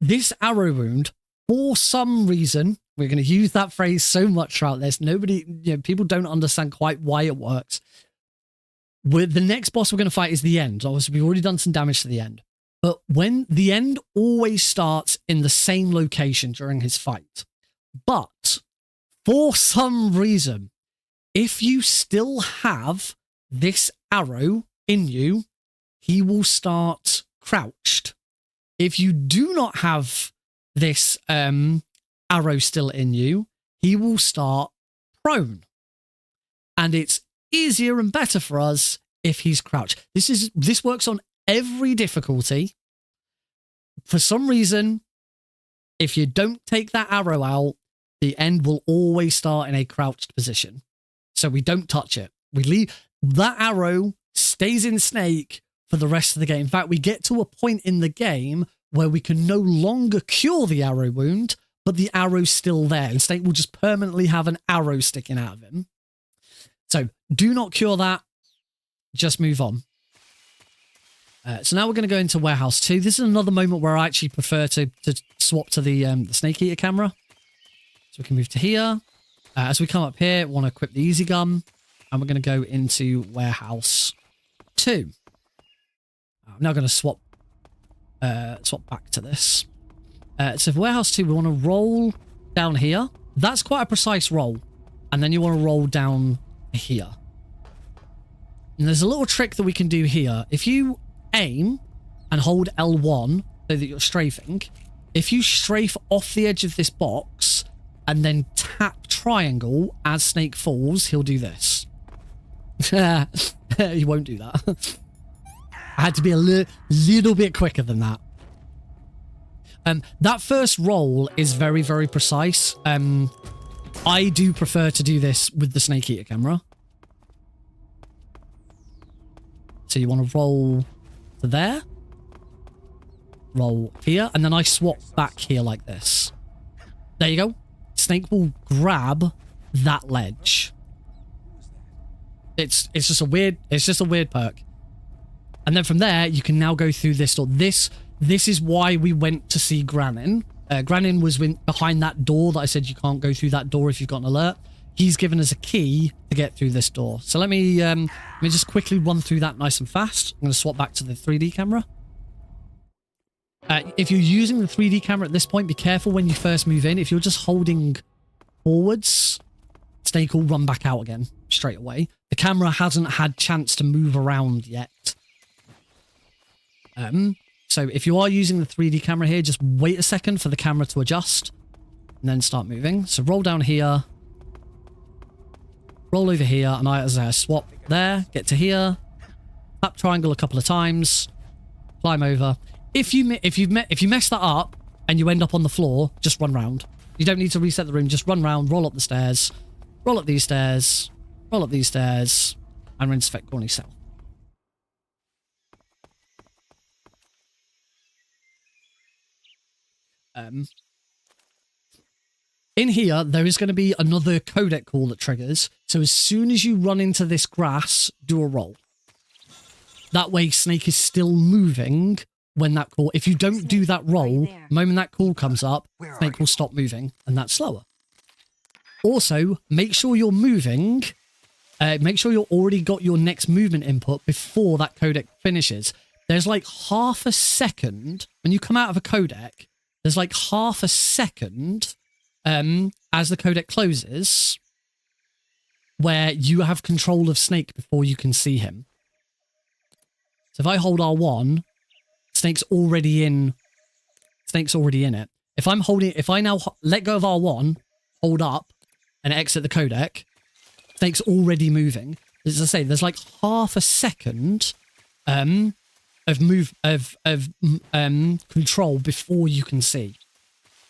[SPEAKER 1] This arrow wound, for some reason, we're going to use that phrase so much throughout this. People don't understand quite why it works. The next boss we're going to fight is the end. Obviously, we've already done some damage to the end. But when the end always starts in the same location during his fight. But for some reason, if you still have this arrow in you, he will start crouched. If you do not have this arrow still in you, he will start prone. And it's easier and better for us if he's crouched. This works on every difficulty. For some reason, if you don't take that arrow out, the end will always start in a crouched position. So we don't touch it. We leave that arrow, stays in Snake for the rest of the game. In fact, we get to a point in the game where we can no longer cure the arrow wound, but the arrow's still there. And Snake will just permanently have an arrow sticking out of him. So do not cure that. Just move on. So now we're going to go into Warehouse 2. This is another moment where I actually prefer to swap to the Snake Eater camera. So we can move to here. As we come up here, we want to equip the easy gun. And we're going to go into Warehouse 2. I'm now going to swap back to this. So for Warehouse 2, we want to roll down here. That's quite a precise roll. And then you want to roll down here. And there's a little trick that we can do here. If you aim and hold L1 so that you're strafing, if you strafe off the edge of this box and then tap triangle as Snake falls, he'll do this. He won't do that. I had to be a little bit quicker than that. That first roll is very, very precise. I do prefer to do this with the Snake Eater camera. So you want to roll to there, roll here, and then I swap back here like this. There you go. Snake will grab that ledge. It's just a weird perk. And then from there, you can now go through this door. This is why we went to see Granin. Granin was behind that door that I said you can't go through that door if you've got an alert. He's given us a key to get through this door. So let me just quickly run through that nice and fast. I'm going to swap back to the 3D camera. If you're using the 3D camera at this point, be careful when you first move in. If you're just holding forwards, Snake will run back out again straight away. The camera hasn't had chance to move around yet. So if you are using the 3D camera here, just wait a second for the camera to adjust and then start moving. So roll down here. Roll over here, and as I swap there, get to here, tap triangle a couple of times, climb over. If you mess that up and you end up on the floor, just run round. You don't need to reset the room. Just run round, roll up the stairs, roll up these stairs, roll up these stairs, and we're in Svyatogornyj South. In here, there is going to be another codec call that triggers. So as soon as you run into this grass, do a roll. That way, Snake is still moving when that call, if you don't do that roll, the moment that call comes up, snake will stop moving, and that's slower. Also, make sure you're moving, make sure you've already got your next movement input before that codec finishes. There's like half a second, when you come out of a codec, there's like half a second as the codec closes where you have control of Snake before you can see him. So if I hold R1, Snake's already in it. If I now let go of R1, hold up, and exit the codec, Snake's already moving. As I say, there's like half a second of control before you can see.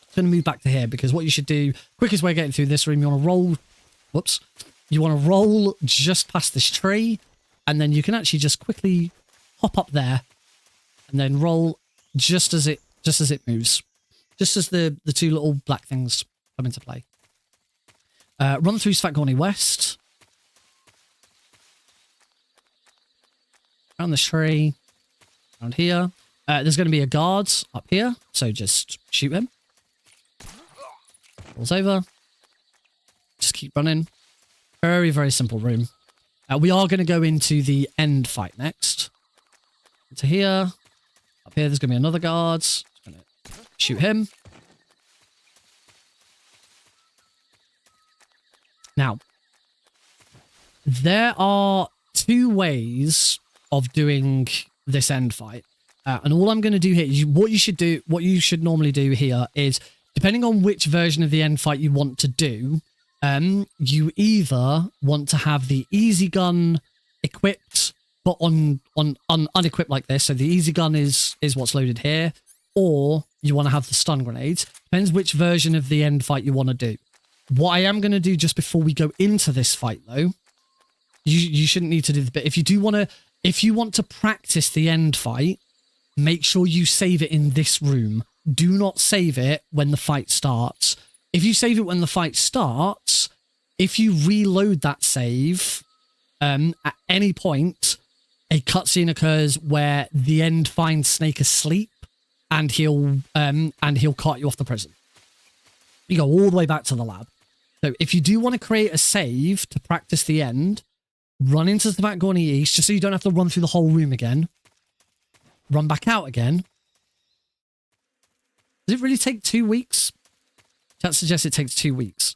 [SPEAKER 1] I'm going to move back to here because what you should do, quickest way of getting through this room, you want to roll, whoops, you want to roll just past this tree, and then you can actually just quickly hop up there and then roll just as it moves, just as the two little black things come into play. Run through Svyatogornyj West, around the tree, around here. There's going to be a guard up here, so just shoot him. Falls over. Just keep running. Very, very simple room. We are going to go into the end fight next. Into here. Up here, there's going to be another guard. Just going to shoot him. Now, there are two ways of doing this end fight. And all I'm going to do here, what you should normally do here is, depending on which version of the end fight you want to do, you either want to have the easy gun equipped, but unequipped like this. So the easy gun is what's loaded here, or you want to have the stun grenades. Depends which version of the end fight you want to do. What I am going to do just before we go into this fight, though, you shouldn't need to do the bit. If you want to practice the end fight, make sure you save it in this room. Do not save it when the fight starts. If you save it when the fight starts, if you reload that save, at any point, a cutscene occurs where the end finds Snake asleep, and he'll cart you off the prison. You go all the way back to the lab. So if you do want to create a save to practice the end, run into Svyatogornyj East, just so you don't have to run through the whole room again. Run back out again. Does it really take 2 weeks? That suggests it takes 2 weeks.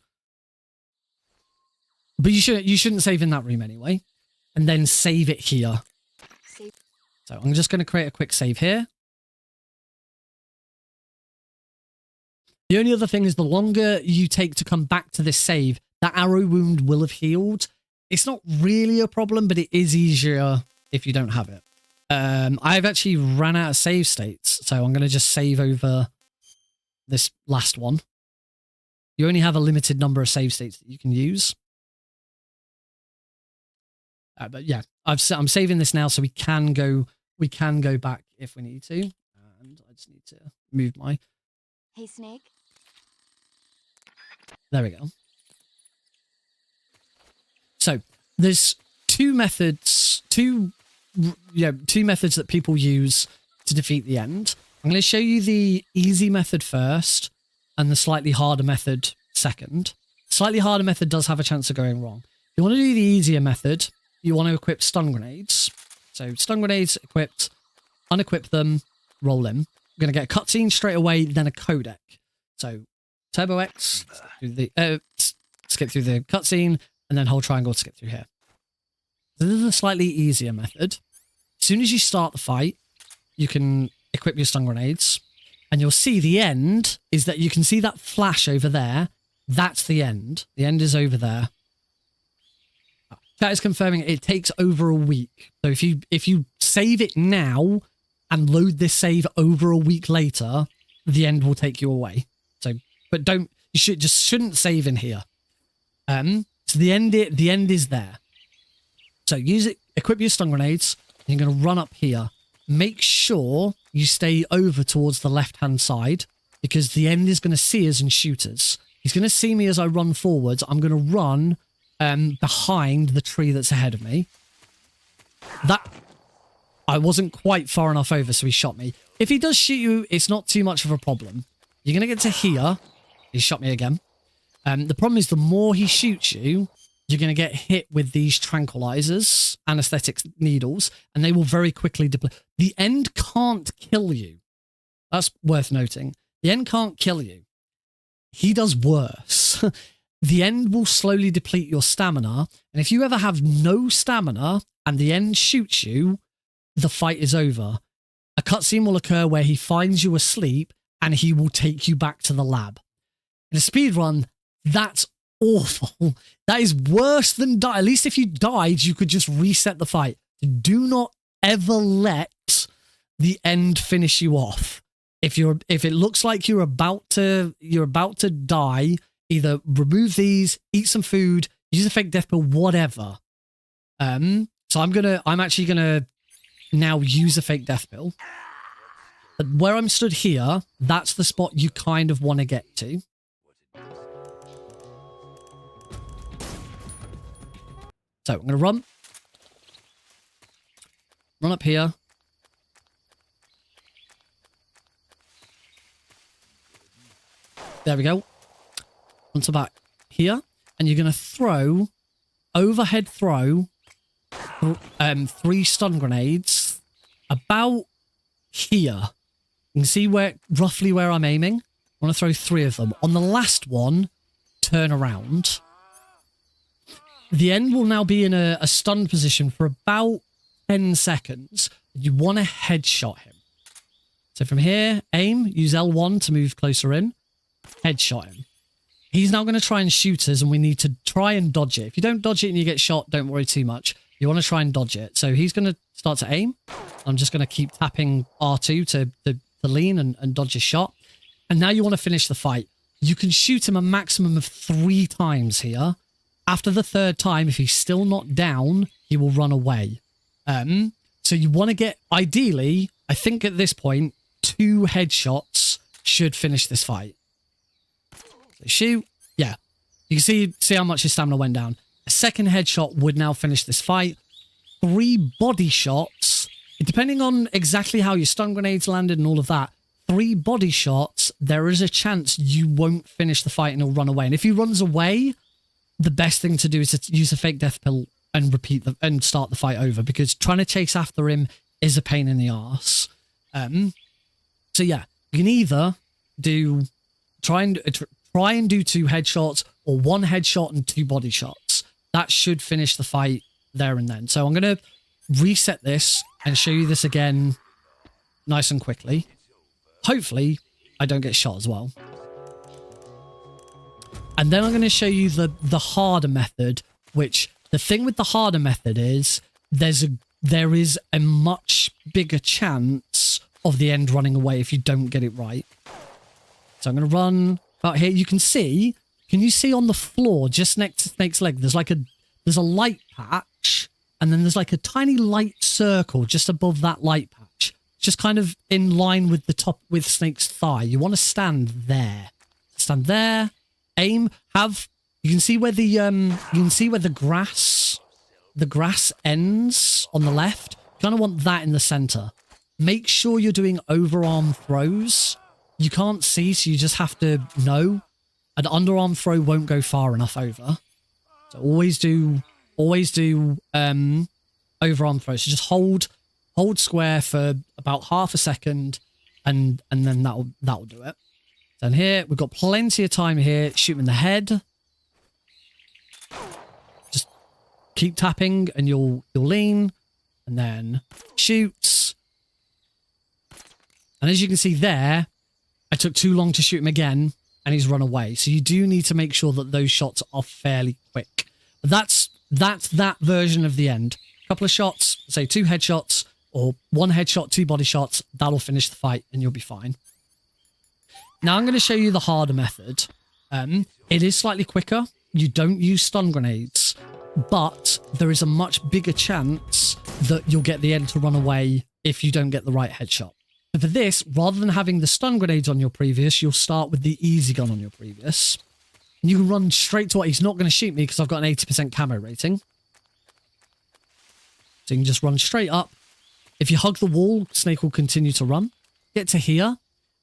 [SPEAKER 1] But you shouldn't save in that room anyway. And then save it here. So I'm just going to create a quick save here. The only other thing is, the longer you take to come back to this save, that arrow wound will have healed. It's not really a problem, but it is easier if you don't have it. I've actually ran out of save states, so I'm going to just save over this last one. You only have a limited number of save states that you can use. But yeah, I'm saving this now, so we can go back if we need to. And I just need to move my...
[SPEAKER 2] Hey, Snake.
[SPEAKER 1] There we go. So there's two methods that people use to defeat the end. I'm going to show you the easy method first and the slightly harder method second. Slightly harder method does have a chance of going wrong. If you want to do the easier method, you want to equip stun grenades. So stun grenades equipped, unequip them, roll in. We're going to get a cutscene straight away, then a codec. So Turbo X, skip through the cutscene, and then hold triangle to skip through here. So this is a slightly easier method. As soon as you start the fight, you can equip your stun grenades, and you'll see the end is that you can see that flash over there. That's the end. The end is over there. That is confirming it takes over a week. So if you save it now and load this save over a week later, the end will take you away. So, but shouldn't save in here. So the end is there. So use it, equip your stun grenades, and you're going to run up here. Make sure you stay over towards the left-hand side, because the end is going to see us and shoot us. He's going to see me as I run forwards. I'm going to run behind the tree that's ahead of me. I wasn't quite far enough over, so he shot me. If he does shoot you, it's not too much of a problem. You're going to get to here. He shot me again. The problem is the more he shoots you, you're going to get hit with these tranquilizers, anesthetic needles, and they will very quickly deplete. The end can't kill you. That's worth noting. The end can't kill you. He does worse. The end will slowly deplete your stamina, and if you ever have no stamina and the end shoots you, the fight is over. A cutscene will occur where he finds you asleep and he will take you back to the lab. In a speedrun, that's awful. That is worse than die. At least if you died, you could just reset the fight. Do not ever let the end finish you off. If it looks like you're about to die, either remove these, eat some food, use a fake death pill, whatever. So I'm actually gonna now use a fake death pill. But where I'm stood here, that's the spot you kind of want to get to. So I'm gonna run up here. There we go. Onto back here, and you're going to throw, overhead throw, 3 stun grenades about here. You can see roughly where I'm aiming. I want to throw 3 of them. On the last one, turn around. The end will now be in a stun position for about 10 seconds. You want to headshot him. So from here, aim, use L1 to move closer in. Headshot him. He's now going to try and shoot us, and we need to try and dodge it. If you don't dodge it and you get shot, don't worry too much. You want to try and dodge it. So he's going to start to aim. I'm just going to keep tapping R2 to lean and dodge his shot. And now you want to finish the fight. You can shoot him a maximum of 3 times here. After the 3rd time, if he's still not down, he will run away. So you want to get, ideally, I think at this point, 2 headshots should finish this fight. So shoot. Yeah. You can see how much his stamina went down. A 2nd headshot would now finish this fight. 3 body shots, depending on exactly how your stun grenades landed and all of that, 3 body shots, there is a chance you won't finish the fight and he'll run away. And if he runs away, the best thing to do is to use a fake death pill and and start the fight over, because trying to chase after him is a pain in the arse. So yeah, you can either try and do 2 headshots, or 1 headshot and 2 body shots. That should finish the fight there and then. So I'm going to reset this and show you this again nice and quickly. Hopefully I don't get shot as well. And then I'm going to show you the harder method, which the thing with the harder method is there is a much bigger chance of the end running away if you don't get it right. So I'm going to run out here. You can you see on the floor just next to Snake's leg, there's a light patch, and then there's like a tiny light circle just above that light patch, just kind of in line with with Snake's thigh. You want to stand there. Stand there. Aim. You can see where the grass ends on the left. You kind of want that in the center. Make sure you're doing overarm throws. You can't see, so you just have to know. An underarm throw won't go far enough over. So always do overarm throws. So just hold square for about half a second, and then that'll do it. Then here we've got plenty of time here. Shoot him in the head. Just keep tapping, and you'll lean, and then shoots. And as you can see there, I took too long to shoot him again, and he's run away. So you do need to make sure that those shots are fairly quick. But that's that version of the end. A couple of shots, say 2 headshots, or 1 headshot, 2 body shots. That'll finish the fight, and you'll be fine. Now I'm going to show you the harder method. It is slightly quicker. You don't use stun grenades, but there is a much bigger chance that you'll get the end to run away if you don't get the right headshot. So for this, rather than having the stun grenades on your previous, you'll start with the easy gun on your previous. And you can run straight to what he's not going to shoot me because I've got an 80% camo rating. So you can just run straight up, If you hug the wall, Snake will continue to run. Get to here.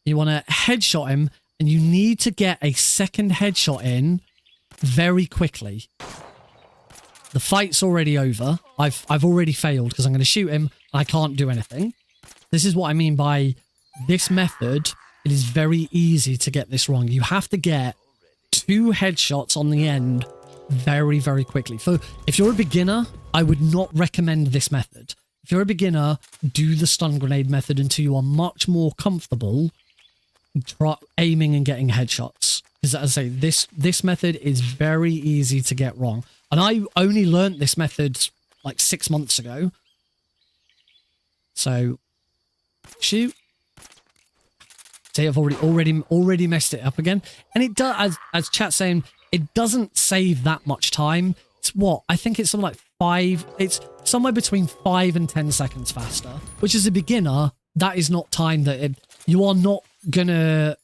[SPEAKER 1] You want to headshot him, and you need to get a second headshot in very quickly. The fight's already over. I've already failed because I'm going to shoot him and I can't do anything. This is what I mean by this method. It is very easy to get this wrong. You have to get 2 headshots on the end very, very quickly. So if you're a beginner, I would not recommend this method. If you're a beginner, do the stun grenade method until you are much more comfortable aiming and getting headshots. Because as I say, this method is very easy to get wrong. And I only learnt this method like 6 months ago. So, shoot. See, I've already messed it up again. And it does, as chat's saying, it doesn't save that much time. It's what? I think it's something like 5, it's somewhere between 5 and 10 seconds faster. Which as a beginner, that is not time that you are not gonna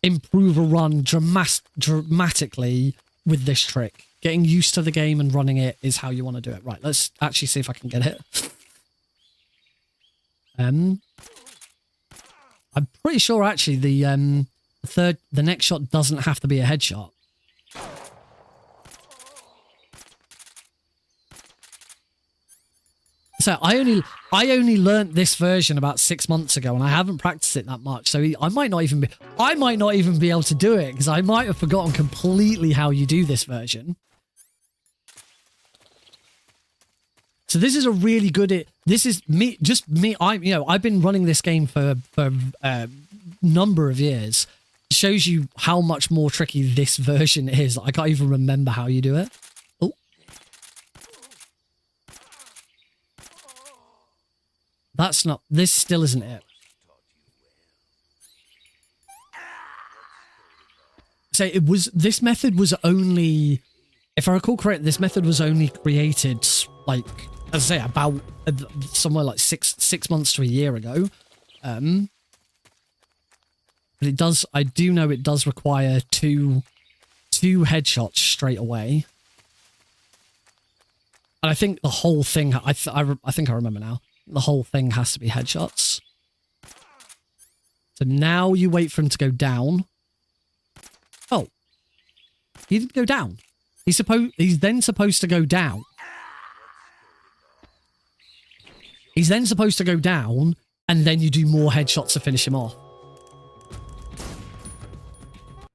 [SPEAKER 1] improve a run dramatically with this trick. Getting used to the game and running it is how you want to do it. Right, let's actually see if I can get it. I'm pretty sure actually the next shot doesn't have to be a headshot. So I only learnt this version about 6 months ago, and I haven't practiced it that much. So I might not even be able to do it because I might have forgotten completely how you do this version. So this is a really good. This is me, just me. I've been running this game for a number of years. It shows you how much more tricky this version is. I can't even remember how you do it. That's not, this still isn't it. So this method was only, if I recall correct, this method was only created, like, as I say, about somewhere like six months to a year ago. But I do know it does require two headshots straight away. And I think the whole thing, I think I remember now. The whole thing has to be headshots. So now you wait for him to go down. Oh. He didn't go down. He's then supposed to go down. He's then supposed to go down, and then you do more headshots to finish him off.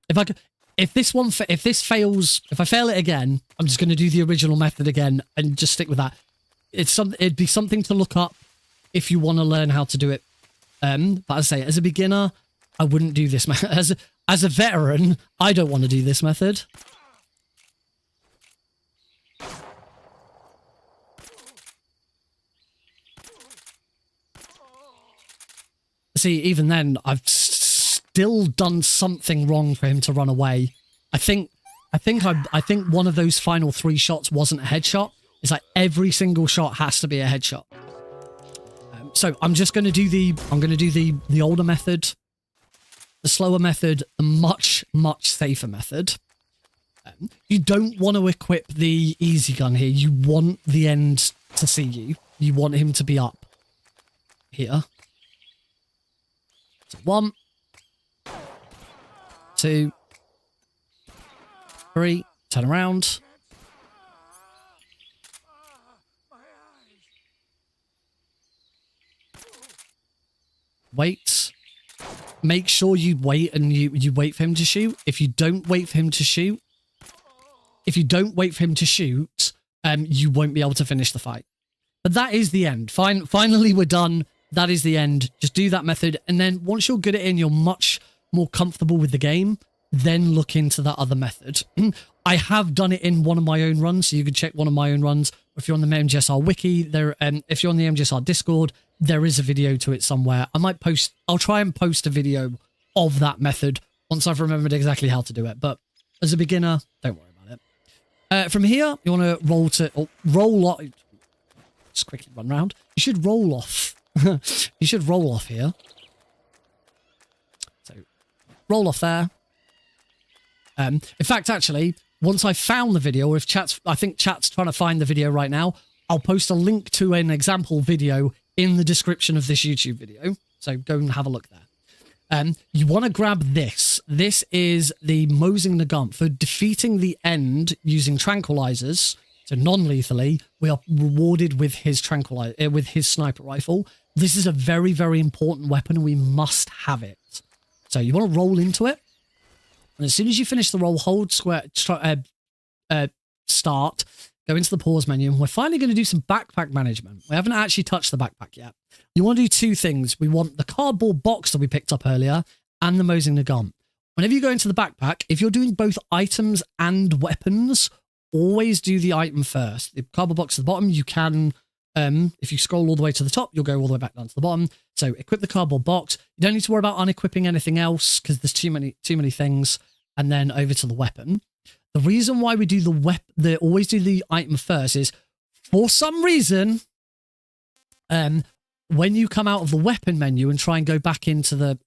[SPEAKER 1] If I fail it again, I'm just going to do the original method again and just stick with that. It'd be something to look up if you want to learn how to do it. But as I say, as a beginner, I wouldn't do this method. As a veteran, I don't want to do this method. See, even then, I've still done something wrong for him to run away. I think one of those final 3 shots wasn't a headshot. It's like every single shot has to be a headshot. So I'm just going to do the older method, the slower method, the much safer method. You don't want to equip the easy gun here. You want the end to see you. You want him to be up here. So 1, 2, 3, turn around. Wait. Make sure you wait and you wait for him to shoot. If you don't wait for him to shoot, you won't be able to finish the fight. But that is the end. Finally, we're done. That is the end. Just do that method. And then once you're good at it and you're much more comfortable with the game, then look into that other method. I have done it in one of my own runs, so you can check one of my own runs. If you're on the MGSR wiki, if you're on the MGSR Discord, there is a video to it somewhere. I'll try and post a video of that method once I've remembered exactly how to do it. But as a beginner, don't worry about it. From here, you want to roll off. Just quickly run around. You should roll off. You should roll off here. So, roll off there. In fact, actually, once I found the video, I think chat's trying to find the video right now. I'll post a link to an example video in the description of this YouTube video. So go and have a look there. You want to grab this. This is the Mosing Nagant. For defeating the end using tranquilizers, so non-lethally, we are rewarded with his with his sniper rifle. This is a very, very important weapon. We must have it. So you want to roll into it. And as soon as you finish the roll, hold square, start, go into the pause menu, and we're finally going to do some backpack management. We haven't actually touched the backpack yet. You want to do two things. We want the cardboard box that we picked up earlier and the Mosing Nagant. Whenever you go into the backpack, if you're doing both items and weapons, always do the item first. The cardboard box at the bottom, you can, if you scroll all the way to the top, you'll go all the way back down to the bottom. So equip the cardboard box. You don't need to worry about unequipping anything else because there's too many things. And then over to the weapon. The reason why we do always do the item first is, for some reason, when you come out of the weapon menu and try and go back into the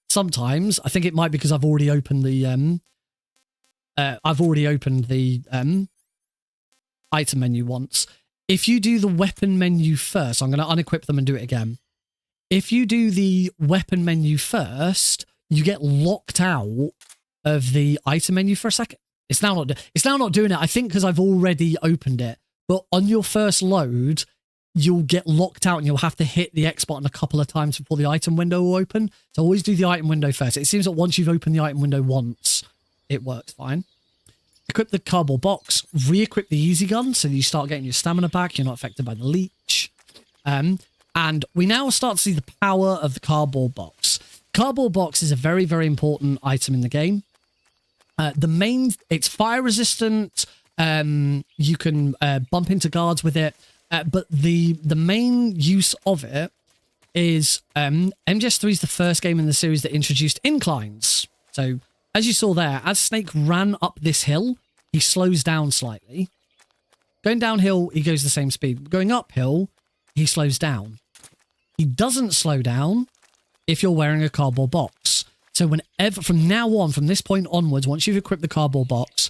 [SPEAKER 1] sometimes I think it might be because I've already opened the item menu once. If you do the weapon menu first, I'm going to unequip them and do it again. If you do the weapon menu first, you get locked out of the item menu for a second. It's now not doing it. I think because I've already opened it. But on your first load, you'll get locked out and you'll have to hit the X button a couple of times before the item window will open. So always do the item window first. It seems that once you've opened the item window once, it works fine. Equip the cardboard box, re-equip the easy gun so that you start getting your stamina back. You're not affected by the leech. And we now start to see the power of the cardboard box. Cardboard box is a very, very important item in the game. It's fire resistant. You can bump into guards with it. But the main use of it is MGS3 is the first game in the series that introduced inclines. So as you saw there, as Snake ran up this hill, he slows down slightly. Going downhill, he goes the same speed. Going uphill, he slows down. He doesn't slow down if you're wearing a cardboard box. So whenever, from now on, from this point onwards, once you've equipped the cardboard box,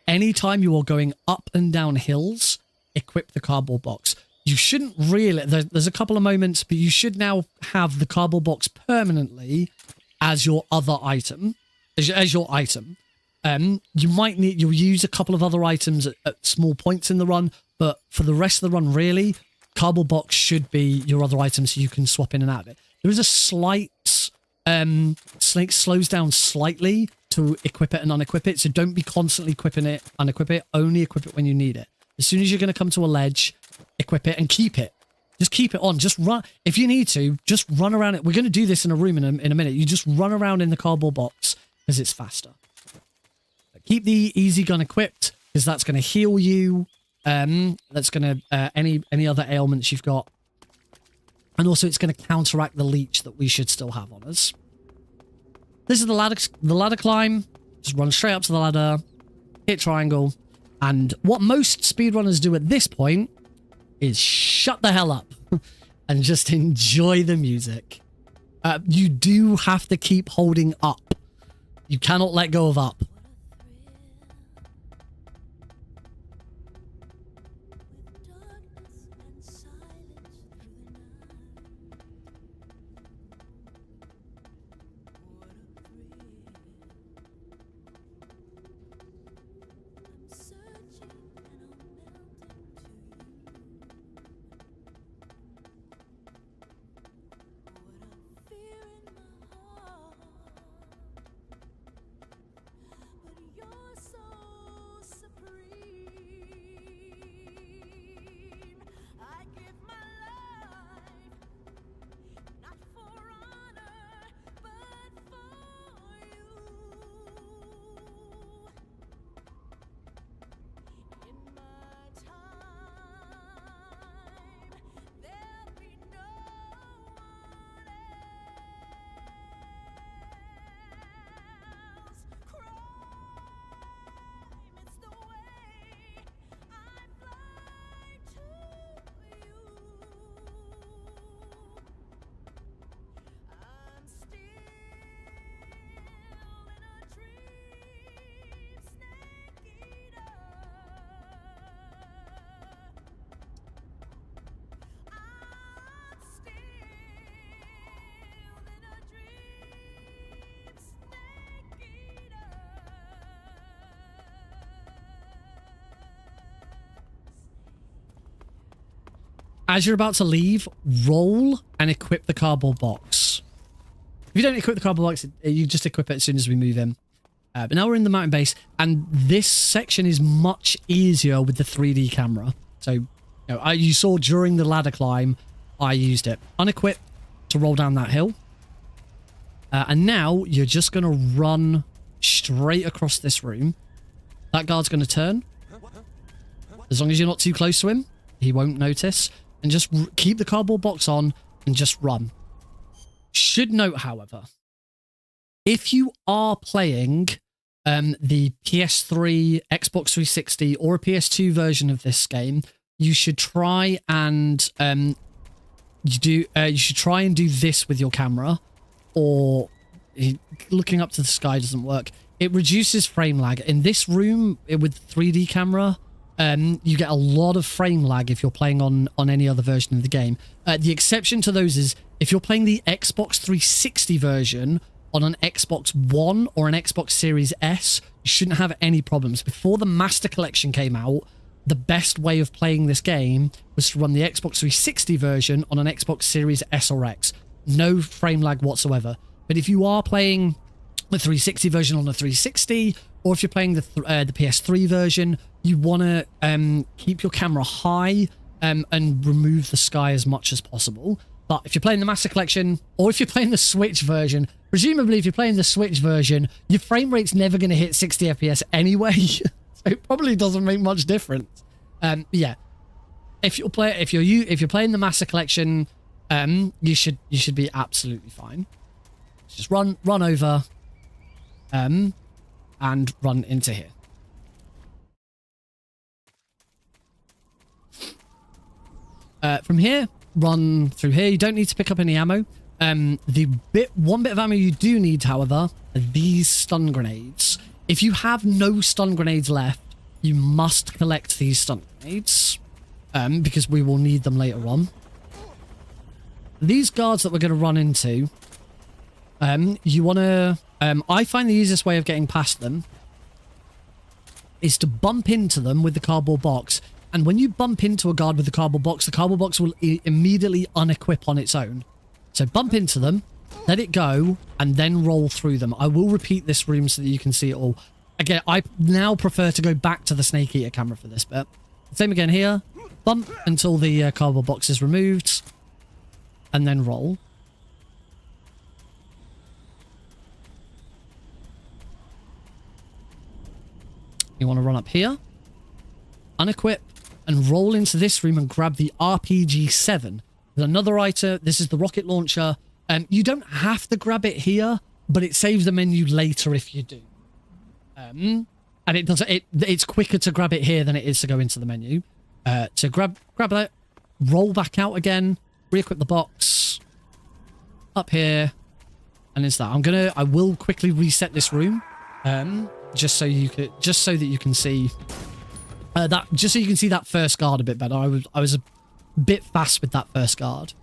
[SPEAKER 1] anytime you are going up and down hills, equip the cardboard box. You shouldn't really, there's a couple of moments, but you should now have the cardboard box permanently as your other item, as your item. You'll use a couple of other items at small points in the run, but for the rest of the run, really, cardboard box should be your other item so you can swap in and out of it. There is a slight, Snake slows down slightly to equip it and unequip it, so don't be constantly equipping it, unequip it, only equip it when you need it. As soon as you're going to come to a ledge, equip it and keep it. Just keep it on. Just run. If you need to, just run around it. We're going to do this in a room in a minute. You just run around in the cardboard box because it's faster. Keep the easy gun equipped because that's going to heal you. That's going to any other ailments you've got. And also it's going to counteract the leech that we should still have on us. This is the ladder climb. Just run straight up to the ladder. Hit triangle. And what most speedrunners do at this point is shut the hell up and just enjoy the music. You do have to keep holding up. You cannot let go of up. as you're about to leave, roll and equip the cardboard box. If you don't equip the cardboard box, you just equip it as soon as we move in. But now we're in the mountain base, and this section is much easier with the 3D camera. So, you saw during the ladder climb, I used it. Unequip to roll down that hill. And now you're just going to run straight across this room. That guard's going to turn. As long as you're not too close to him, he won't notice. And just keep the cardboard box on and just run. Should note, however, if you are playing the PS3, Xbox 360, or a PS2 version of this game, you should try and do this with your camera, or looking up to the sky doesn't work. It reduces frame lag. In this room with 3D camera, you get a lot of frame lag if you're playing on any other version of the game. The exception to those is if you're playing the Xbox 360 version on an Xbox One or an Xbox Series S, you shouldn't have any problems. Before the Master Collection came out, the best way of playing this game was to run the Xbox 360 version on an Xbox Series S or X. No frame lag whatsoever. But if you are playing the 360 version on a 360, or if you're playing the PS3 version, you want to keep your camera high and remove the sky as much as possible. But if you're playing the Master Collection, or if you're playing the Switch version, presumably if you're playing the Switch version, your frame rate's never going to hit 60 FPS anyway. So it probably doesn't make much difference. Yeah, if you're playing the Master Collection, you should be absolutely fine. Just run over, and run into here. From here, run through here. You don't need to pick up any ammo. One bit of ammo you do need, however, are these stun grenades. If you have no stun grenades left, you must collect these stun grenades, because we will need them later on. These guards that we're going to run into, you want to... I find the easiest way of getting past them is to bump into them with the cardboard box. And when you bump into a guard with the cardboard box will immediately unequip on its own. So bump into them, let it go, and then roll through them. I will repeat this room so that you can see it all. Again, I now prefer to go back to the Snake Eater camera for this bit. Same again here. Bump until the cardboard box is removed, and then roll. You want to run up here, unequip, and roll into this room and grab the RPG-7. There's another item. This is the rocket launcher. You don't have to grab it here, but it saves the menu later if you do. And it's quicker to grab it here than it is to go into the menu. So grab that, roll back out again, re-equip the box, up here, and it's that. I will quickly reset this room, just so that you can see that first guard a bit better. I was a bit fast with that first guard.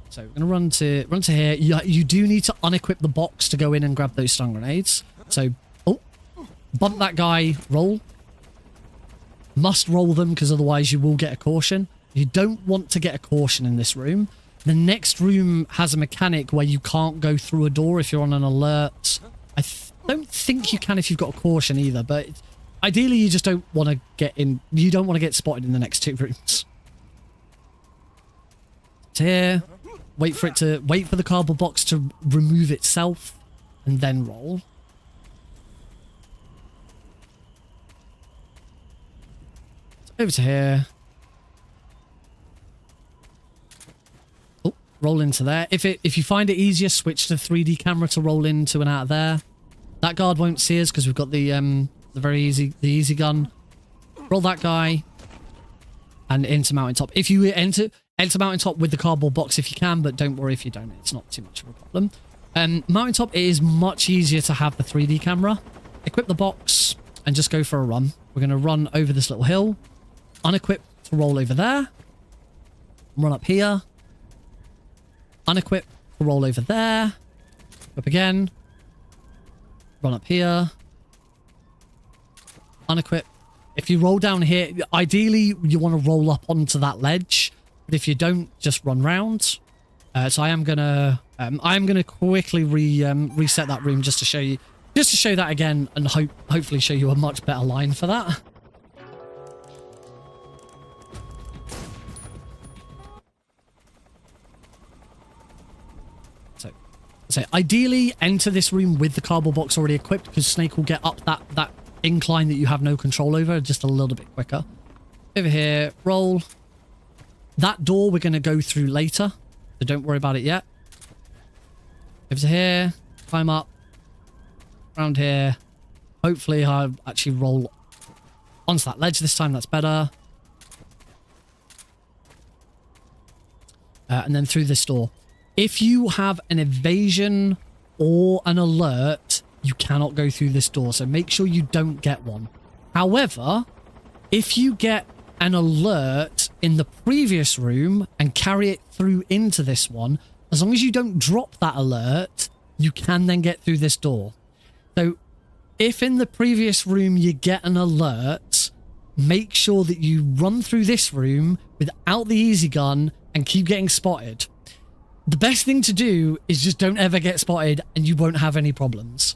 [SPEAKER 1] So we're going to run to here. You do need to unequip the box to go in and grab those stun grenades. So, bump that guy, roll. Must roll them because otherwise you will get a caution. You don't want to get a caution in this room. The next room has a mechanic where you can't go through a door if you're on an alert. I don't think you can if you've got a caution either, but ideally you just don't want to get in. You don't want to get spotted in the next two rooms. To here. Wait for the cardboard box to remove itself, and then roll. So over to here. Oh, roll into there. If you find it easier, switch to 3D camera to roll into and out of there. That guard won't see us because we've got the easy gun. Roll that guy, and into mountaintop. If you enter mountaintop with the cardboard box if you can, but don't worry if you don't. It's not too much of a problem. Mountaintop, it is much easier to have the 3D camera. Equip the box and just go for a run. We're going to run over this little hill. Unequip to roll over there. Run up here. Unequip to roll over there. Up again. Run up here. Unequip. if you roll down here, ideally you want to roll up onto that ledge. But if you don't, just run round. So I am gonna quickly reset that room just to show you, just to show that again, and hopefully show you a much better line for that. So ideally enter this room with the cardboard box already equipped, because Snake will get up that incline that you have no control over just a little bit quicker. Over here, roll. That door we're going to go through later, so don't worry about it yet. Over to here, climb up, around here. Hopefully I'll actually roll onto that ledge this time, that's better. And then through this door. If you have an evasion or an alert, you cannot go through this door, so make sure you don't get one. However, if you get an alert in the previous room and carry it through into this one, as long as you don't drop that alert, you can then get through this door. So if in the previous room you get an alert, make sure that you run through this room without the easy gun and keep getting spotted. The best thing to do is just don't ever get spotted and you won't have any problems.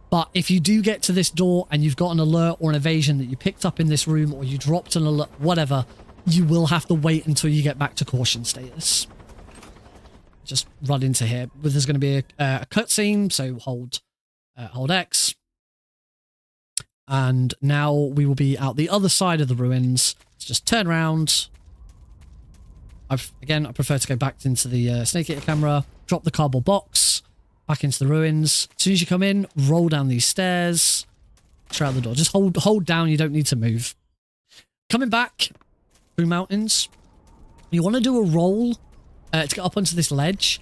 [SPEAKER 1] But if you do get to this door and you've got an alert or an evasion that you picked up in this room, or you dropped an alert, whatever, you will have to wait until you get back to caution status. Just run into here. There's going to be a cutscene, so hold X. And now we will be out the other side of the ruins. Let's just turn around. Again, I prefer to go back into the Snake Eater camera, drop the cardboard box, back into the ruins. As soon as you come in, roll down these stairs, straight out the door. Just hold down, you don't need to move. Coming back through mountains, you want to do a roll to get up onto this ledge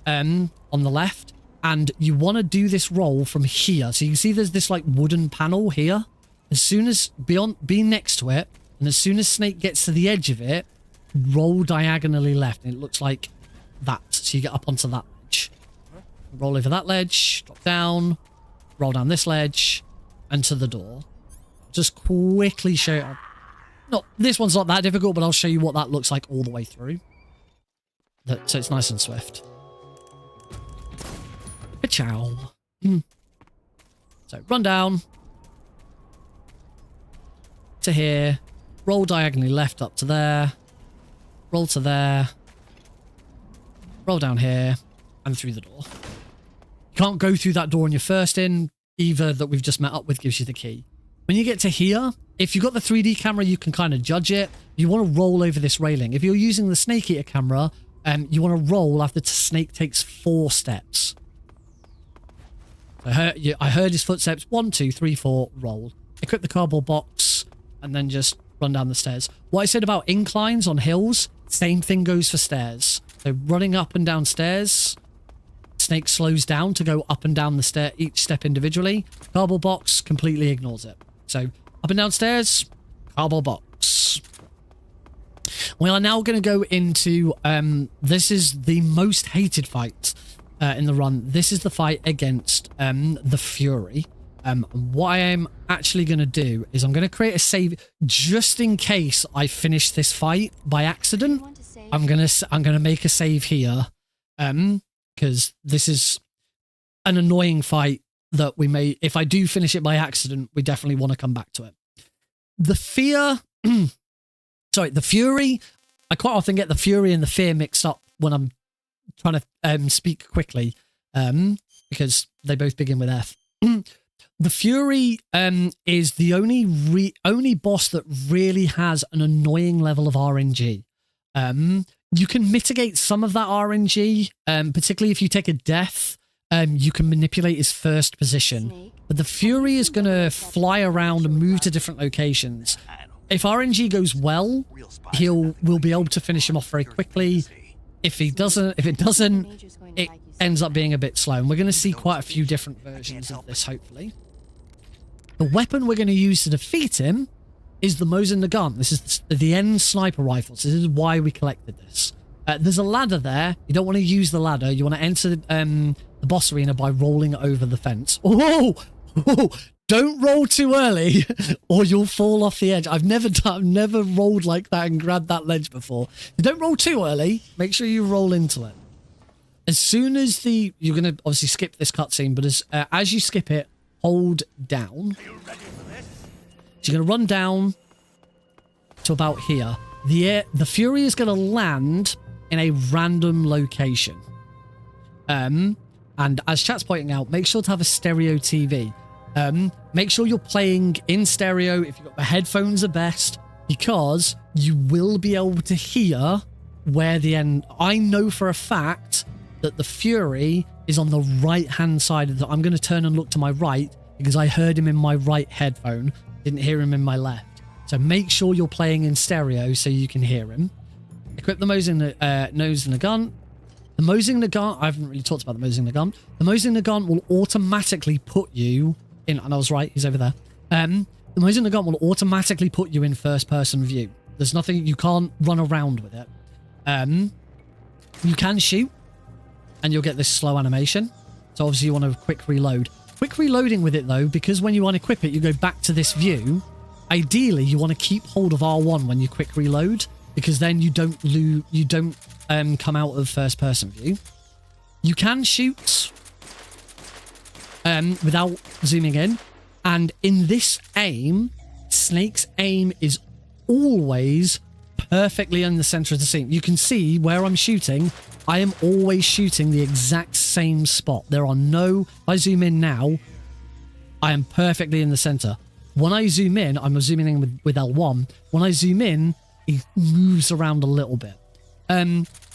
[SPEAKER 1] on the left, and you want to do this roll from here. So you can see there's this like wooden panel here. As soon as, be next to it, and as soon as Snake gets to the edge of it, roll diagonally left, and it looks like that, so you get up onto that ledge. Roll over that ledge, drop down, roll down this ledge, and to the door. Just quickly show you. No, this one's not that difficult, but I'll show you what that looks like all the way through. So it's nice and swift. Ciao. So run down to here, roll diagonally left up to there, roll to there, roll down here, and through the door. You can't go through that door on your first in. Either that we've just met up with gives you the key. When you get to here, if you've got the 3D camera, you can kind of judge it. You want to roll over this railing. If you're using the Snake Eater camera, you want to roll after Snake takes 4 steps. I heard his footsteps. 1, 2, 3, 4, roll. Equip the cardboard box, and then just run down the stairs. What I said about inclines on hills, same thing goes for stairs. So running up and down stairs, Snake slows down to go up and down the stair, each step individually. Cardboard box completely ignores it. So up and down stairs, cardboard box. We are now going to go into, this is the most hated fight in the run. This is the fight against the Fury. What I am actually going to do is I'm going to create a save just in case I finish this fight by accident. I'm going to make a save here because this is an annoying fight that we may, if I do finish it by accident, we definitely want to come back to it. The fear, sorry, the Fury, I quite often get the Fury and the fear mixed up when I'm trying to speak quickly because they both begin with F. The Fury is the only boss that really has an annoying level of RNG. You can mitigate some of that RNG, particularly if you take a death. You can manipulate his first position. But the Fury is going to fly around and move to different locations. If RNG goes well, we'll be able to finish him off very quickly. If it doesn't, it ends up being a bit slow. And we're going to see quite a few different versions of this, hopefully. The weapon we're going to use to defeat him is the Mosin Nagant. This is the end sniper rifles. This is why we collected this. There's a ladder there. You don't want to use the ladder. You want to enter the boss arena by rolling over the fence. Oh! Don't roll too early or you'll fall off the edge. I've never rolled like that and grabbed that ledge before. Don't roll too early. Make sure you roll into it. As soon as you're going to obviously skip this cutscene, but as you skip it, hold down. So you're going to run down to about here. The Fury is going to land in a random location. And as chat's pointing out, make sure to have a stereo TV. Make sure you're playing in stereo. If you've got the headphones are best, because you will be able to hear where the end. I know for a fact that the Fury is on the right hand side of the. I'm going to turn and look to my right because I heard him in my right headphone, didn't hear him in my left. So make sure you're playing in stereo so you can hear him. Equip the nose and the gun. The Mosing the gun. I haven't really talked about the Mosing the gun. The Mosing the gun will automatically put you in, and I was right, he's over there. The Mosing the gun will automatically put you in first person view. There's nothing, you can't run around with it. You can shoot and you'll get this slow animation. So obviously you want to quick reload. Quick reloading with it though, because when you unequip it, you go back to this view. Ideally, you want to keep hold of R1 when you quick reload, because then you don't come out of first person view. You can shoot without zooming in, and in this aim, Snake's aim is always perfectly in the center of the scene. You can see where I'm shooting. I am always shooting the exact same spot. There are no, if I zoom in now, I am perfectly in the center. When I zoom in, I'm zooming in with L1. When I zoom in, it moves around a little bit.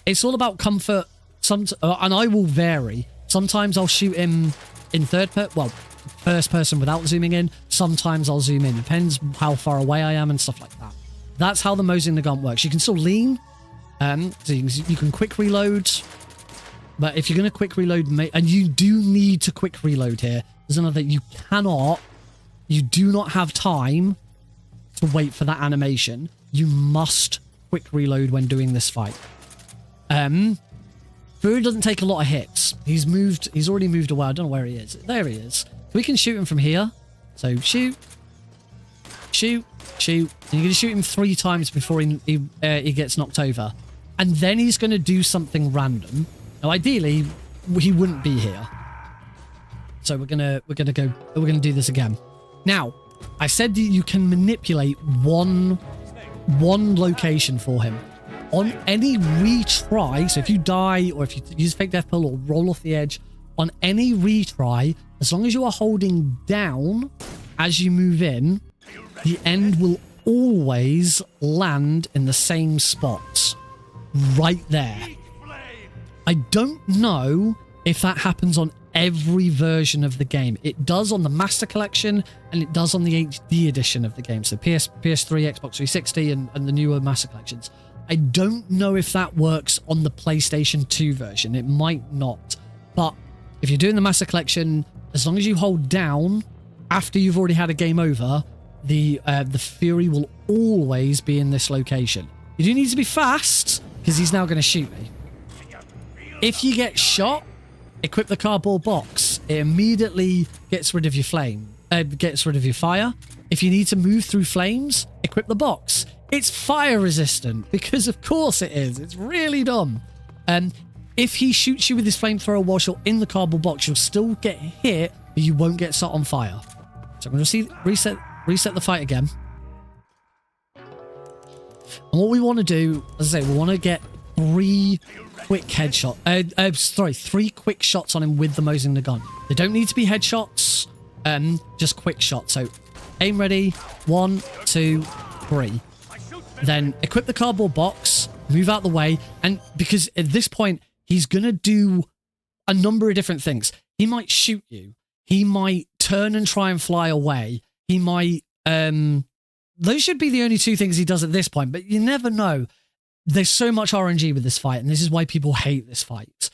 [SPEAKER 1] It's all about comfort. And I will vary. Sometimes I'll shoot him in first person without zooming in. Sometimes I'll zoom in. Depends how far away I am and stuff like that. That's how the Mosing the gun works. You can still lean. So you can quick reload. But if you're going to quick reload, and you do need to quick reload here. There's another thing. You do not have time to wait for that animation. You must quick reload when doing this fight. Prud doesn't take a lot of hits. He's already moved away. I don't know where he is. There he is. We can shoot him from here. So shoot. And you're going to shoot him 3 times before he gets knocked over. And then he's going to do something random. Now, ideally, he wouldn't be here. So we're gonna do this again. Now, I said that you can manipulate one location for him. On any retry, so if you die or if you use fake death pull or roll off the edge, on any retry, as long as you are holding down as you move in, the end will always land in the same spot. Right there. I don't know if that happens on every version of the game. It does on the Master Collection and it does on the HD edition of the game. So PS3, Xbox 360 and the newer Master Collections. I don't know if that works on the PlayStation 2 version. It might not. But if you're doing the Master Collection, as long as you hold down after you've already had a game over, the Fury will always be in this location. You do need to be fast because he's now going to shoot me. If you get shot, equip the cardboard box. It immediately gets rid of your gets rid of your fire. If you need to move through flames, equip the box. It's fire resistant because of course it is. It's really dumb. If he shoots you with his flamethrower whilst you're in the cardboard box, you'll still get hit, but you won't get set on fire. So I'm going to reset the fight again. And what we want to do, as I say, we want to get 3 quick headshots. 3 quick shots on him with the Mosing the gun. They don't need to be headshots, just quick shots. So aim ready, 1, 2, 3. Then equip the cardboard box, move out the way, and because at this point he's gonna do a number of different things. He might shoot you. He might turn and try and fly away. He might those should be the only 2 things he does at this point, but you never know. There's so much RNG with this fight, and this is why people hate this fight.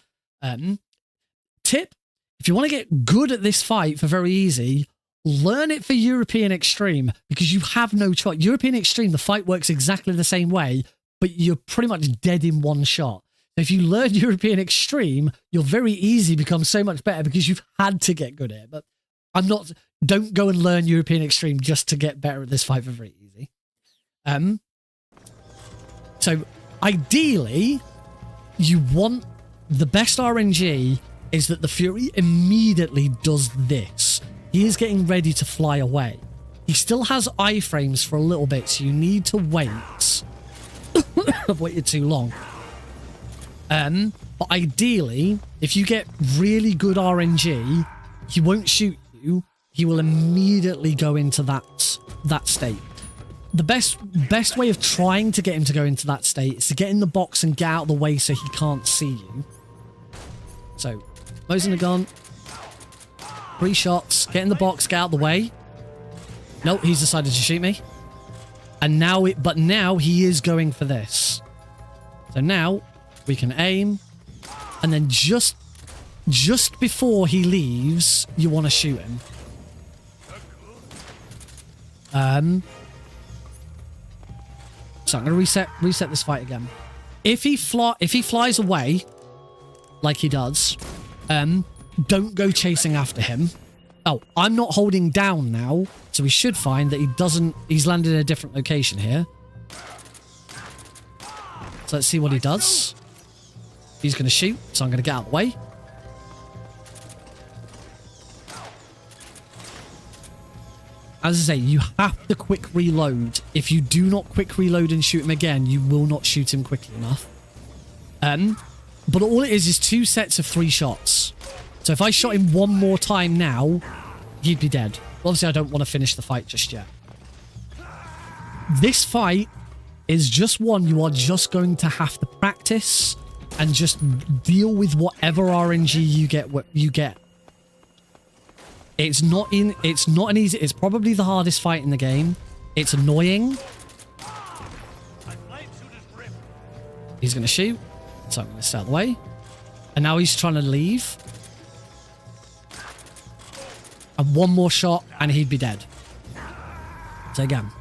[SPEAKER 1] Tip, if you want to get good at this fight for very easy, learn it for European Extreme, because you have no choice. European Extreme, the fight works exactly the same way, but you're pretty much dead in one shot. If you learn European Extreme, you'll very easily become so much better because you've had to get good at it. But I'm not... Don't go and learn European Extreme just to get better at this fight for very easy. So, ideally, you want... The best RNG is that the Fury immediately does this. He is getting ready to fly away. He still has iframes for a little bit, so you need to wait. I've waited too long. But ideally, if you get really good RNG, he won't shoot you. He will immediately go into that state. The best way of trying to get him to go into that state is to get in the box and get out of the way so he can't see you. So, closing the gun. 3 shots. Get in the box, get out of the way. Nope, he's decided to shoot me. And now but now he is going for this. So now we can aim. And then just before he leaves, you want to shoot him. So I'm going to reset this fight again. If he flies away, like he does, don't go chasing after him. Oh, I'm not holding down now, so we should find that he's landed in a different location here. So let's see what he does. He's going to shoot, so I'm going to get out of the way. As I say, you have to quick reload. If you do not quick reload and shoot him again, you will not shoot him quickly enough. But all it is 2 sets of 3 shots. So if I shot him one more time now, he'd be dead. Obviously, I don't want to finish the fight just yet. This fight is just one you are just going to have to practice and just deal with whatever RNG you get. It's not an easy... It's probably the hardest fight in the game. It's annoying. He's going to shoot. So I'm going to stay out of the way. And now he's trying to leave. And one more shot and he'd be dead. So again,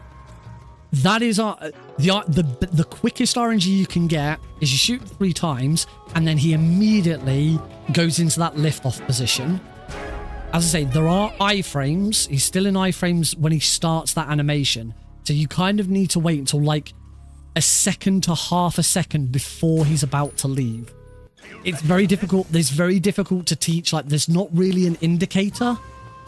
[SPEAKER 1] that is the quickest RNG you can get is you shoot 3 times and then he immediately goes into that lift-off position. As I say, there are iframes. He's still in iframes when he starts that animation. So you kind of need to wait until like a second to half a second before he's about to leave. It's very difficult. It's very difficult to teach. Like, there's not really an indicator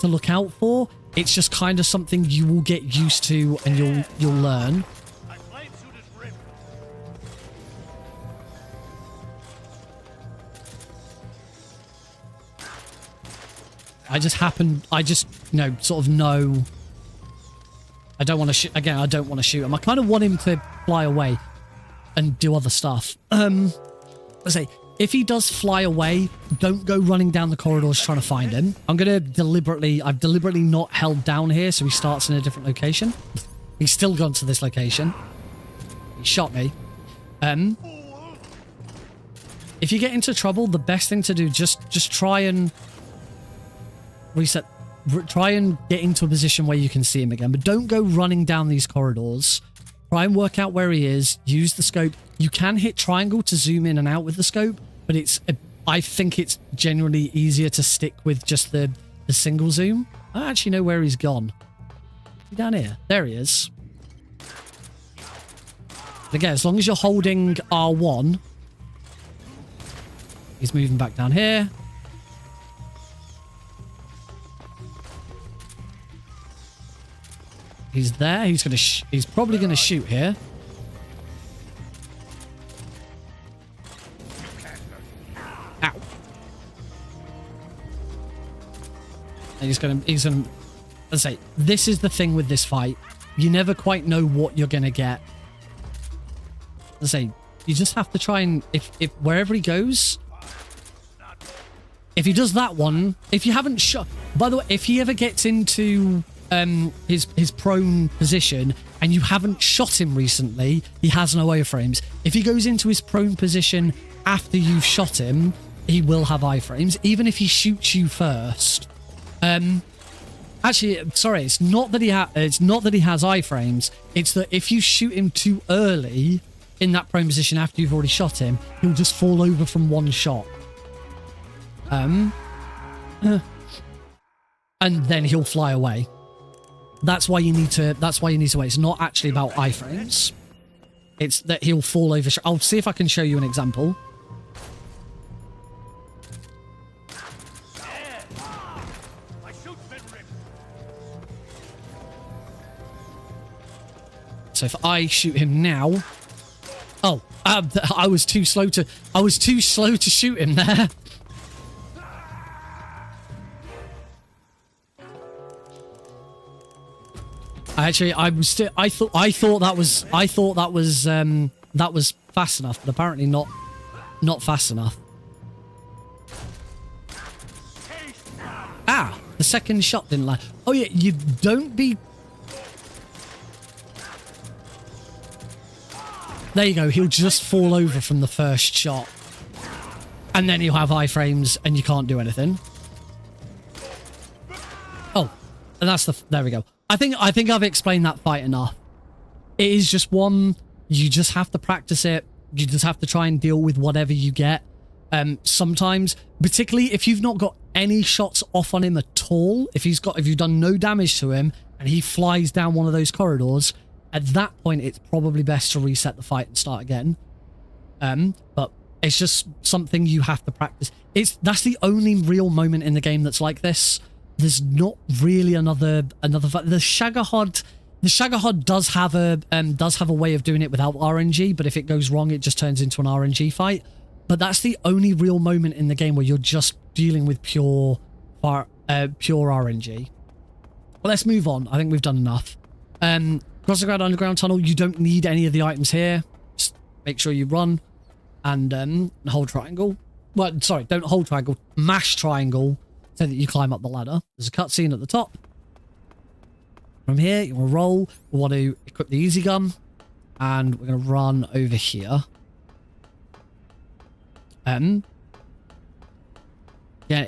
[SPEAKER 1] to look out for. It's just kind of something you will get used to and you'll learn. I sort of know. I don't want to shoot. Again, I don't want to shoot him. I kind of want him to fly away and do other stuff. Let's say, if he does fly away, don't go running down the corridors trying to find him. I've deliberately not held down here, so he starts in a different location. He's still gone to this location. He shot me. If you get into trouble, the best thing to do, just try and reset. Try and get into a position where you can see him again, but don't go running down these corridors. Try and work out where he is. Use the scope. You can hit triangle to zoom in and out with the scope, but I think it's generally easier to stick with just the single zoom. I don't actually know where he's gone. Is he down here? There he is. Again, as long as you're holding R1, he's moving back down here. He's there. He's probably gonna shoot here. Ow. And he's gonna. Let's say this is the thing with this fight. You never quite know what you're gonna get. Let's say you just have to try and if wherever he goes. If he does that one, if you haven't shot. By the way, if he ever gets into his prone position and you haven't shot him recently, he has no iframes. If he goes into his prone position after you've shot him, he will have iframes, even if he shoots you first. Actually, sorry, it's not that he has iframes. It's that if you shoot him too early in that prone position after you've already shot him, he'll just fall over from one shot. and then he'll fly away. That's why you need to wait. It's not actually about iframes. It's that he'll fall over. I'll see if I can show you an example. So if I shoot him now, oh, I was too slow to shoot him there. Actually, I thought that was fast enough, but apparently not fast enough. Ah, the second shot didn't land. Oh yeah, you don't be. There you go. He'll just fall over from the first shot, and then he'll have iframes, and you can't do anything. Oh, and that's the. There we go. I think I've explained that fight enough. It is just one. You just have to practice it. You just have to try and deal with whatever you get. Sometimes, particularly if you've not got any shots off on him at all, if you've done no damage to him and he flies down one of those corridors, at that point it's probably best to reset the fight and start again. But it's just something you have to practice. That's the only real moment in the game that's like this. There's not really another fight. The Shagohod does have a way of doing it without RNG, but if it goes wrong, it just turns into an RNG fight. But that's the only real moment in the game where you're just dealing with pure RNG. Well, let's move on. I think we've done enough. Cross the Grad underground tunnel. You don't need any of the items here. Just make sure you run and hold triangle. Well, sorry, don't hold triangle. Mash triangle so that you climb up the ladder. There's a cutscene at the top. From here, you want to roll. We want to equip the easy gun, and we're going to run over here. Yeah,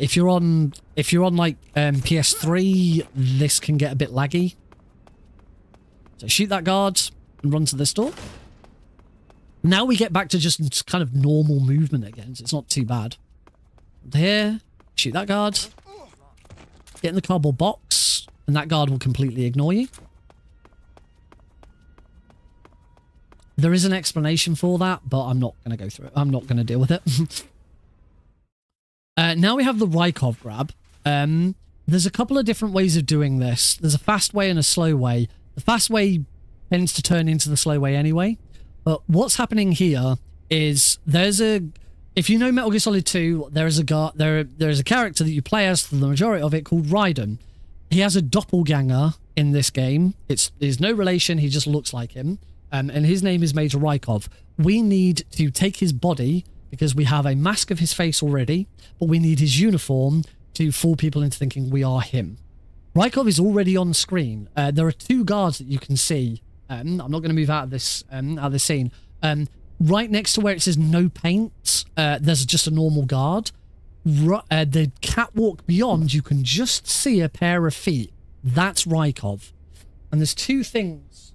[SPEAKER 1] if you're on like PS3, this can get a bit laggy. So shoot that guard and run to this door. Now we get back to just kind of normal movement again, so it's not too bad. Here, shoot that guard. Get in the cardboard box, and that guard will completely ignore you. There is an explanation for that, but I'm not going to go through it. I'm not going to deal with it. Now we have the Raikov grab. There's a couple of different ways of doing this. There's a fast way and a slow way. The fast way tends to turn into the slow way anyway. But what's happening here is if you know Metal Gear Solid 2, there is a character that you play as for the majority of it called Raiden. He has a doppelganger in this game. There's no relation. He just looks like him. And his name is Major Raikov. We need to take his body because we have a mask of his face already, but we need his uniform to fool people into thinking we are him. Raikov is already on screen. There are two guards that you can see. I'm not going to move out of this scene. Right next to where it says no paint, there's just a normal guard. The catwalk beyond, you can just see a pair of feet. That's Raikov. And there's two things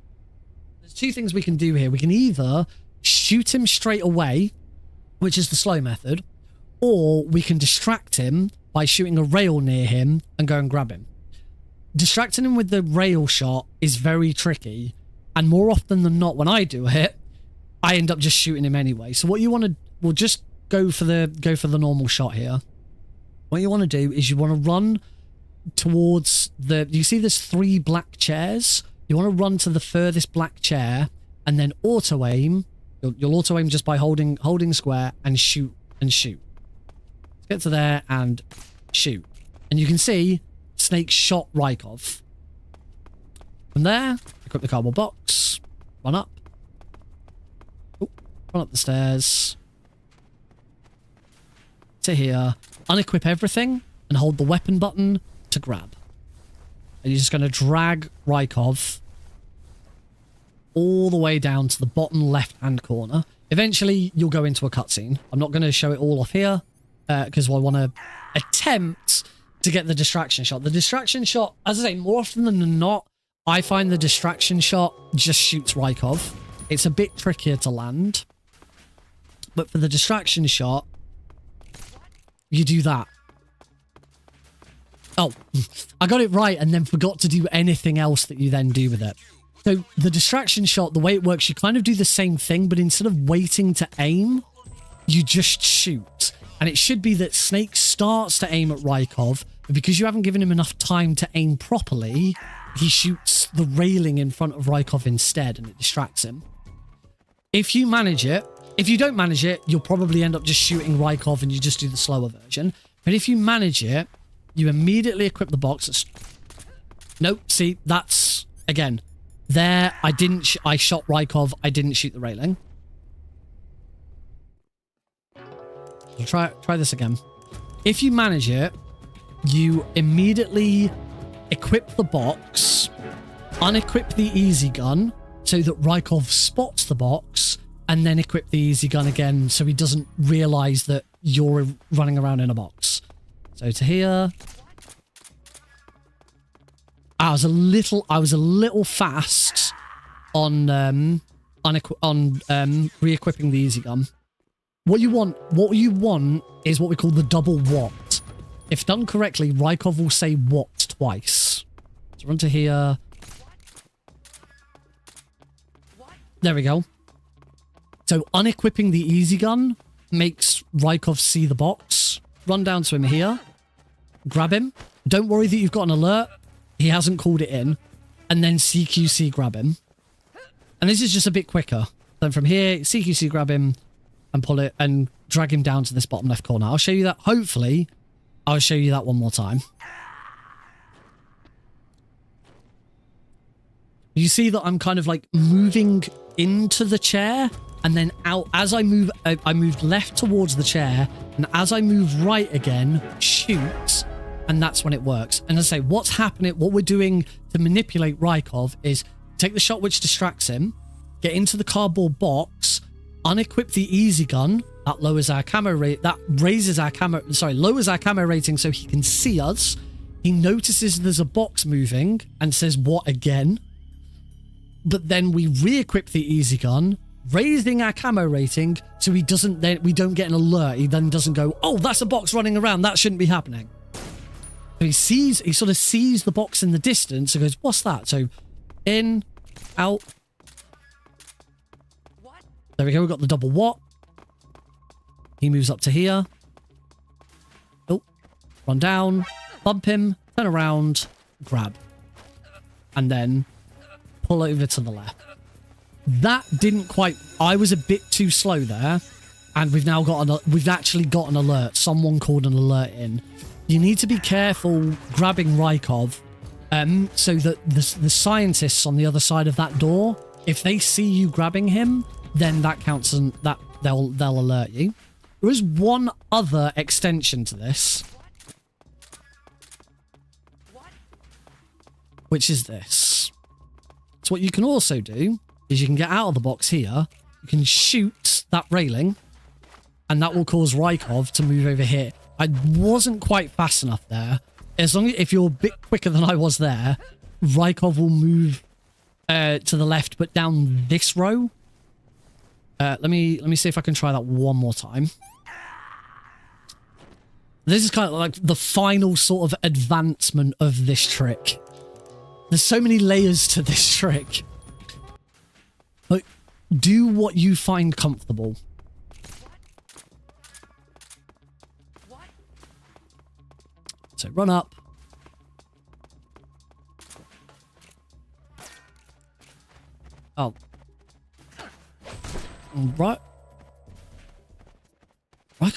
[SPEAKER 1] we can do here. We can either shoot him straight away, which is the slow method, or we can distract him by shooting a rail near him and go and grab him. Distracting him with the rail shot is very tricky, and more often than not, when I do it, I end up just shooting him anyway. So what you want to, we'll just go for the normal shot here. What you want to do is you want to run towards you see there's 3 black chairs. You want to run to the furthest black chair and then auto aim. You'll auto aim just by holding square and shoot and shoot. Let's get to there and shoot. And you can see Snake shot Raikov. From there, equip the cardboard box, run up. Ooh, run up the stairs. To here, unequip everything and hold the weapon button to grab. And you're just going to drag Raikov all the way down to the bottom left-hand corner. Eventually, you'll go into a cutscene. I'm not going to show it all off here because I want to attempt to get the distraction shot. The distraction shot, as I say, more often than not, I find the distraction shot just shoots Raikov. It's a bit trickier to land. But for the distraction shot, you do that. Oh, I got it right and then forgot to do anything else that you then do with it. So the distraction shot, the way it works, you kind of do the same thing, but instead of waiting to aim, you just shoot. And it should be that Snake starts to aim at Raikov, but because you haven't given him enough time to aim properly, he shoots the railing in front of Raikov instead, and it distracts him. If you manage it, if you don't manage it, you'll probably end up just shooting Raikov and you just do the slower version. But if you manage it, you immediately equip the box. Nope, see, that's, again, there, I shot Raikov, I didn't shoot the railing. So try this again. If you manage it, you immediately equip the box, unequip the easy gun so that Raikov spots the box, and then equip the easy gun again so he doesn't realize that you're running around in a box. So to here. I was a little fast on re-equipping the easy gun. What you want is what we call the double what. If done correctly, Raikov will say what twice. So run to here. There we go. So unequipping the easy gun makes Raikov see the box. Run down to him here. Grab him. Don't worry that you've got an alert. He hasn't called it in. And then CQC grab him. And this is just a bit quicker. Then from here, CQC grab him and pull it and drag him down to this bottom left corner. I'll show you that. Hopefully, I'll show you that one more time. You see that I'm kind of like moving into the chair and then out. As I move, I moved left towards the chair, and as I move right again, shoot, and that's when it works. And as I say, what's happening, what we're doing to manipulate Raikov is take the shot which distracts him, get into the cardboard box, unequip the easy gun. That lowers our camo rate. That raises our camo. Sorry, lowers our camo rating so he can see us. He notices there's a box moving and says, "What again?" But then we re-equip the easy gun, raising our camo rating so he doesn't. Then we don't get an alert. He then doesn't go, "Oh, that's a box running around. That shouldn't be happening." So he sees. He sort of sees the box in the distance and goes, "What's that?" So in, out. There we go. We've got the double what. He moves up to here. Oh, run down, bump him, turn around, grab, and then pull over to the left. That didn't quite. I was a bit too slow there, and we've now got we've actually got an alert. Someone called an alert in. You need to be careful grabbing Raikov, so that the scientists on the other side of that door, if they see you grabbing him, then that counts and that they'll alert you. There is one other extension to this, which is this. So what you can also do is you can get out of the box here, you can shoot that railing, and that will cause Raikov to move over here. I wasn't quite fast enough there. As long as if you're a bit quicker than I was there, Raikov will move to the left, but down this row. Let me see if I can try that one more time. This is kind of like the final sort of advancement of this trick. There's so many layers to this trick. But do what you find comfortable. So run up. Oh. Right.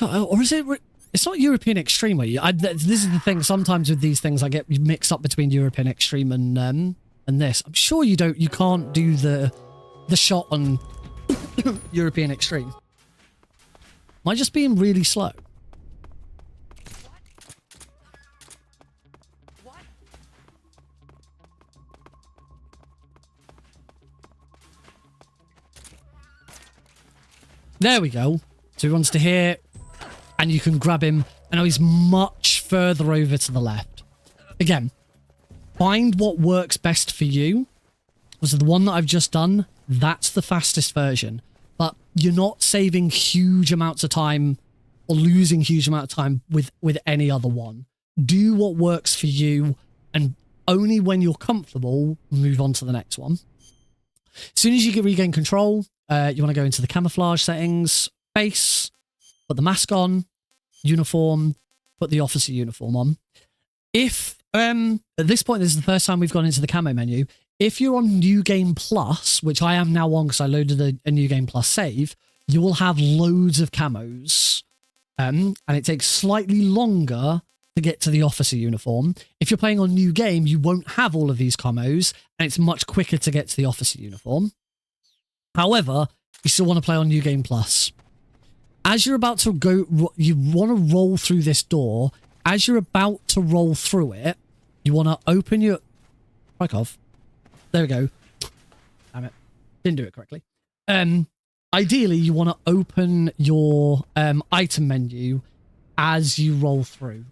[SPEAKER 1] Or is it... It's not European Extreme. This is the thing. Sometimes with these things, I get mixed up between European Extreme and this. I'm sure you can't do the shot on European Extreme. Am I just being really slow? There we go. So he runs to here, and you can grab him, and now he's much further over to the left. Again, find what works best for you. So the one that I've just done, that's the fastest version. But you're not saving huge amounts of time or losing huge amount of time with any other one. do what works for you, and only when you're comfortable, move on to the next one. As soon as you can regain control, you want to go into the camouflage settings, face, put the mask on, uniform, put the officer uniform on. If, at this point, this is the first time we've gone into the camo menu, if you're on New Game Plus, which I am now on because I loaded a New Game Plus save, you will have loads of camos, and it takes slightly longer to get to the officer uniform. If you're playing on New Game, you won't have all of these camos, and it's much quicker to get to the officer uniform. However, you still want to play on New Game Plus. As you're about to go, you want to roll through this door. As you're about to roll through it, you want to open your... Raikov. There we go. Damn it. Didn't do it correctly. Ideally, you want to open your item menu as you roll through.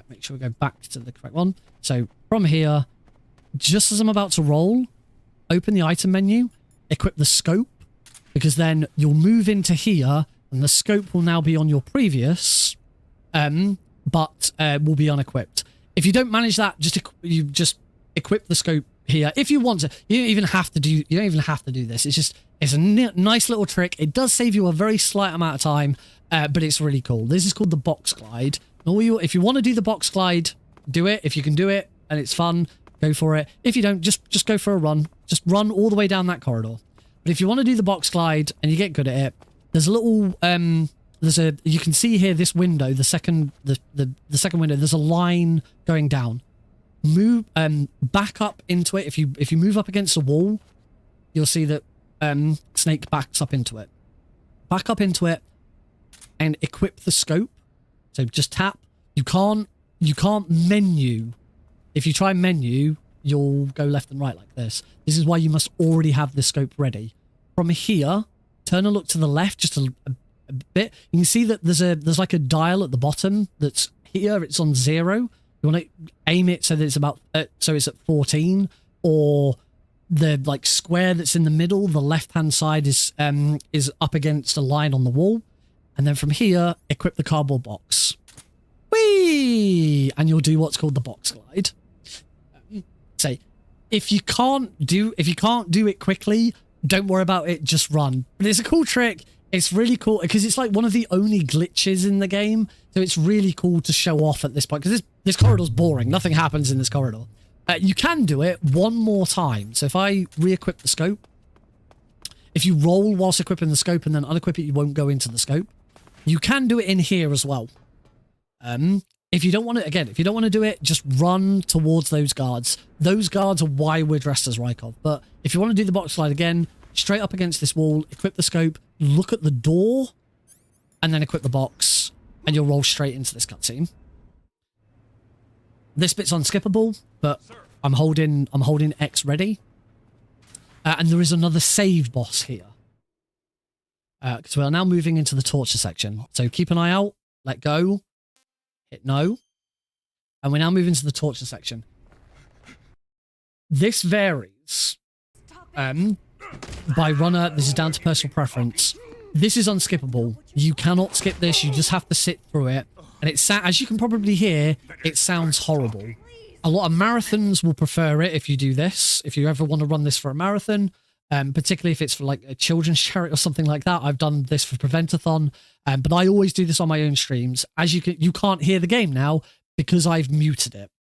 [SPEAKER 1] Make sure we go back to the correct one. So from here, just as I'm about to roll, open the item menu, equip the scope, because then you'll move into here and the scope will now be on your previous, but will be unequipped. If you don't manage that, you just equip the scope here if you want to. You don't even have to do this. It's a nice little trick. It does save you a very slight amount of time, but it's really cool. This is called the box glide. If you want to do the box glide, do it. If you can do it and it's fun, go for it. If you don't, just go for a run. Just run all the way down that corridor. But if you want to do the box glide and you get good at it, there's a little you can see here this window, the second window, there's a line going down. Move back up into it. If you move up against a wall, you'll see that Snake backs up into it. Back up into it and equip the scope. So just tap. You can't menu. If you try menu, you'll go left and right like this. This is why you must already have the scope ready. From here, turn and look to the left just a bit. You can see that there's like a dial at the bottom that's here. It's on 0. You want to aim it so that it's about so it's at 14, or the like square that's in the middle. The left hand side is up against a line on the wall. And then from here, equip the cardboard box. Whee! And you'll do what's called the box glide. So if you can't do it quickly, don't worry about it, just run. But it's a cool trick. It's really cool because it's like one of the only glitches in the game. So it's really cool to show off at this point, because this corridor's boring. Nothing happens in this corridor. You can do it one more time. So if I re-equip the scope, if you roll whilst equipping the scope and then unequip it, you won't go into the scope. You can do it in here as well. If you don't want to do it, just run towards those guards. Those guards are why we're dressed as Raikov. But if you want to do the box slide again, straight up against this wall, equip the scope, look at the door, and then equip the box, and you'll roll straight into this cutscene. This bit's unskippable, but I'm holding X ready. And there is another save boss here. Because we are now moving into the torture section. So keep an eye out, let go, hit no. And we're now moving to the torture section. This varies by runner. This is down to personal preference. This is unskippable. You cannot skip this. You just have to sit through it. And as you can probably hear, it sounds horrible. A lot of marathons will prefer it if you do this. If you ever want to run this for a marathon, particularly if it's for like a children's charity or something like that. I've done this for Preventathon, but I always do this on my own streams. As you can't hear the game now because I've muted it.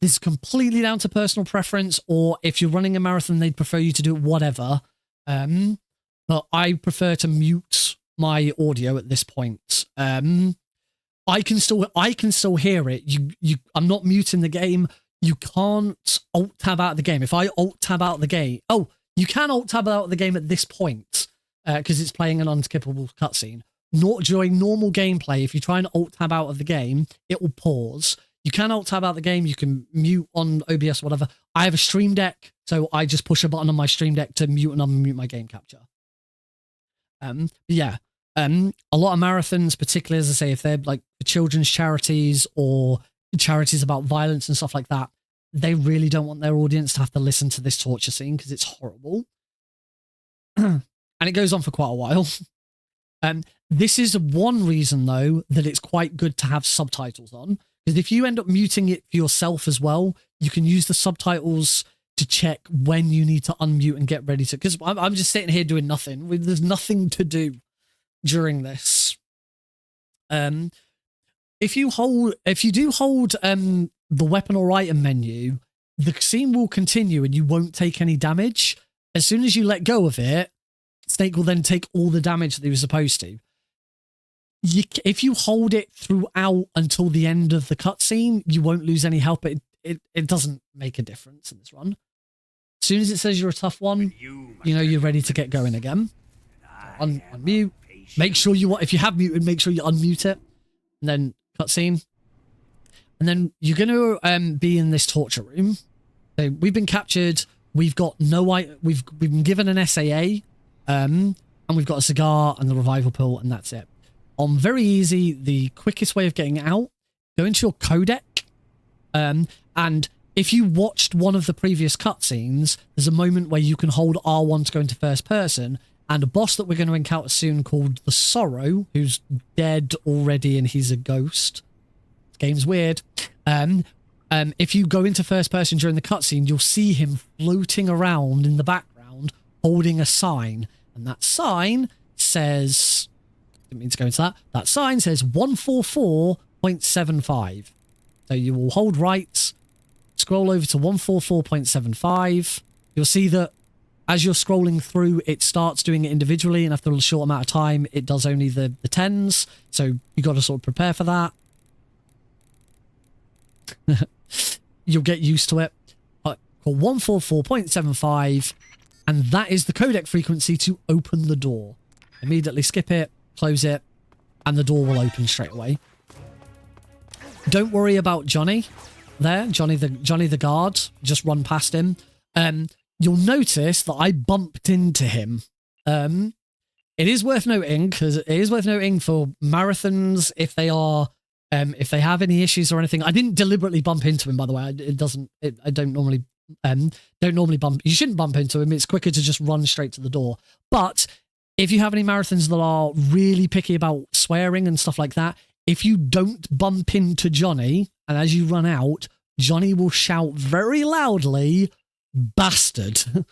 [SPEAKER 1] This is completely down to personal preference, or if you're running a marathon, they'd prefer you to do it whatever. But I prefer to mute my audio at this point. I can still hear it. I'm not muting the game. You can't alt tab out of the game. If I alt tab out of the game, you can alt tab out of the game at this point because it's playing an unskippable cutscene. Not during normal gameplay. If you try and alt tab out of the game, it will pause. You can alt tab out of the game. You can mute on OBS, whatever. I have a Stream Deck, so I just push a button on my Stream Deck to mute and unmute my game capture. Yeah. A lot of marathons, particularly, as I say, if they're like children's charities or charities about violence and stuff like that, they really don't want their audience to have to listen to this torture scene because it's horrible. And it goes on for quite a while. This is one reason, though, that it's quite good to have subtitles on. Because if you end up muting it for yourself as well, you can use the subtitles to check when you need to unmute and get ready to... Because I'm just sitting here doing nothing. There's nothing to do during this. If you do hold the weapon or item menu, the scene will continue and you won't take any damage. As soon as you let go of it, Snake will then take all the damage that he was supposed to. If you hold it throughout until the end of the cutscene, you won't lose any health, but it doesn't make a difference in this run. As soon as it says you're a tough one, you know you're ready to get going again. Unmute. Make sure if you have muted, make sure you unmute it. And then cutscene. And then you're going to be in this torture room. So we've been captured. We've got we've been given an SAA. And we've got a cigar and the revival pill, and that's it. On very easy, the quickest way of getting out, go into your codec. And if you watched one of the previous cutscenes, there's a moment where you can hold R1 to go into first person, and a boss that we're going to encounter soon called the Sorrow, who's dead already and he's a ghost. This game's weird. If you go into first person during the cutscene, you'll see him floating around in the background holding a sign, and that sign says... didn't mean to go into that. That sign says 144.75. So you will hold right, scroll over to 144.75. You'll see that as you're scrolling through, it starts doing it individually, and after a short amount of time, it does only the tens. So you got to sort of prepare for that. You'll get used to it. Call 144.75, and that is the codec frequency to open the door. Immediately skip it, close it, and the door will open straight away. Don't worry about Johnny there. Johnny the guard. Just run past him. You'll notice that I bumped into him. It is worth noting, because it is worth noting for marathons, if they have any issues or anything. I didn't deliberately bump into him, by the way. I don't normally bump. You shouldn't bump into him. It's quicker to just run straight to the door. But if you have any marathons that are really picky about swearing and stuff like that, if you don't bump into Johnny, and as you run out, Johnny will shout very loudly, "Bastard."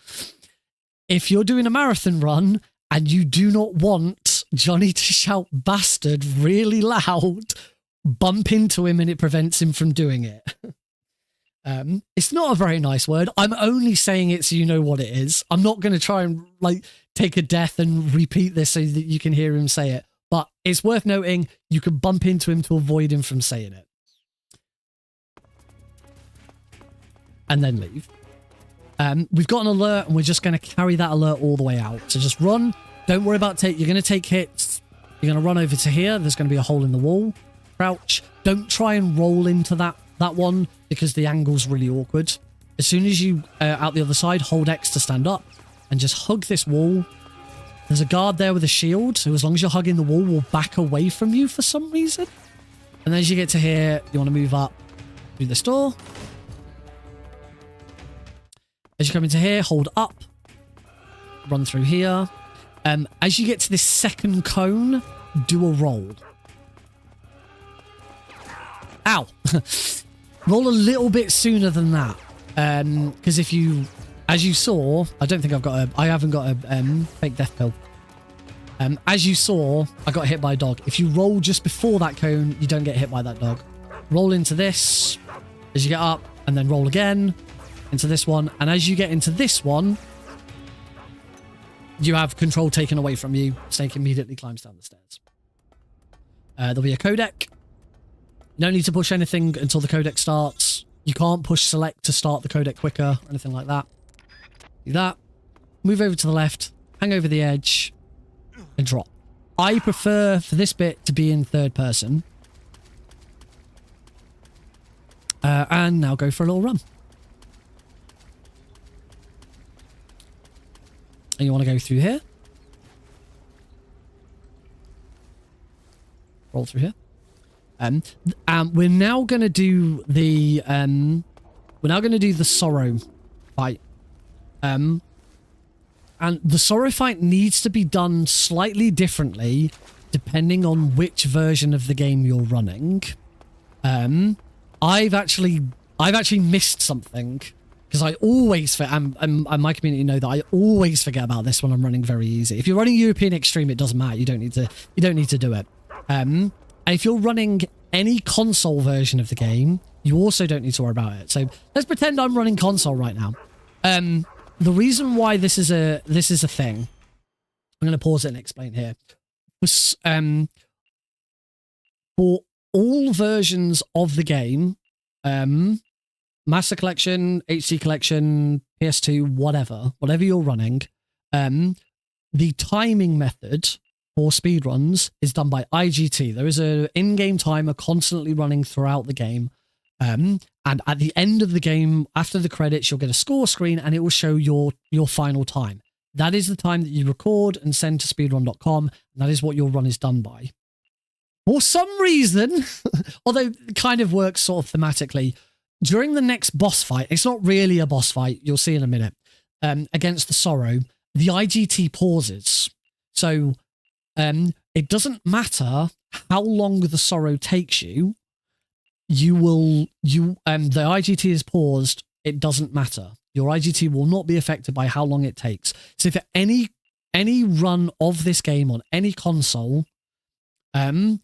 [SPEAKER 1] If you're doing a marathon run and you do not want Johnny to shout "bastard" really loud, bump into him and it prevents him from doing it. It's not a very nice word. I'm only saying it so you know what it is. I'm not going to try and take a death and repeat this so that you can hear him say it. But it's worth noting you can bump into him to avoid him from saying it. And then leave. We've got an alert and we're just going to carry that alert all the way out. So just run. Don't worry about you're going to take hits. You're going to run over to here. There's going to be a hole in the wall. Crouch. Don't try and roll into that one because the angle's really awkward. As soon as you out the other side, hold X to stand up and just hug this wall. There's a guard there with a shield, so as long as you're hugging the wall, will back away from you for some reason. And as you get to here, you want to move up through this door. As you come into here, hold up. Run through here. As you get to this second cone, do a roll. Ow. Roll a little bit sooner than that. Because if you... As you saw, I haven't got a fake death pill. As you saw, I got hit by a dog. If you roll just before that cone, you don't get hit by that dog. Roll into this as you get up, and then roll again into this one. And as you get into this one, you have control taken away from you. Snake immediately climbs down the stairs. There'll be a codec. No need to push anything until the codec starts. You can't push select to start the codec quicker or anything like that. Do that. Move over to the left. Hang over the edge. And drop. I prefer for this bit to be in third person. And now go for a little run. And you want to go through here. Roll through here. We're now going to do the sorrow fight. And And the sorrow fight needs to be done slightly differently depending on which version of the game you're running. I've actually missed something because I always and my community know that I always forget about this when I'm running very easy. If you're running European Extreme, it doesn't matter. You don't need to do it. And if you're running any console version of the game, you also don't need to worry about it. So let's pretend I'm running console right now. The reason why this is a thing, I'm going to pause it and explain here. For all versions of the game, Master Collection, HD Collection, PS2, whatever you're running, the timing method for speedruns is done by IGT. There is an in-game timer constantly running throughout the game. And at the end of the game, after the credits, you'll get a score screen and it will show your final time. That is the time that you record and send to speedrun.com. And that is what your run is done by. For some reason, although it kind of works sort of thematically, during the next boss fight, it's not really a boss fight, you'll see in a minute, against the Sorrow, the IGT pauses. So it doesn't matter how long the Sorrow takes you, the IGT is paused, it doesn't matter. Your IGT will not be affected by how long it takes. So if at any run of this game on any console, and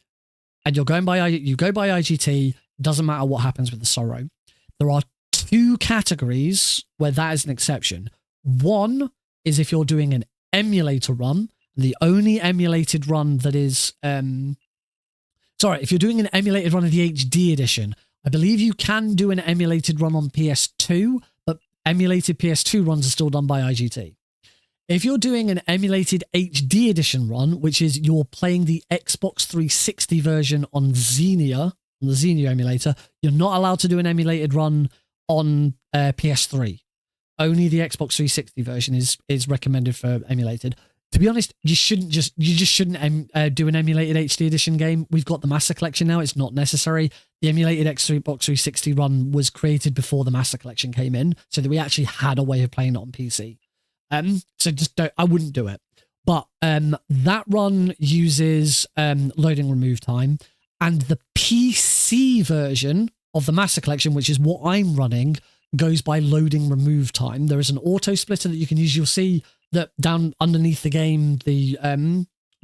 [SPEAKER 1] you go by IGT, doesn't matter what happens with the Sorrow. There are two categories where that is an exception. One is if you're doing an emulator run. The only emulated run that is... if you're doing an emulated run of the HD edition, I believe you can do an emulated run on PS2, but emulated PS2 runs are still done by IGT. If you're doing an emulated HD edition run, which is you're playing the Xbox 360 version on Xenia, on the Xenia emulator, you're not allowed to do an emulated run on PS3. Only the Xbox 360 version is recommended for emulated. To be honest, you just shouldn't do an emulated HD edition game. We've got the Master Collection now. It's not necessary. The emulated Xbox 360 run was created before the Master Collection came in, so that we actually had a way of playing it on PC. So I wouldn't do it. But that run uses loading remove time, and the PC version of the Master Collection, which is what I'm running, goes by loading remove time. There is an auto splitter that you can use. You'll see that down underneath the game, the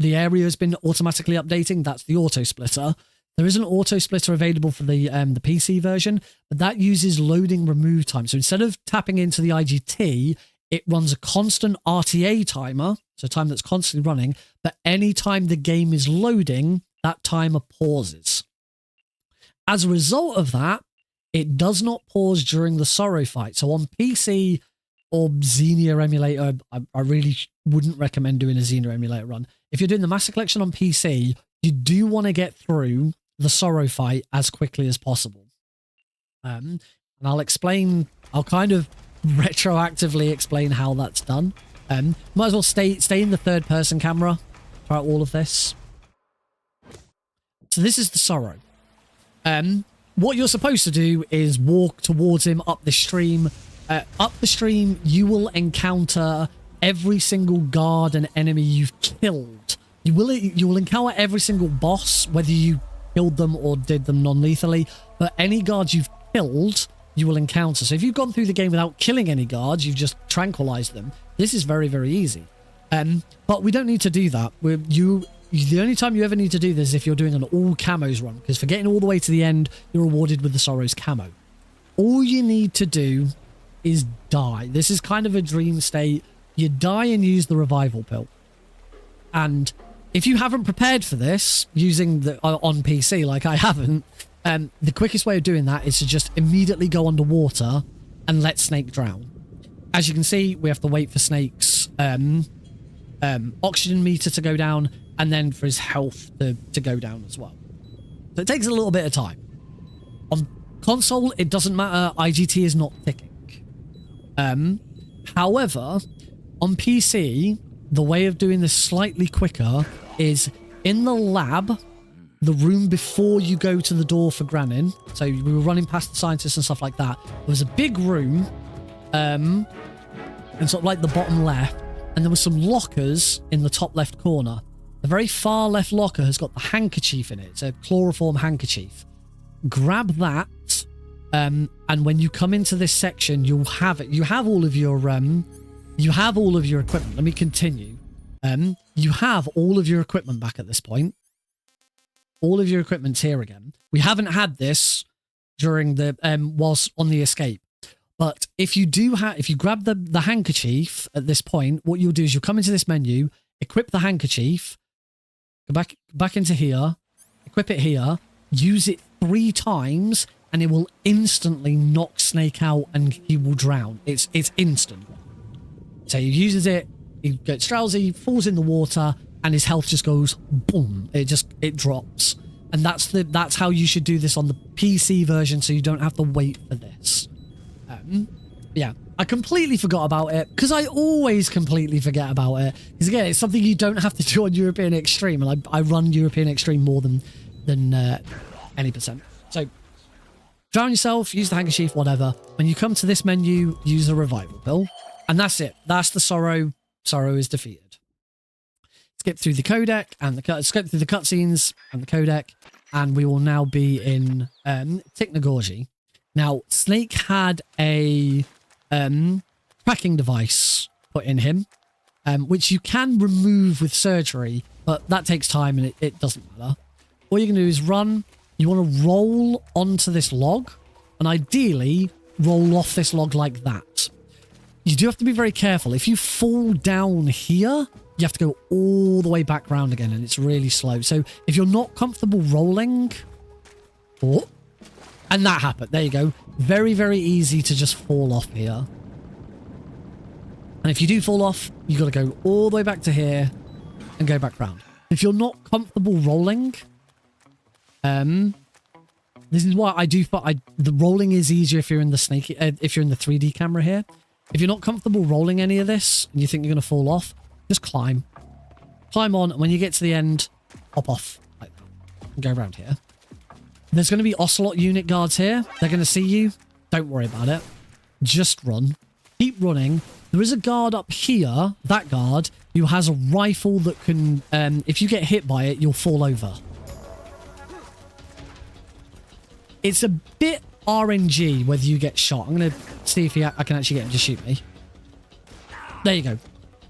[SPEAKER 1] area has been automatically updating. That's the auto splitter. There is an auto splitter available for the PC version, but that uses loading remove time. So instead of tapping into the IGT, it runs a constant RTA timer, so time that's constantly running, but any time the game is loading, that timer pauses. As a result of that, it does not pause during the Sorrow fight. So on PC or Xenia emulator, I really wouldn't recommend doing a Xenia emulator run. If you're doing the Master Collection on PC, you do want to get through the Sorrow fight as quickly as possible. And I'll kind of retroactively explain how that's done. Might as well stay in the third person camera throughout all of this. So this is the Sorrow. What you're supposed to do is walk towards him up the stream. Up the stream, you will encounter every single guard and enemy you've killed. You will encounter every single boss, whether you killed them or did them non-lethally, but any guards you've killed, you will encounter. So if you've gone through the game without killing any guards, you've just tranquilized them. This is very, very easy. But we don't need to do that. The only time you ever need to do this is if you're doing an all camos run, because for getting all the way to the end, you're rewarded with the Sorrow's camo. All you need to do is die. This is kind of a dream state. You die and use the revival pill. And if you haven't prepared for this, using the on PC like I haven't, the quickest way of doing that is to just immediately go underwater and let Snake drown. As you can see, we have to wait for Snake's oxygen meter to go down, and then for his health to go down as well. So it takes a little bit of time. On console, it doesn't matter. IGT is not ticking. However, on PC, the way of doing this slightly quicker is in the lab, the room before you go to the door for Granin. So we were running past the scientists and stuff like that. There was a big room, and sort of like the bottom left. and there were some lockers in the top left corner. The very far left locker has got the handkerchief in it. It's a chloroform handkerchief. Grab that, and when you come into this section, you'll have it. You have all of your equipment. Let me continue. You have all of your equipment back at this point. All of your equipment's here again. We haven't had this during the whilst on the escape. But if you grab the handkerchief at this point, what you'll do is you'll come into this menu, equip the handkerchief, go back into here, equip it here, use it 3 times, and it will instantly knock Snake out and he will drown. It's instant. So he uses it, he gets drowsy, falls in the water, and his health just goes boom. It drops. And that's how you should do this on the PC version, so you don't have to wait for this. Yeah, I completely forgot about it, because I always completely forget about it. Because again, it's something you don't have to do on European Extreme, and I run European Extreme more than any percent. So, drown yourself, use the handkerchief, whatever. When you come to this menu, use the revival pill. And that's it. That's the sorrow. Sorrow is defeated. Skip through the codec and skip through the cutscenes and the codec, and we will now be in Tikhogornyj. Now, Snake had a tracking device put in him, which you can remove with surgery, but that takes time and it doesn't matter. All you can do is run. You want to roll onto this log, and ideally roll off this log like that. You do have to be very careful. If you fall down here, you have to go all the way back round again, and it's really slow. So if you're not comfortable rolling... Oh, and that happened. There you go. Very, very easy to just fall off here. And if you do fall off, you got to go all the way back to here and go back round. If you're not comfortable rolling... this is why the rolling is easier if you're in the if you're in the 3D camera here. If you're not comfortable rolling any of this and you think you're going to fall off, just climb. Climb on, and when you get to the end, hop off like that and go around here. There's going to be Ocelot unit guards here. They're going to see you. Don't worry about it. Just run. Keep running. There is a guard up here, that guard, who has a rifle that can, if you get hit by it, you'll fall over. It's a bit RNG whether you get shot. I'm going to see if I can actually get him to shoot me. There you go.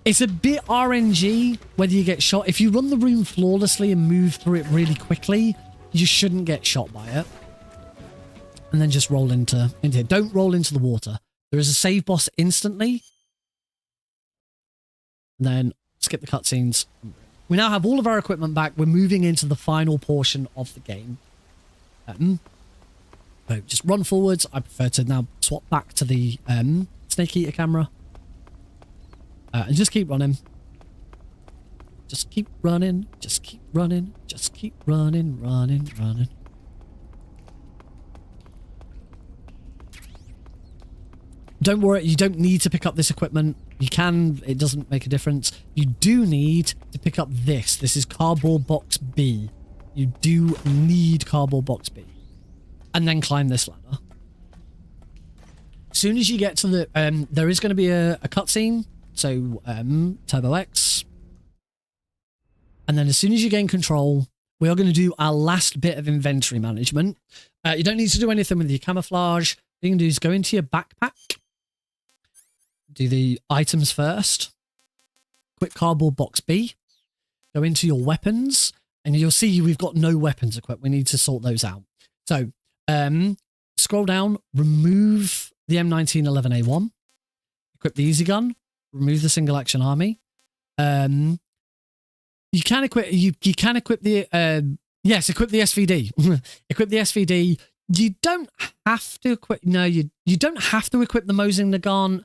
[SPEAKER 1] It's a bit RNG whether you get shot. If you run the room flawlessly and move through it really quickly, you shouldn't get shot by it. And then just roll into here. Don't roll into the water. There is a save boss instantly. And then skip the cutscenes. We now have all of our equipment back. We're moving into the final portion of the game. So just run forwards. I prefer to now swap back to the Snake Eater camera. And just keep running. Just keep running. Just keep running. Just keep running, running. Don't worry, you don't need to pick up this equipment. You can, it doesn't make a difference. You do need to pick up this. This is cardboard box B. You do need cardboard box B. And then climb this ladder. As soon as you get to the... there is going to be a cutscene. So, Turbo X. And then as soon as you gain control, we are going to do our last bit of inventory management. You don't need to do anything with your camouflage. What you can do is go into your backpack. Do the items first. Quick cardboard box B. Go into your weapons. And you'll see we've got no weapons equipped. We need to sort those out. So, scroll down. Remove the M1911A1. Equip the easy gun. Remove the single action army. You can equip the yes, equip the SVD. Equip the SVD. You don't have to equip you don't have to equip the Mosin Nagant.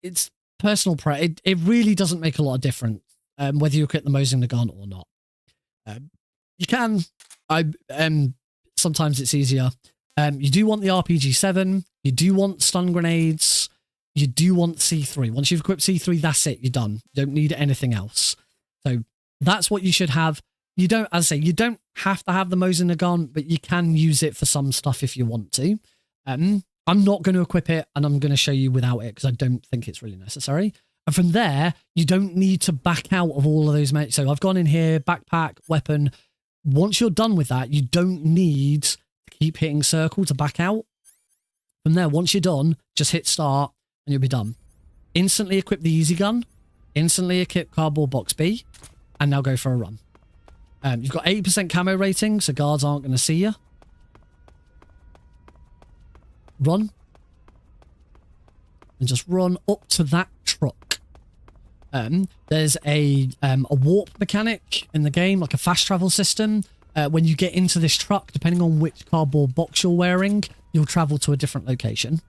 [SPEAKER 1] It's personal it really doesn't make a lot of difference whether you equip the Mosin Nagant or not. You can sometimes it's easier. You do want the RPG-7, you do want stun grenades. You do want C3. Once you've equipped C3, that's it. You're done. You don't need anything else. So that's what you should have. You don't, as I say, you don't have to have the Mosin Nagant, but you can use it for some stuff if you want to. I'm not going to equip it, and I'm going to show you without it because I don't think it's really necessary. And from there, you don't need to back out of all of those. So I've gone in here, backpack, weapon. Once you're done with that, you don't need to keep hitting circle to back out. From there, once you're done, just hit start and you'll be done. Instantly equip the easy gun. Instantly equip cardboard box B. And now go for a run. You've got 80% camo rating, so guards aren't going to see you. Run. And just run up to that truck. There's a warp mechanic in the game, like a fast travel system. When you get into this truck, depending on which cardboard box you're wearing, you'll travel to a different location.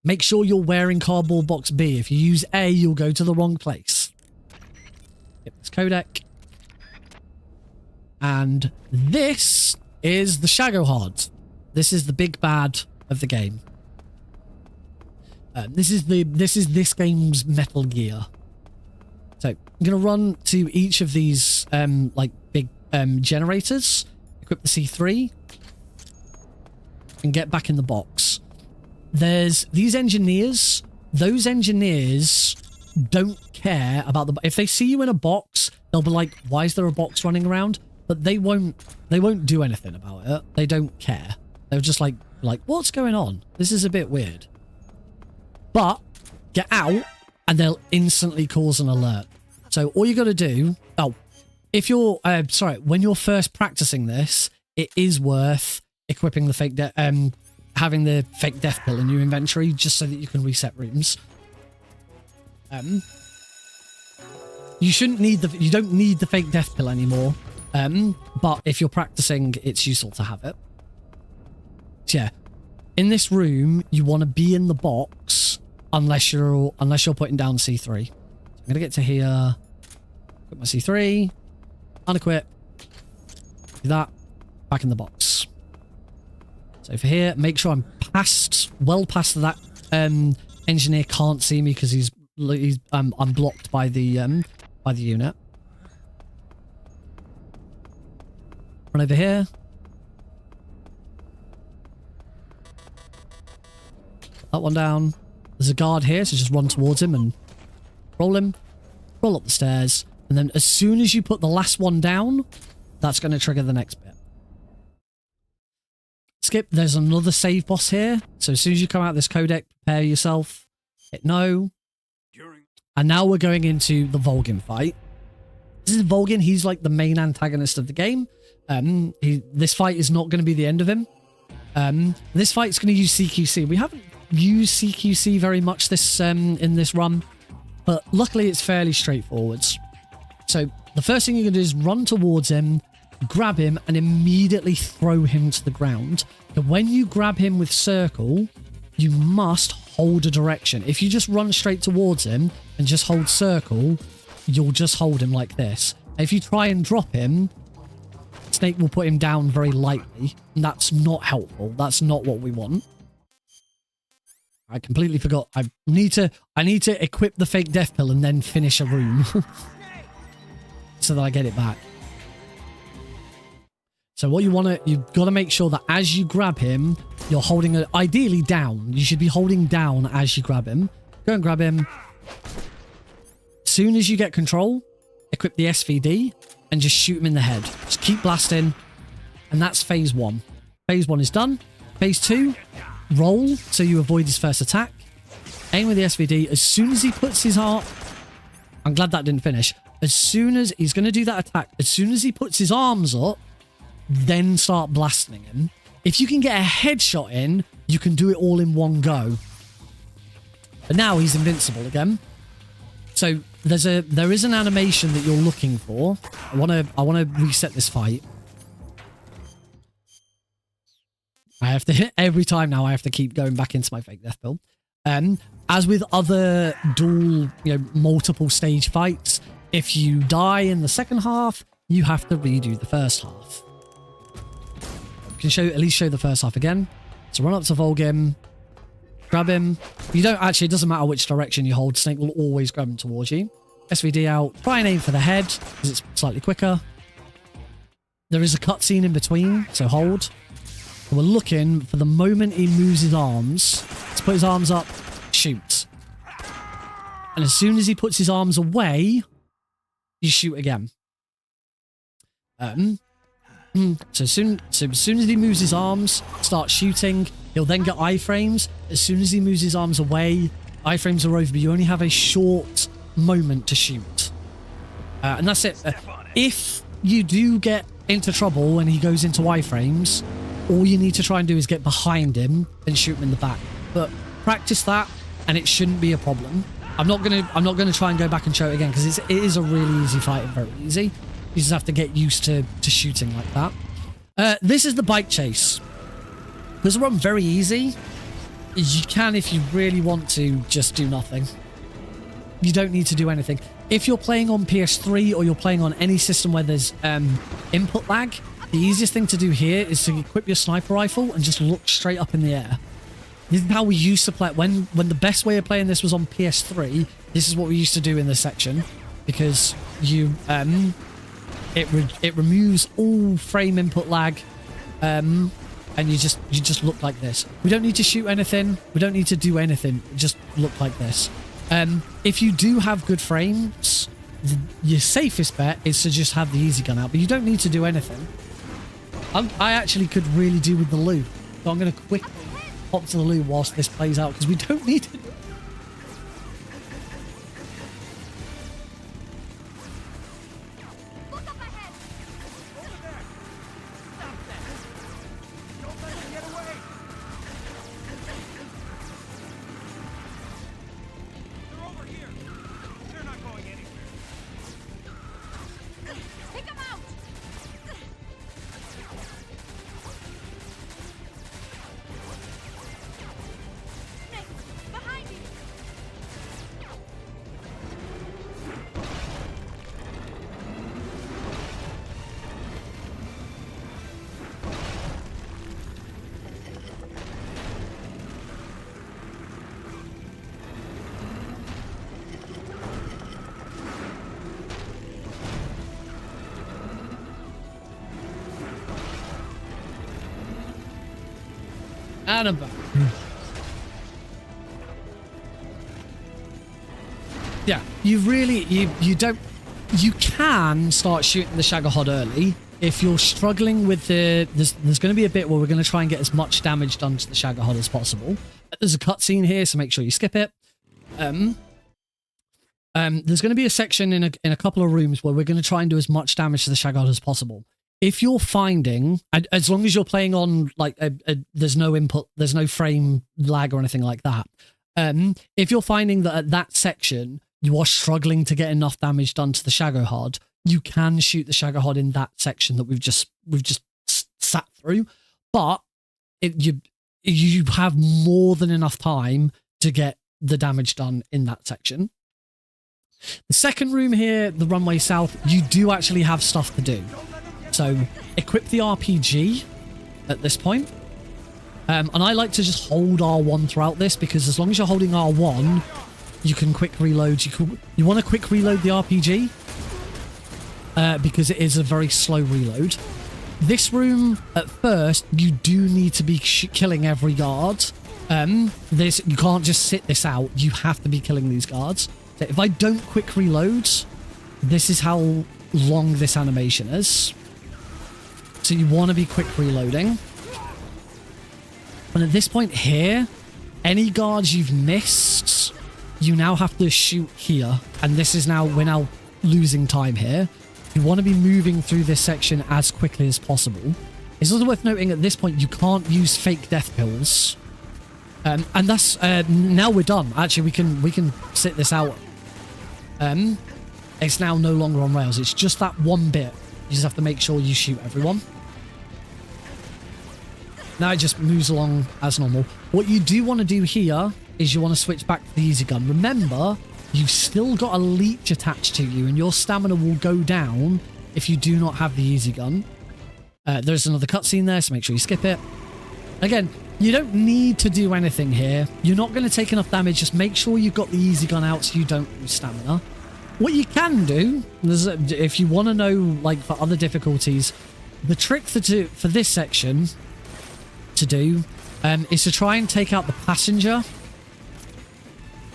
[SPEAKER 1] Make sure you're wearing cardboard box B. If you use A, you'll go to the wrong place. Get this codec. And this is the Shagohod. This is the big bad of the game. This is this game's Metal Gear. So I'm gonna run to each of these like big generators, equip the C3, and get back in the box. There's these engineers. Those engineers don't care about the. If they see you in a box, they'll be like, "Why is there a box running around?" But they won't do anything about it. They don't care. They're just like, what's going on? This is a bit weird. But get out and they'll instantly cause an alert. So all you got to do, if you're, when you're first practicing this, it is worth equipping the fake having the fake death pill in your inventory just so that you can reset rooms. You don't need the fake death pill anymore. But if you're practicing, it's useful to have it. So yeah, in this room, you want to be in the box unless you're putting down C3. So I'm gonna get to here, put my C3, unequip, do that, back in the box. So for here, make sure I'm well past that. Engineer can't see me because I'm blocked by the unit. Run over here. That one down. There's a guard here, so just run towards him and roll him. Roll up the stairs. And then as soon as you put the last one down, that's going to trigger the next bit. Skip, there's another save boss here. So as soon as you come out of this codec, prepare yourself. Hit no. And now we're going into the Volgin fight. This is Volgin. He's like the main antagonist of the game. This fight is not going to be the end of him. This fight's going to use CQC. We haven't used CQC very much in this run, but luckily it's fairly straightforward. So the first thing you're going to do is run towards him, grab him, and immediately throw him to the ground. And when you grab him with circle, you must hold a direction. If you just run straight towards him and just hold circle, you'll just hold him like this. If you try and drop him, Snake will put him down very lightly, and that's not helpful. That's not what we want. I completely forgot. I need to equip the fake death pill and then finish a room so that I get it back. So what you've got to make sure that as you grab him, you're holding it ideally down. You should be holding down as you grab him. Go and grab him. As soon as you get control, equip the SVD and just shoot him in the head. Just keep blasting. And that's phase 1. Phase 1 is done. Phase 2, roll so you avoid his first attack. Aim with the SVD. As soon as he puts his heart... I'm glad that didn't finish. As soon as he's going to do that attack, as soon as he puts his arms up, then start blasting him. If you can get a headshot in, you can do it all in one go. But now he's invincible again. So there is an animation that you're looking for. I want to reset this fight. I have to every time now. I have to keep going back into my fake death build. As with other dual, multiple stage fights, if you die in the second half, you have to redo the first half. You can at least show the first half again. So run up to Volgin, grab him. You don't actually, it doesn't matter which direction you hold. Snake will always grab him towards you. SVD out. Try and aim for the head because it's slightly quicker. There is a cutscene in between, so hold. And we're looking for the moment he moves his arms. Let's put his arms up. Shoot. And as soon as he puts his arms away, you shoot again. So as soon as he moves his arms, start shooting, he'll then get iframes. As soon as he moves his arms away, iframes are over, but you only have a short moment to shoot. And that's it. If you do get into trouble when he goes into iframes, all you need to try and do is get behind him and shoot him in the back. But practice that, and it shouldn't be a problem. I'm not gonna try and go back and show it again because it is a really easy fight and very easy. You just have to get used to shooting like that. This is the bike chase. This run very easy. You can, if you really want to, just do nothing. You don't need to do anything. If you're playing on PS3 or you're playing on any system where there's input lag, the easiest thing to do here is to equip your sniper rifle and just look straight up in the air. This is how we used to play it. When the best way of playing this was on PS3, this is what we used to do in this section, because you it removes all frame input lag, and you just look like this. We don't need to shoot anything. We don't need to do anything. Just look like this. If you do have good frames, your safest bet is to just have the easy gun out, but you don't need to do anything. I actually could really do with the loo, so I'm going to quickly pop to the loo whilst this plays out, because we don't need to. And I'm back. Yeah, you can start shooting the Shagohod early if you're struggling with there's going to be a bit where we're going to try and get as much damage done to the Shagohod as possible. There's a cutscene here, so make sure you skip it. There's going to be a section in a couple of rooms where we're going to try and do as much damage to the Shagohod as possible. If you're finding, as long as you're playing on like there's no input, there's no frame lag or anything like that. If you're finding that at that section you are struggling to get enough damage done to the Shagohod, you can shoot the Shagohod in that section that we've just sat through. But you have more than enough time to get the damage done in that section. The second room here, the Runway South, you do actually have stuff to do. So equip the RPG at this point. And I like to just hold R1 throughout this, because as long as you're holding R1, you can quick reload. You want to quick reload the RPG because it is a very slow reload. This room, at first, you do need to be killing every guard. You can't just sit this out. You have to be killing these guards. So if I don't quick reload, this is how long this animation is. So you want to be quick reloading. And at this point here, any guards you've missed, you now have to shoot here. And this is now, we're now losing time here. You want to be moving through this section as quickly as possible. It's also worth noting at this point, you can't use fake death pills. And that's, now we're done. Actually, we can sit this out. It's now no longer on rails. It's just that one bit. You just have to make sure you shoot everyone. Now it just moves along as normal. What you do want to do here is you want to switch back to the easy gun. Remember, you've still got a leech attached to you, and your stamina will go down if you do not have the easy gun. There's another cutscene there, so make sure you skip it. Again, you don't need to do anything here. You're not going to take enough damage. Just make sure you've got the easy gun out so you don't lose stamina. What you can do, if you want to know, like for other difficulties, the trick for this section to do is to try and take out the passenger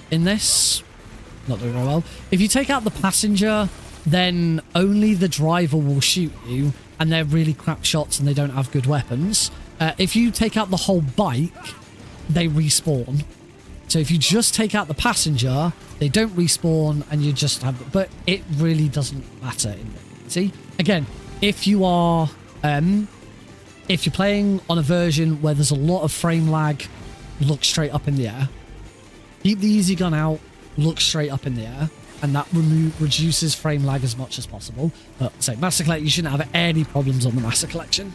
[SPEAKER 1] in this. not doing very well. If you take out the passenger, then only the driver will shoot you, and they're really crap shots and they don't have good weapons. If you take out the whole bike, they respawn. So if you just take out the passenger, they don't respawn, and you just have... But it really doesn't matter. See? Again, if you are... if you're playing on a version where there's a lot of frame lag, look straight up in the air. Keep the easy gun out, look straight up in the air, and that reduces frame lag as much as possible. But say, Master Collection, you shouldn't have any problems on the Master Collection.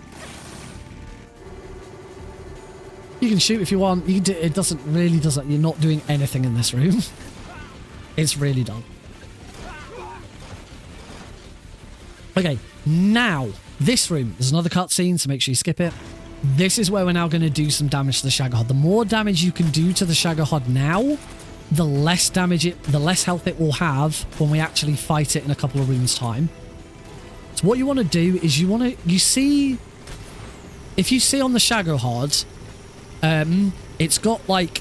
[SPEAKER 1] You can shoot if you want. You can do, it doesn't really you're not doing anything in this room. It's really done. Okay, now this room. There's another cutscene, so make sure you skip it. This is where we're now going to do some damage to the Shagohod. The more damage you can do to the Shagohod now, the less health it will have when we actually fight it in a couple of rooms' time. So what you want to do is if you see on the Shagohod, it's got like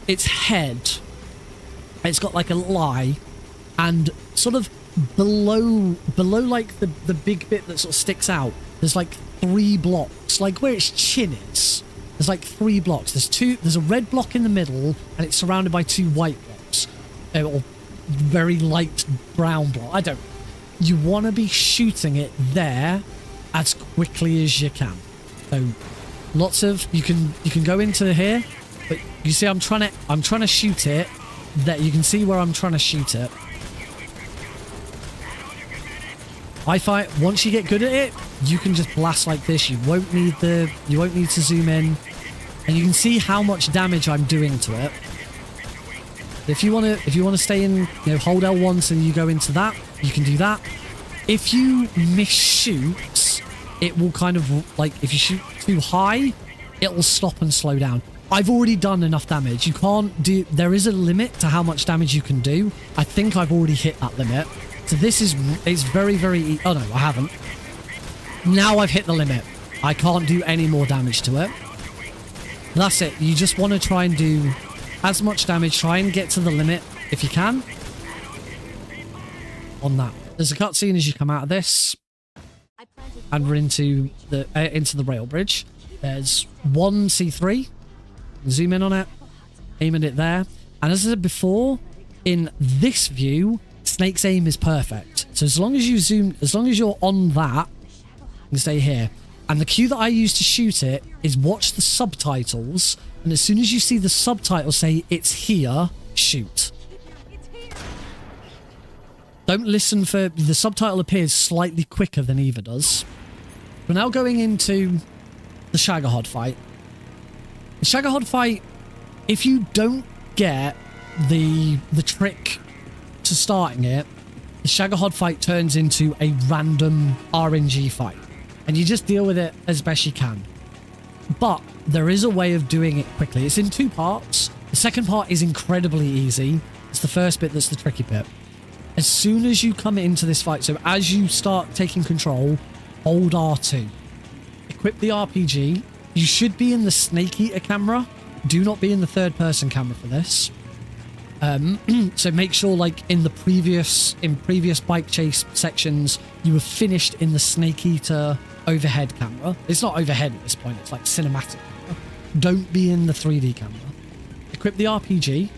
[SPEAKER 1] its head. It's got like a lie, and sort of below like the big bit that sort of sticks out. There's like 3 blocks, like where its chin is. There's like 3 blocks. There's a red block in the middle, and it's surrounded by 2 white blocks, or very light brown block. You want to be shooting it there as quickly as you can. So you can go into here, but you see I'm trying to shoot it. That you can see where I'm trying to shoot it. I find once you get good at it, you can just blast like this. You won't need to zoom in, and you can see how much damage I'm doing to it. If you want to stay in, hold L1 so you go into that. You can do that. If you miss shoots, it will kind of like if you shoot too high, it will stop and slow down. I've already done enough damage. You can't do. There is a limit to how much damage you can do. I think I've already hit that limit. So it's very, very... Oh, no, I haven't. Now I've hit the limit. I can't do any more damage to it. That's it. You just want to try and do as much damage. Try and get to the limit if you can. On that. There's a cutscene as you come out of this. And we're into the rail bridge. There's one C3. Zoom in on it. Aim at it there. And as I said before, in this view... Snake's aim is perfect. So as long as you're on that, you can stay here. And the cue that I use to shoot it is watch the subtitles. And as soon as you see the subtitles say it's here, shoot. Don't listen for... The subtitle appears slightly quicker than Eva does. We're now going into the Shagohod fight. The Shagohod fight, if you don't get the trick... to starting it, the Shagohod fight turns into a random RNG fight, and you just deal with it as best you can. But there is a way of doing it quickly. It's in 2 parts. The second part is incredibly easy. It's the first bit that's the tricky bit. As soon as you come into this fight, so as you start taking control, hold R2. Equip the RPG. You should be in the Snake Eater camera. Do not be in the third-person camera for this. So make sure, like in previous bike chase sections, you were finished in the Snake Eater overhead camera. It's not overhead at this point; it's like cinematic camera. Don't be in the 3D camera. Equip the RPG,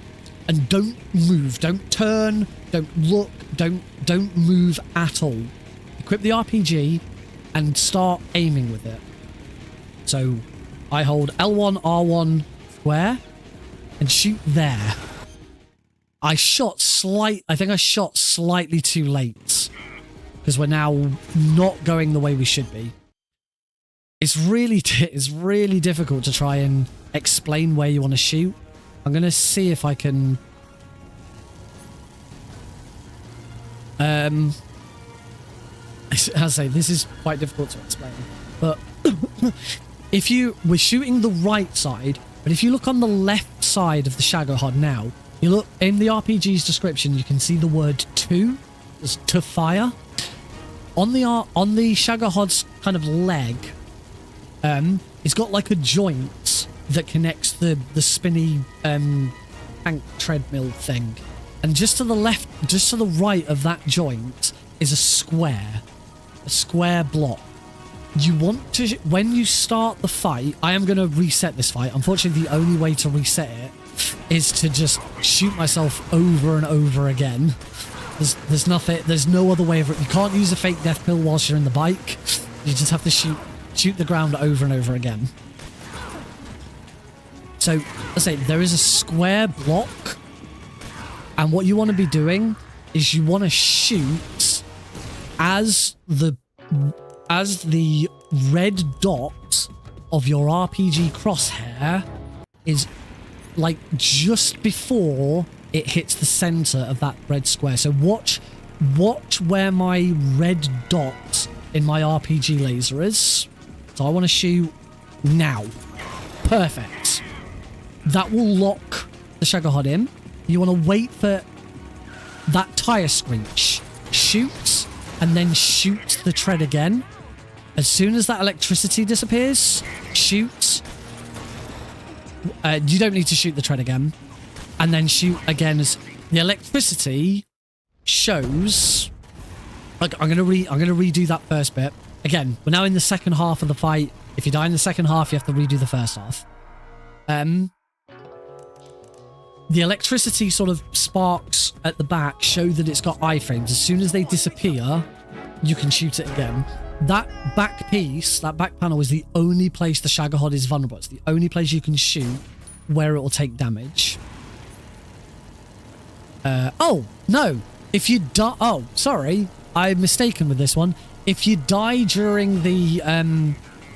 [SPEAKER 1] and don't move, don't turn, don't look, don't move at all. Equip the RPG, and start aiming with it. So, I hold L1, R1, square, and shoot there. I think I shot slightly too late because we're now not going the way we should be. It's really difficult to try and explain where you want to shoot. I'm going to see if I can... As I say, this is quite difficult to explain. But we're shooting the right side, but if you look on the left side of the Shagohod now, you look in the RPG's description, you can see the word to. It's to fire. On the Shagohod's kind of leg, it's got like a joint that connects the spinny tank treadmill thing. And just to the left, just to the right of that joint is a square block. You want to, when you start the fight, I am going to reset this fight. Unfortunately, the only way to reset it is to just shoot myself over and over again. There's nothing, there's no other way of it. You can't use a fake death pill whilst you're in the bike. You just have to shoot the ground over and over again. So, let's say there is a square block, and what you want to be doing is you want to shoot as the red dot of your RPG crosshair is like just before it hits the center of that red square. So watch where my red dot in my RPG laser is. So I want to shoot now. Perfect. That will lock the Chyornyj in. You want to wait for that tire screech. Shoot, and then shoot the tread again. As soon as that electricity disappears, shoot. You don't need to shoot the tread again. And then shoot again as the electricity shows. Like, I'm gonna redo that first bit. Again, we're now in the second half of the fight. If you die in the second half, you have to redo the first half. The electricity sort of sparks at the back show that it's got iframes. As soon as they disappear, you can shoot it again. That back piece, that back panel, is the only place the Chyornyj is vulnerable. It's the only place you can shoot where it will take damage. Oh, no. If you die... Oh, sorry. I'm mistaken with this one. If you die during the...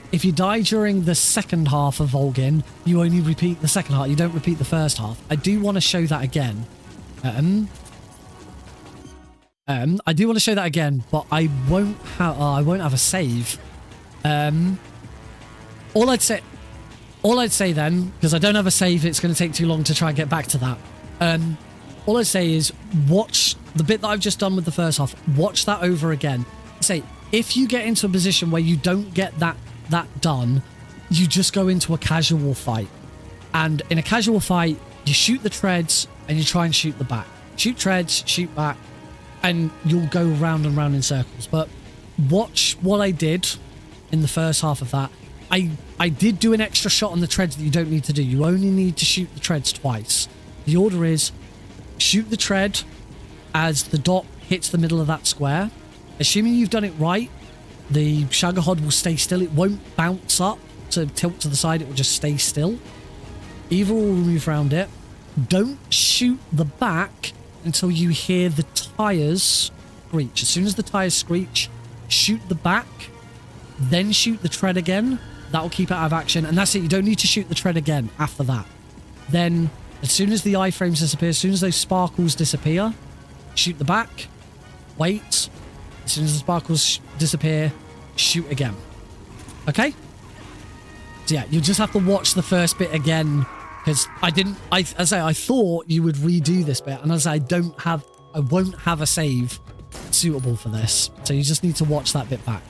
[SPEAKER 1] If you die during the second half of Volgin, you only repeat the second half. You don't repeat the first half. I do want to show that again. I do want to show that again, but I won't have a save. All I'd say then, because I don't have a save, it's going to take too long to try and get back to that. All I'd say is watch the bit that I've just done with the first half. Watch that over again. Say, if you get into a position where you don't get that done, you just go into a casual fight. And in a casual fight, you shoot the treads and you try and shoot the back. Shoot treads, shoot back, and you'll go round and round in circles. But watch what I did in the first half of that. I did do an extra shot on the treads that you don't need to do. You only need to shoot the treads twice. The order is shoot the tread as the dot hits the middle of that square. Assuming you've done it right, the Chyornyj will stay still. It won't bounce up to tilt to the side. It will just stay still. Either will move around it. Don't shoot the back until you hear the tires screech. As soon as the tires screech, shoot the back, then shoot the tread again. That will keep it out of action. And that's it. You don't need to shoot the tread again after that. Then, as soon as the iframes disappear, as soon as those sparkles disappear, shoot the back, wait. As soon as the sparkles disappear, shoot again. Okay? So yeah, you just have to watch the first bit again, because I thought you would redo this bit, and as I won't have a save suitable for this. So you just need to watch that bit back.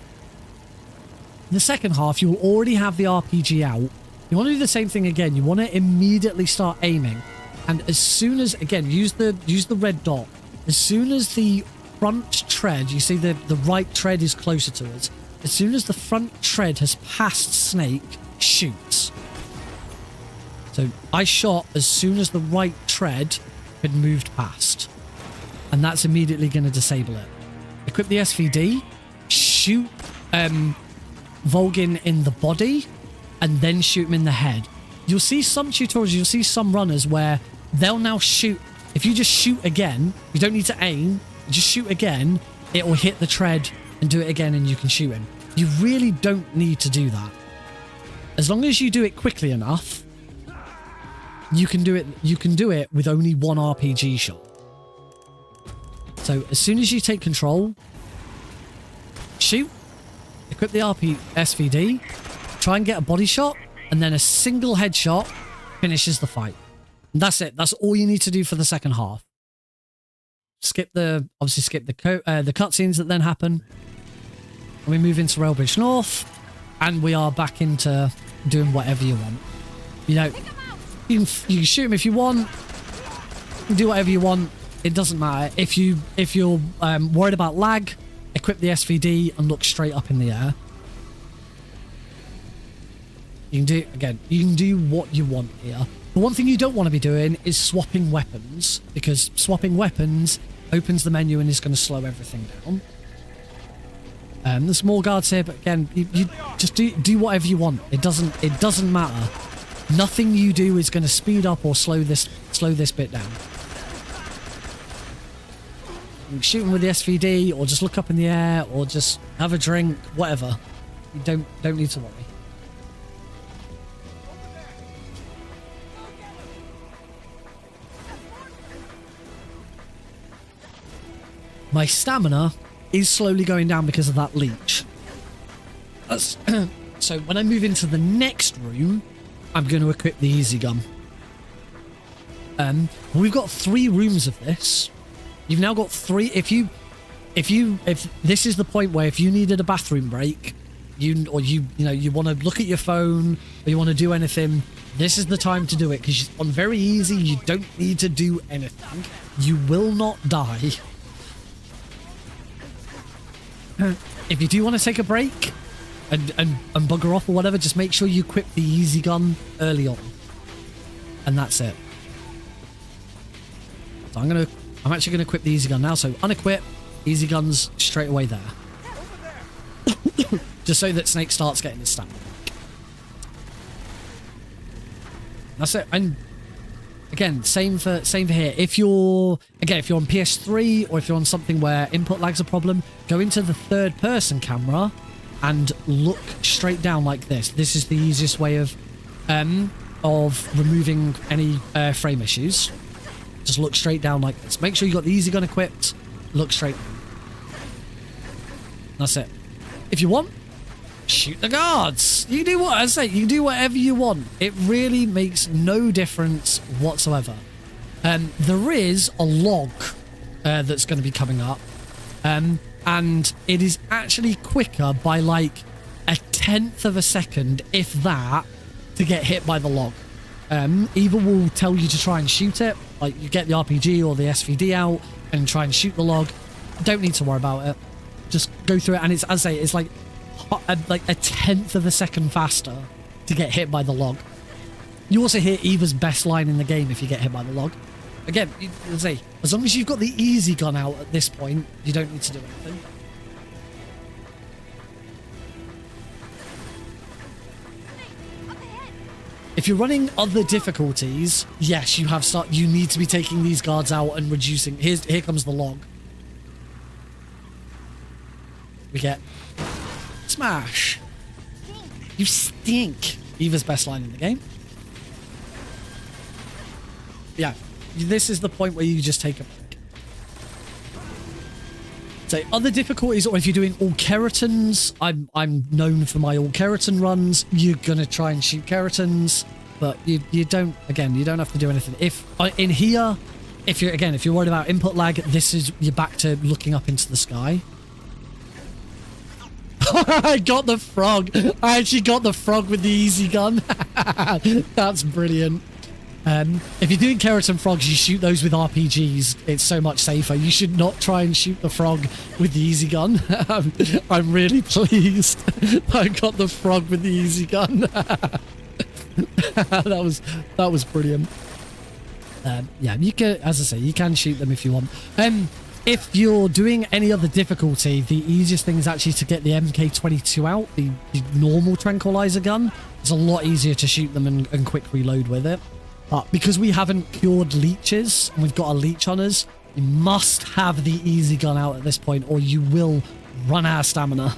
[SPEAKER 1] The second half, you will already have the RPG out. You want to do the same thing again. You want to immediately start aiming. And as soon as, again, use the red dot. As soon as the front tread, you see the right tread is closer to us. As soon as the front tread has passed Snake, shoot. So I shot as soon as the right tread had moved past. And that's immediately going to disable it. Equip the SVD, shoot Volgin in the body, and then shoot him in the head. You'll see some tutorials, you'll see some runners where they'll now shoot. If you just shoot again, you don't need to aim, just shoot again, it will hit the tread and do it again and you can shoot him. You really don't need to do that. As long as you do it quickly enough, you can do it with only one RPG shot. So as soon as you take control, shoot, equip the SVD, try and get a body shot, and then a single headshot finishes the fight. And that's it. That's all you need to do for the second half. Obviously skip the cutscenes that then happen. And we move into Railbridge North, and we are back into doing whatever you want. You know, you can shoot him if you want. Do whatever you want. It doesn't matter. If you're worried about lag, equip the SVD and look straight up in the air. You can do what you want here. The one thing you don't want to be doing is swapping weapons, because swapping weapons opens the menu and is going to slow everything down. There's more guards here, but again, you just do whatever you want. It doesn't matter. Nothing you do is going to speed up or slow this bit down. You can shoot them with the SVD, or just look up in the air, or just have a drink, whatever. You don't need to worry. My stamina is slowly going down because of that leech. So when I move into the next room, I'm going to equip the easy gun. We've got 3 rooms of this. You've now got 3. If this is the point where if you needed a bathroom break, you want to look at your phone, or you want to do anything, this is the time to do it, because on very easy, you don't need to do anything. You will not die. If you do want to take a break and bugger off or whatever, just make sure you equip the easy gun early on. And that's it. So I'm actually gonna equip the easy gun now. So unequip, easy guns straight away there. Just so that Snake starts getting his stamina. That's it. And again, same for here. If you're on PS3 or if you're on something where input lag's a problem, go into the third person camera and look straight down like this. This is the easiest way of removing any frame issues. Just look straight down like this. Make sure you got the easy gun equipped. Look straight down. That's it. If you want, shoot the guards. You can do what I say. You can do whatever you want. It really makes no difference whatsoever. There is a log that's going to be coming up, and it is actually quicker by like 1/10 of a second, if that, to get hit by the log. Either will tell you to try and shoot it, like you get the RPG or the SVD out and try and shoot the log. Don't need to worry about it. Just go through it, and it's, as I say, it's like 1/10 of a second faster to get hit by the log. You also hear Eva's best line in the game if you get hit by the log. Again, as I say, as long as you've got the easy gun out at this point, you don't need to do anything. If you're running other difficulties, yes, you need to be taking these guards out and reducing. Here comes the log. We get smash. You stink. Eva's best line in the game. Yeah, this is the point where you just take a break. So other difficulties, or if you're doing all keratins, I'm known for my all keratin runs. You're gonna try and shoot keratins, but you don't have to do anything. If in here, if you're worried about input lag, you're back to looking up into the sky. I got the frog. I actually got the frog with the easy gun. That's brilliant. If you're doing keratin frogs, you shoot those with RPGs. It's so much safer. You should not try and shoot the frog with the easy gun. I'm really pleased I got the frog with the easy gun. That was brilliant. Yeah, you can, as I say, you can shoot them if you want. If you're doing any other difficulty, the easiest thing is actually to get the MK22 out, the normal tranquilizer gun. It's a lot easier to shoot them and quick reload with it. But because we haven't cured leeches and we've got a leech on us, you must have the easy gun out at this point or you will run out of stamina.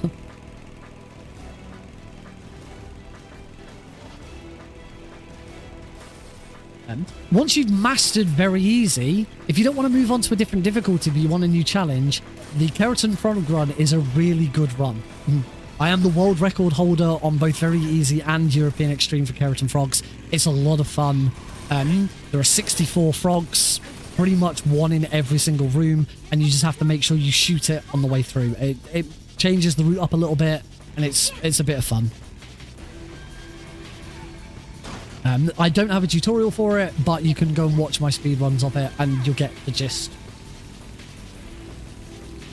[SPEAKER 1] Once you've mastered very easy, if you don't want to move on to a different difficulty but you want a new challenge, the Keratin Frog run is a really good run. I am the world record holder on both very easy and European Extreme for Keratin Frogs. It's a lot of fun. There are 64 frogs, pretty much one in every single room, and you just have to make sure you shoot it on the way through. It changes the route up a little bit, and it's a bit of fun. I don't have a tutorial for it, but you can go and watch my speedruns of it and you'll get the gist.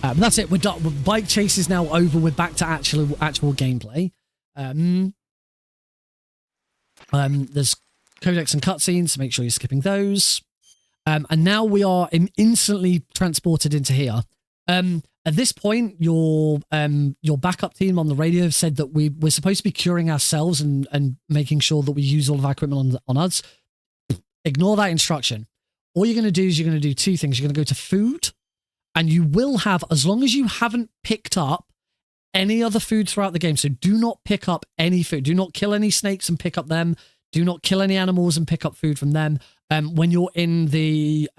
[SPEAKER 1] That's it. We're done. Bike chase is now over. We're back to actual gameplay. There's codecs and cutscenes, so make sure you're skipping those. And now we are instantly transported into here. At this point, your backup team on the radio said that we're supposed to be curing ourselves and making sure that we use all of our equipment on us. Ignore that instruction. All you're going to do is you're going to do two things. You're going to go to food, and you will have, as long as you haven't picked up any other food throughout the game. So do not pick up any food. Do not kill any snakes and pick up them. Do not kill any animals and pick up food from them. When you're in the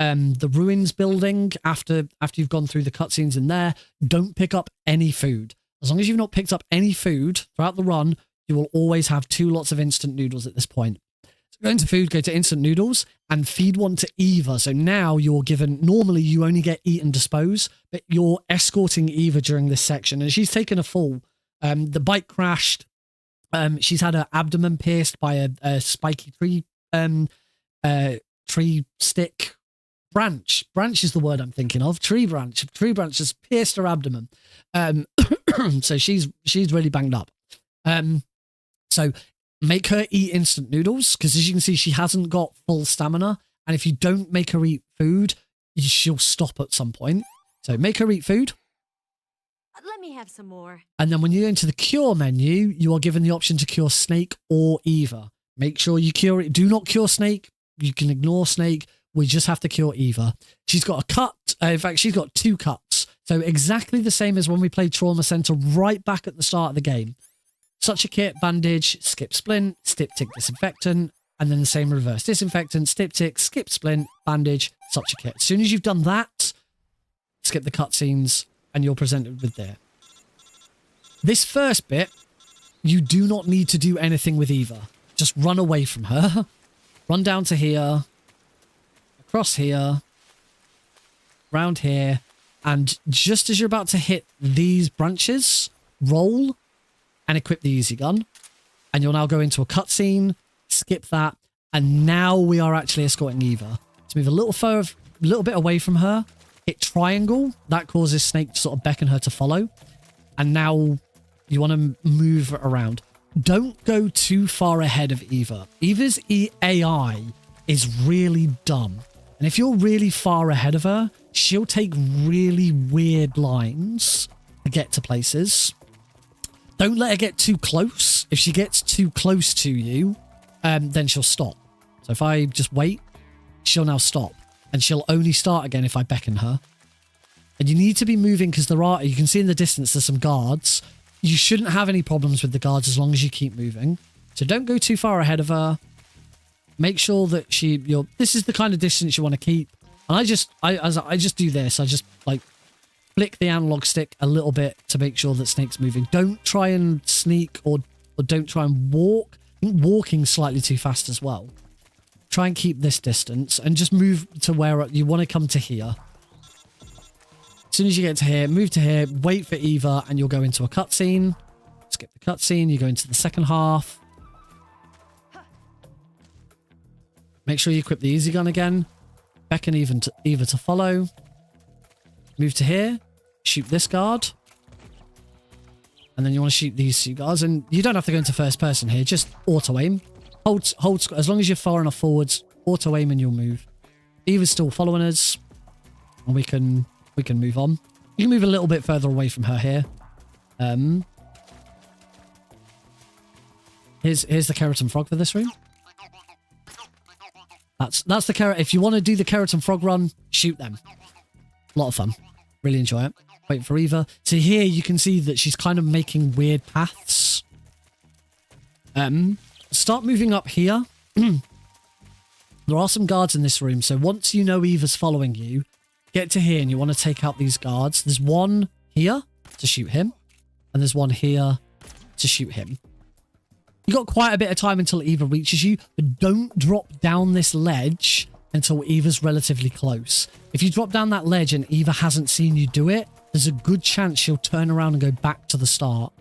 [SPEAKER 1] ruins building, after you've gone through the cutscenes in there, don't pick up any food. As long as you've not picked up any food throughout the run, you will always have 2 lots of instant noodles at this point. So go into food, go to instant noodles, and feed one to Eva. So now you're given, normally you only get eat and dispose, but you're escorting Eva during this section, and she's taken a fall. The bike crashed. She's had her abdomen pierced by a spiky tree stick branch. Branch is the word I'm thinking of. Tree branch has pierced her abdomen. So she's really banged up. So make her eat instant noodles, because as you can see, she hasn't got full stamina. And if you don't make her eat food, she'll stop at some point. So make her eat food.
[SPEAKER 2] Let me have some more. And
[SPEAKER 1] then when you go into the cure menu, you are given the option to cure Snake or Eva. Make sure you cure it. Do not cure Snake. You can ignore Snake. We just have to cure Eva. She's got a cut. In fact, she's got 2 cuts. So exactly the same as when we played Trauma Center right back at the start of the game. Such a kit, bandage, skip splint, stip tick disinfectant, and then the same reverse. Disinfectant, stip tick, skip splint, bandage, such a kit. As soon as you've done that, skip the cutscenes, and you're presented with there. This first bit, you do not need to do anything with Eva. Just run away from her. Run down to here. Across here. Round here. And just as you're about to hit these branches, roll and equip the easy gun. And you'll now go into a cutscene. Skip that. And now we are actually escorting Eva. So move a little bit away from her. Hit triangle. That causes Snake to sort of beckon her to follow. And now you want to move around. Don't go too far ahead of Eva. Eva's AI is really dumb. And if you're really far ahead of her, she'll take really weird lines to get to places. Don't let her get too close. If she gets too close to you, then she'll stop. So if I just wait, she'll now stop. And she'll only start again if I beckon her. And you need to be moving because you can see in the distance there's some guards. You shouldn't have any problems with the guards as long as you keep moving. So don't go too far ahead of her. Make sure that this is the kind of distance you want to keep. And I just do this. I just like flick the analog stick a little bit to make sure that Snake's moving. Don't try and sneak or don't try and walk. I think walking's slightly too fast as well. Try and keep this distance and just move to where you want to come to here. As soon as you get to here, move to here, wait for Eva, and you'll go into a cutscene. Skip the cutscene, you go into the second half. Make sure you equip the easy gun again. Beckon Eva to follow. Move to here, shoot this guard. And then you want to shoot these 2 guards. And you don't have to go into first person here, just auto-aim. Hold, as long as you're far enough forwards, auto-aim and you'll move. Eva's still following us. And we can move on. You can move a little bit further away from her here. Here's the Keratin Frog for this room. That's the Keratin. If you want to do the Keratin Frog run, shoot them. A lot of fun. Really enjoy it. Wait for Eva. So here you can see that she's kind of making weird paths. Start moving up here. There are some guards in this room. So once you know Eva's following you, get to here and you want to take out these guards. There's one here to shoot him. And there's one here to shoot him. You got quite a bit of time until Eva reaches you, but don't drop down this ledge until Eva's relatively close. If you drop down that ledge and Eva hasn't seen you do it, there's a good chance she'll turn around and go back to the start.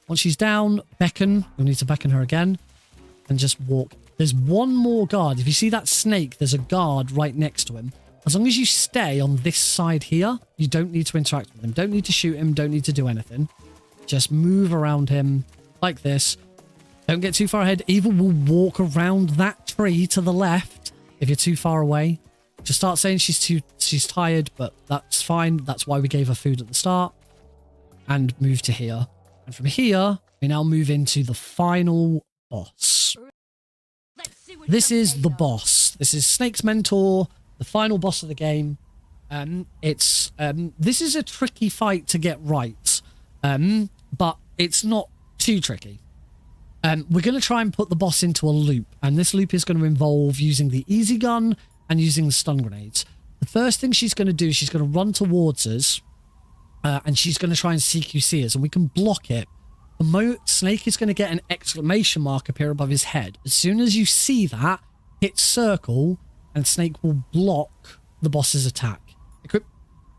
[SPEAKER 1] Once she's down, beckon. You'll need to beckon her again. and just walk. There's one more guard. If you see that snake, there's a guard right next to him. As long as you stay on this side here, you don't need to interact with him. Don't need to shoot him. Don't need to do anything. Just move around him like this. Don't get too far ahead. Eva will walk around that tree to the left if you're too far away. Just start saying she's tired, but that's fine. That's why we gave her food at the start. And move to here. And from here, we now move into the final boss. This is the boss. This is Snake's mentor, the final boss of the game. This is a tricky fight to get right, but it's not too tricky. We're going to try and put the boss into a loop, and this loop is going to involve using the easy gun and using the stun grenades. The first thing she's going to do is she's going to run towards us, and she's going to try and CQC us, and we can block it. Snake is going to get an exclamation mark appear above his head. As soon as you see that, hit circle, and Snake will block the boss's attack.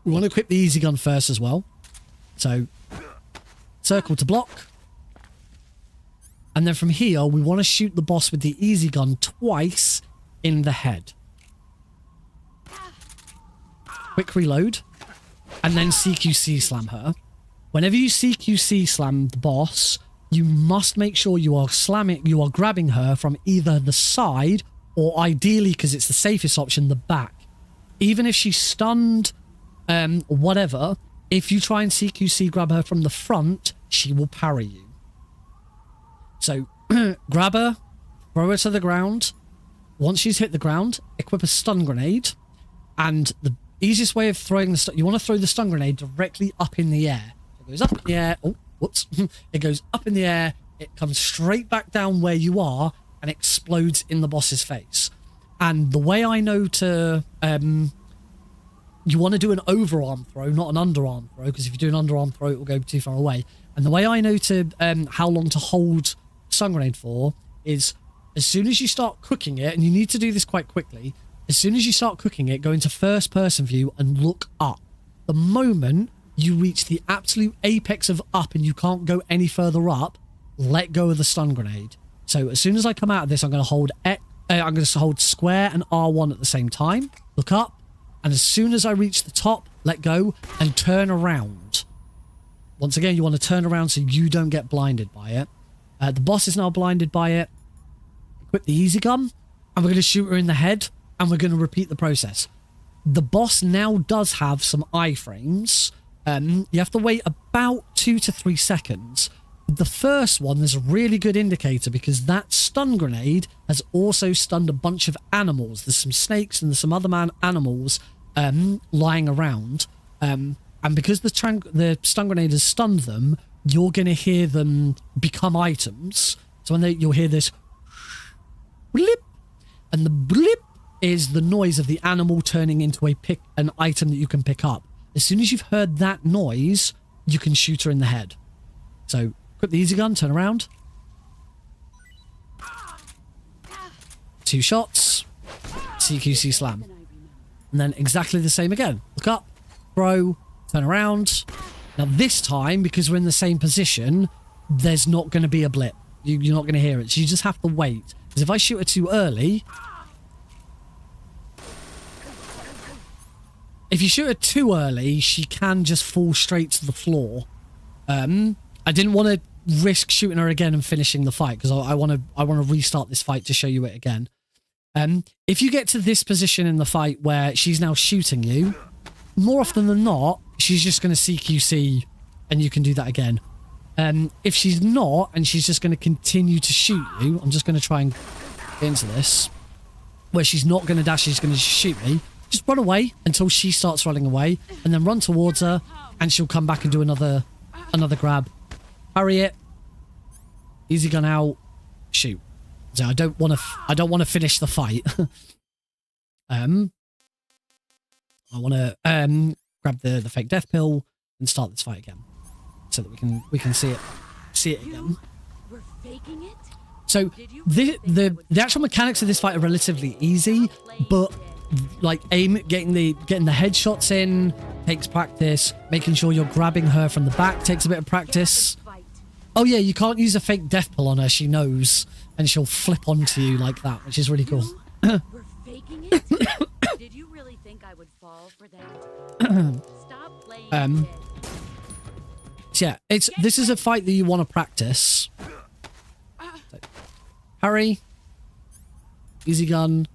[SPEAKER 1] We want to equip the easy gun first as well. So, circle to block. And then from here, we want to shoot the boss with the easy gun twice in the head. Quick reload. And then CQC slam her. Whenever you CQC slam the boss, you must make sure you are grabbing her from either the side or ideally, because it's the safest option, the back. Even if she's stunned, whatever, if you try and CQC grab her from the front, she will parry you. So, grab her, throw her to the ground. Once she's hit the ground, equip a stun grenade. And the easiest way of throwing you want to throw the stun grenade directly up in the air. It goes up in the air. Oh, whoops. It goes up in the air. It comes straight back down where you are and explodes in the boss's face. And the way I know to... you want to do an overarm throw, not an underarm throw, because if you do an underarm throw, it will go too far away. And the way I know to how long to hold stun grenade for is as soon as you start cooking it, and you need to do this quite quickly, as soon as you start cooking it, go into first person view and look up. The moment you reach the absolute apex of up and you can't go any further up, let go of the stun grenade. So as soon as I come out of this, I'm going to hold square and R1 at the same time, look up, and as soon as I reach the top, let go and turn around. Once again, you want to turn around so you don't get blinded by it. The boss is now blinded by it. Equip the easy gun, and we're going to shoot her in the head, and we're going to repeat the process. The boss now does have some iframes. You have to wait about 2 to 3 seconds. The first one, there's a really good indicator because that stun grenade has also stunned a bunch of animals. There's some snakes and there's some other animals lying around. And because the stun grenade has stunned them, you're going to hear them become items. So when you'll hear this blip, and the blip is the noise of the animal turning into an item that you can pick up. As soon as you've heard that noise, you can shoot her in the head. So, equip the easy gun, turn around. 2 shots. CQC slam. And then exactly the same again. Look up, throw, turn around. Now this time, because we're in the same position, there's not going to be a blip. You're not going to hear it. So you just have to wait. Because if I shoot her too early... If you shoot her too early, she can just fall straight to the floor. I didn't want to risk shooting her again and finishing the fight because I want to restart this fight to show you it again. If you get to this position in the fight where she's now shooting you, more often than not, she's just going to CQC and you can do that again. If she's not and she's just going to continue to shoot you, I'm just going to try and get into this, where she's not going to dash, she's going to shoot me. Just run away until she starts running away, and then run towards her, and she'll come back and do another grab. Hurry it. Easy gun out. Shoot. So I don't want to finish the fight. I want to grab the fake death pill and start this fight again, so that we can see it again.
[SPEAKER 2] We're faking it?
[SPEAKER 1] So the actual mechanics of this fight are relatively easy, but like getting the headshots in takes practice. Making sure you're grabbing her from the back takes a bit of practice. Oh yeah, you can't use a fake death pull on her. She knows, and she'll flip onto you like that, which is really cool.
[SPEAKER 2] We're faking it? Did you really think I would fall for that? Stop playing dead.
[SPEAKER 1] So yeah, this is a fight that you want to practice. So, hurry. Easy gun.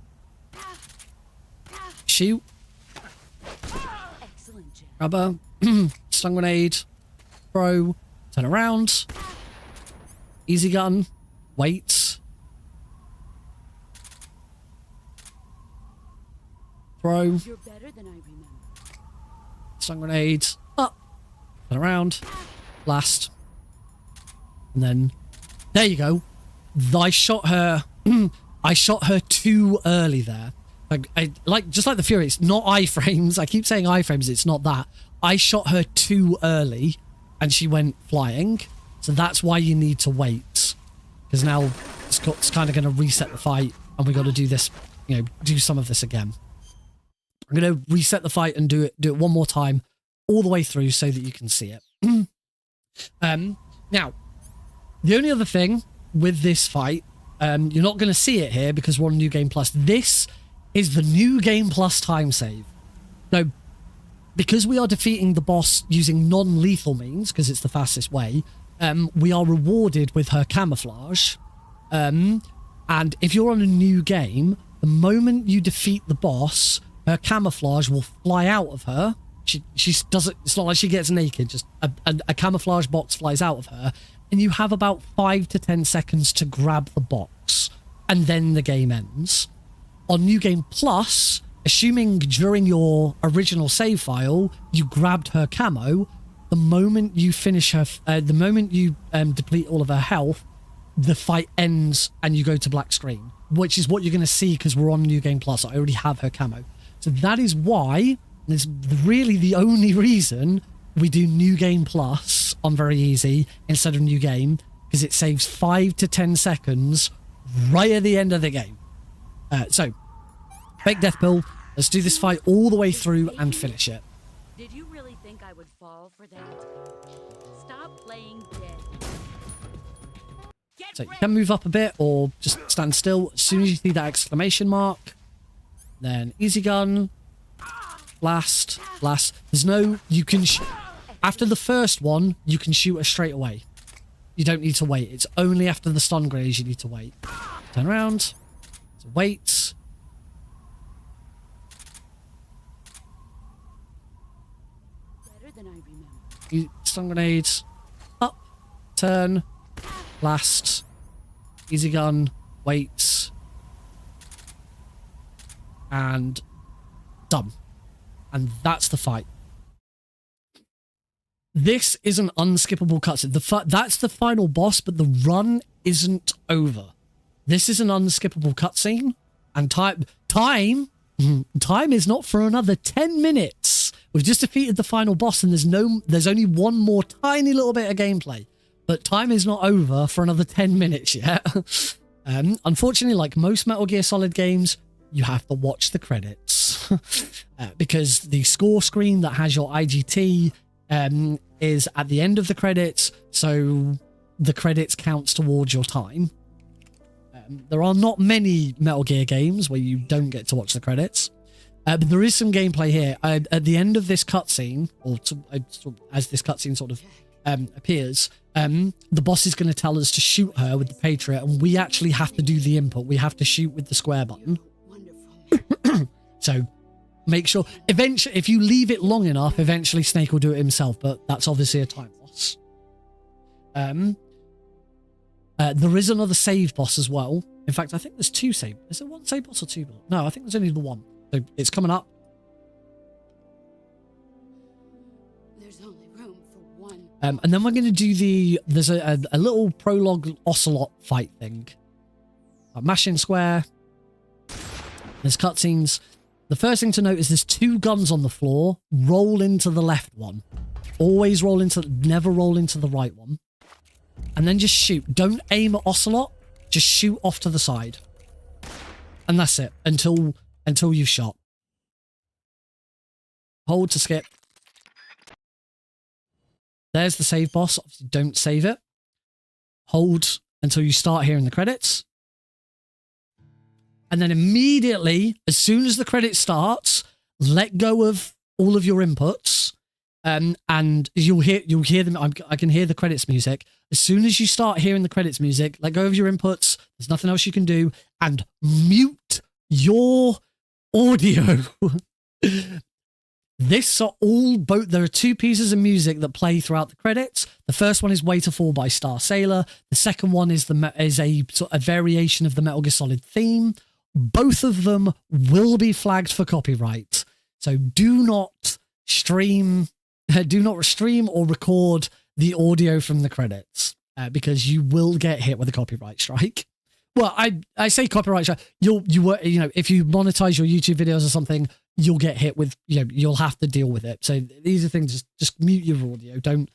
[SPEAKER 1] Shoot.
[SPEAKER 2] Excellent job.
[SPEAKER 1] Rubber. Stun grenade. Throw. Turn around. Easy gun. Wait. Throw.
[SPEAKER 2] You're better than I remember.
[SPEAKER 1] Stun grenade. Up. Turn around. Blast. And then... There you go. I shot her... I shot her too early there. Just like the Fury, it's not iframes. I keep saying iframes, it's not that. I shot her too early and she went flying. So that's why you need to wait. Because now it's kind of going to reset the fight and we got to do this, do some of this again. I'm going to reset the fight and do it one more time all the way through so that you can see it. Now, the only other thing with this fight, you're not going to see it here because we're on New Game Plus. This is the New Game Plus time save. So, because we are defeating the boss using non-lethal means, because it's the fastest way, we are rewarded with her camouflage. And if you're on a new game, the moment you defeat the boss, her camouflage will fly out of her. She doesn't. It's not like she gets naked. Just a camouflage box flies out of her, and you have about 5 to 10 seconds to grab the box, and then the game ends. On New Game Plus, assuming during your original save file you grabbed her camo, the moment you finish her, the moment you deplete all of her health, the fight ends and you go to black screen, which is what you're going to see because we're on New Game Plus. I already have her camo, so that is why. It's really the only reason we do New Game Plus on Very Easy instead of New Game, because it saves 5 to 10 seconds right at the end of the game. So, fake death pill. Let's do this fight all the way through and finish it.
[SPEAKER 2] Did you really think I would fall for that? Stop playing dead.
[SPEAKER 1] So you can move up a bit or just stand still. As soon as you see that exclamation mark, then easy gun. Blast. There's no... You can... After the first one, you can shoot her straight away. You don't need to wait. It's only after the stun grenades you need to wait. Turn around. So wait.
[SPEAKER 2] Better than I remember.
[SPEAKER 1] Stun grenades. Up. Turn. Blast. Easy gun. Wait. And... done. And that's the fight. This is an unskippable cutscene. That's the final boss, but the run isn't over. This is an unskippable cutscene, and time is not for another 10 minutes. We've just defeated the final boss, and there's only one more tiny little bit of gameplay, but time is not over for another 10 minutes yet. Unfortunately, like most Metal Gear Solid games, you have to watch the credits. Because the score screen that has your IGT is at the end of the credits, so the credits counts towards your time. There are not many Metal Gear games where you don't get to watch the credits, but there is some gameplay here. At the end of this cutscene, or as this cutscene sort of appears, the boss is going to tell us to shoot her with the Patriot, and we actually have to do the input. We have to shoot with the square button. So make sure, eventually, if you leave it long enough, eventually Snake will do it himself, but that's obviously a time loss. There is another save boss as well. In fact, I think there's two save. Is there one save boss or two? No, I think there's only the one. So it's coming up.
[SPEAKER 2] There's only room for one.
[SPEAKER 1] And then we're going to do there's a little prologue Ocelot fight thing. Mash in square. There's cutscenes. The first thing to note is there's 2 guns on the floor. Roll into the left one. Always never roll into the right one. And then just shoot. Don't aim at Ocelot. Just shoot off to the side. And that's it. Until you've shot. Hold to skip. There's the save boss. Obviously don't save it. hold until you start hearing the credits. And then immediately, as soon as the credit starts, let go of all of your inputs. And you'll hear them. I can hear the credits music. As soon as you start hearing the credits music, let go of your inputs. There's nothing else you can do, and mute your audio. There are two pieces of music that play throughout the credits. The first one is Waterfall by Star Sailor. The second one is a variation of the Metal Gear Solid theme. Both of them will be flagged for copyright. So do not stream or record the audio from the credits because you will get hit with a copyright strike. Well, I say copyright strike. If you monetize your YouTube videos or something, you'll get hit with, you'll have to deal with it. So these are things, just mute your audio. Don't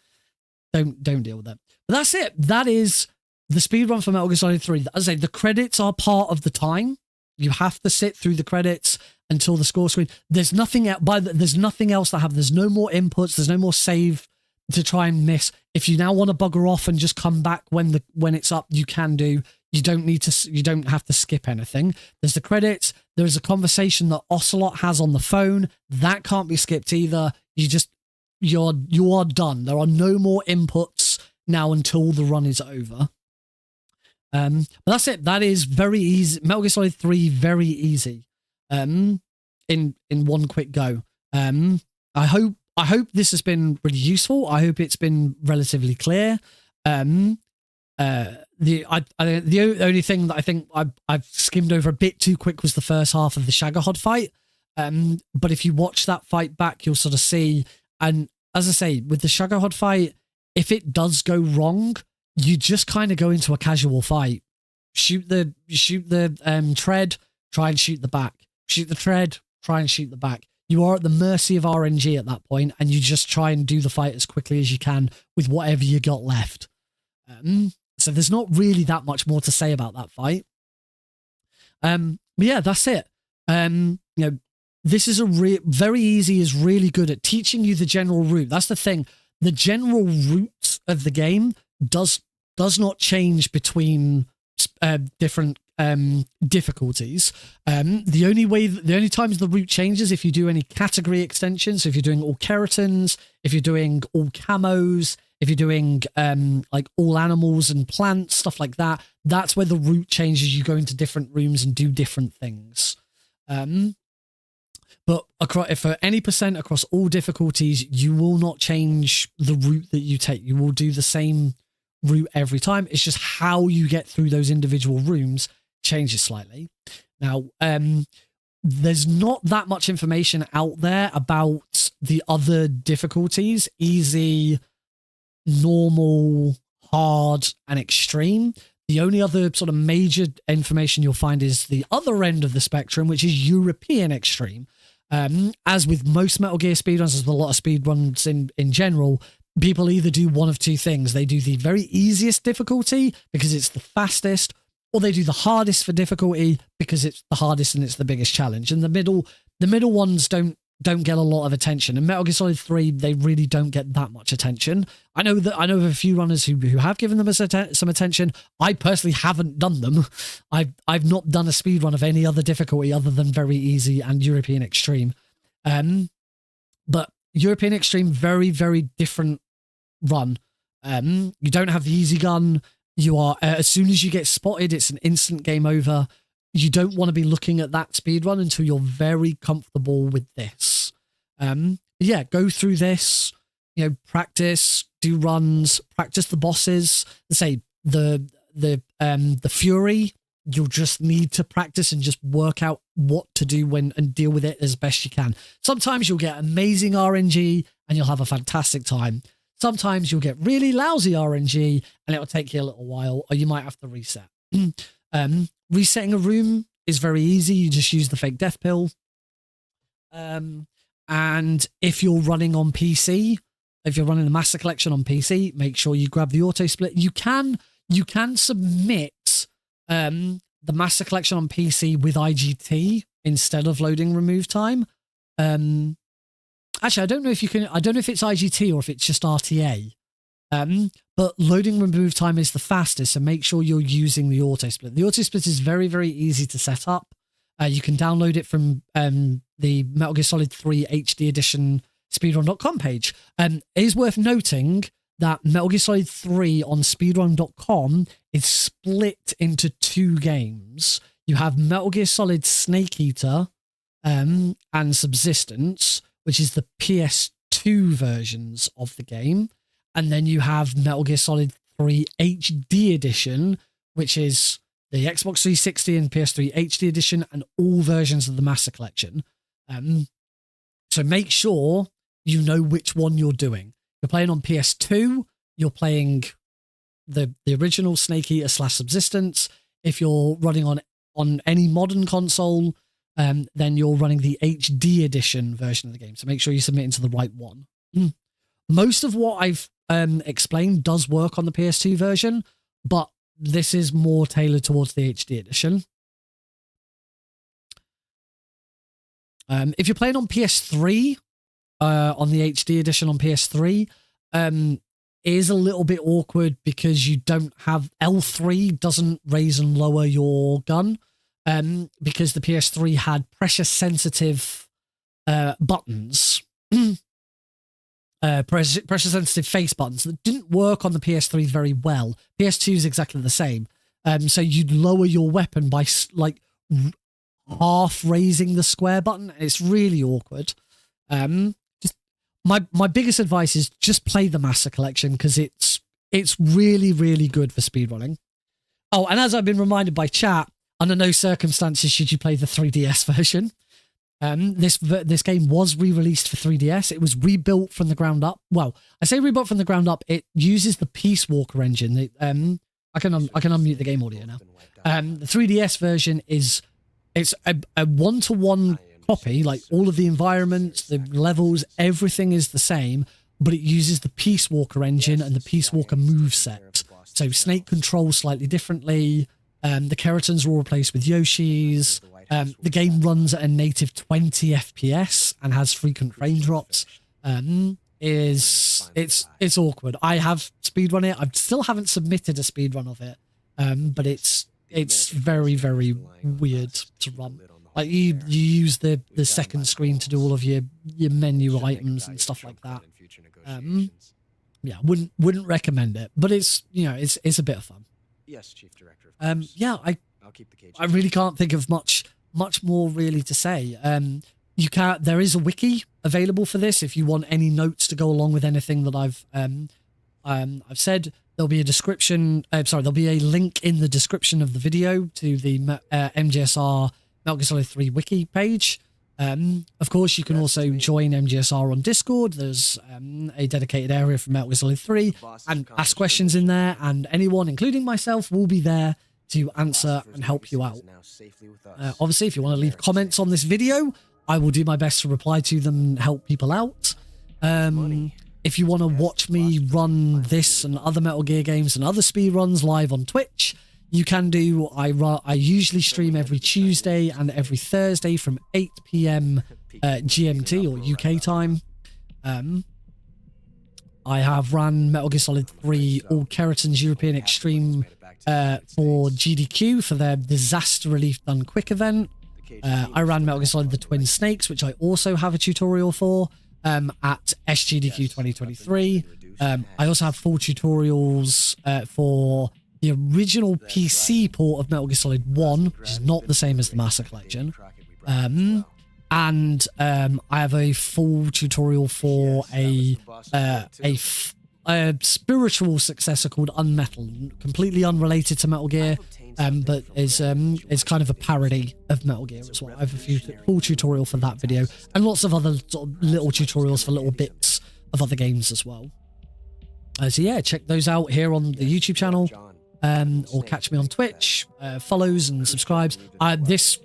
[SPEAKER 1] deal with that. But that's it. That is the speedrun for Metal Gear Solid 3. As I say, the credits are part of the time. You have to sit through the credits until the score screen. There's nothing else there's no more inputs. There's no more save to try and miss. If you now want to bugger off and just come back when it's up, you can do. You don't have to skip anything. There's the credits. There is a conversation that Ocelot has on the phone. That can't be skipped either. You are done. There are no more inputs now until the run is over. But that's it. That is very easy. Metal Gear Solid 3, very easy. In one quick go. I hope this has been really useful. I hope it's been relatively clear. The only thing that I think I've skimmed over a bit too quick was the first half of the Shagohod fight. But if you watch that fight back, you'll sort of see. And as I say, with the Shagohod fight, if it does go wrong, you just kind of go into a casual fight. Shoot the tread, try and shoot the back. Shoot the tread, try and shoot the back. You are at the mercy of RNG at that point, and you just try and do the fight as quickly as you can with whatever you got left. So there's not really that much more to say about that fight. But yeah, that's it. This is very easy, is really good at teaching you the general route. That's the thing. The general route of the game does not change between different difficulties. The only times the route changes if you do any category extensions. So if you're doing all keratins, if you're doing all camos, if you're doing like all animals and plants, stuff like that, that's where the route changes. You go into different rooms and do different things. But for any percent across all difficulties, you will not change the route that you take. You will do the same route every time. It's just how you get through those individual rooms changes slightly. Now, there's not that much information out there about the other difficulties: easy, normal, hard, and extreme. The only other sort of major information you'll find is the other end of the spectrum, which is European extreme. As with most Metal Gear speedruns, as with a lot of speedruns in general, people either do one of two things. They do the very easiest difficulty because it's the fastest, or they do the hardest for difficulty because it's the hardest and it's the biggest challenge. And the middle ones don't get a lot of attention. In Metal Gear Solid 3, they really don't get that much attention. I know of a few runners who have given them some attention. I personally haven't done them. I've not done a speedrun of any other difficulty other than very easy and European extreme. But European extreme, very, very different run. You don't have the easy gun. You are as soon as you get spotted, it's an instant game over. You don't want to be looking at that speedrun until you're very comfortable with this. Yeah, go through this, practice, do runs, practice the bosses. Say the Fury, you'll just need to practice and just work out what to do and deal with it as best you can. Sometimes you'll get amazing RNG and you'll have a fantastic time. Sometimes you'll get really lousy RNG and it'll take you a little while, or you might have to reset. Resetting a room is very easy. You just use the fake death pill. And if you're running on PC, if you're running the Master Collection on PC, make sure you grab the auto split. You can submit the Master Collection on PC with IGT instead of loading remove time. Actually, I don't know if you can. I don't know if it's IGT or if it's just RTA. But loading remove time is the fastest, so make sure you're using the auto split. The auto split is very, very easy to set up. You can download it from the Metal Gear Solid 3 HD Edition speedrun.com page. It is worth noting that Metal Gear Solid 3 on speedrun.com is split into 2 games. You have Metal Gear Solid Snake Eater and Subsistence, which is the PS2 versions of the game. And then you have Metal Gear Solid 3 HD Edition, which is the Xbox 360 and PS3 HD Edition and all versions of the Master Collection. So make sure you know which one you're doing. You're playing on PS2, you're playing the original Snake Eater / Subsistence. If you're running on any modern console, then you're running the HD Edition version of the game. So make sure you submit into the right one. Most of what I've explained does work on the PS2 version, but this is more tailored towards the HD Edition. If you're playing on PS3, on the HD Edition on PS3, is a little bit awkward because you don't have L3 doesn't raise and lower your gun, because the PS3 had pressure sensitive buttons, pressure sensitive face buttons that didn't work on the PS3 very well. PS2 is exactly the same. So you'd lower your weapon by like half raising the square button. It's really awkward. Just my biggest advice is just play the Master Collection because it's really, really good for speedrunning. Oh, and as I've been reminded by chat, under no circumstances should you play the 3DS version. This game was re-released for 3DS. It was rebuilt from the ground up. Well, I say rebuilt from the ground up. It uses the Peace Walker engine. I can unmute the game audio now. The 3DS version it's a one-to-one copy. Like all of the environments, the levels, everything is the same, but it uses the Peace Walker engine and the Peace Walker moveset. So Snake controls slightly differently. The Keratons were replaced with Yoshis. The game runs at a native 20 FPS and has frequent frame drops. It's awkward. I have speedrun it. I still haven't submitted a speedrun of it, but it's very, very weird to run. Like you use the second screen to do all of your menu items and stuff like that. Yeah, wouldn't recommend it, but it's it's a bit of fun.
[SPEAKER 3] Yes, Chief Director.
[SPEAKER 1] Yeah,
[SPEAKER 3] I'll keep the cage.
[SPEAKER 1] I really can't think of much more really to say. There is a wiki available for this if you want any notes to go along with anything that I've said. There'll be a description. There'll be a link in the description of the video to the MGSR Metal Gear Solid 3 wiki page. Of course, you can also join MGSR on Discord. There's a dedicated area for Metal Gear Solid 3 and ask questions in there, and anyone, including myself, will be there to answer and help you out. Obviously, if you want to leave comments on this video, I will do my best to reply to them and help people out. If you want to watch me run this and other Metal Gear games and other speedruns live on Twitch, you can do. I usually stream every Tuesday and every Thursday from 8 PM GMT or UK time. I have ran Metal Gear Solid 3 All Keratons European Extreme for GDQ for their Disaster Relief Done Quick event. I ran Metal Gear Solid The Twin Snakes, which I also have a tutorial for at SGDQ 2023. I also have full tutorials for the original PC port of Metal Gear Solid 1, which is not the same as the Master Collection. And I have a full tutorial for a spiritual successor called Unmetal, completely unrelated to Metal Gear, but is kind of a parody of Metal Gear as well. I have a full tutorial for that video, and lots of other sort of little tutorials for little bits of other games as well. So yeah, check those out here on the YouTube channel, or catch me on Twitch. Follows and subscribes. This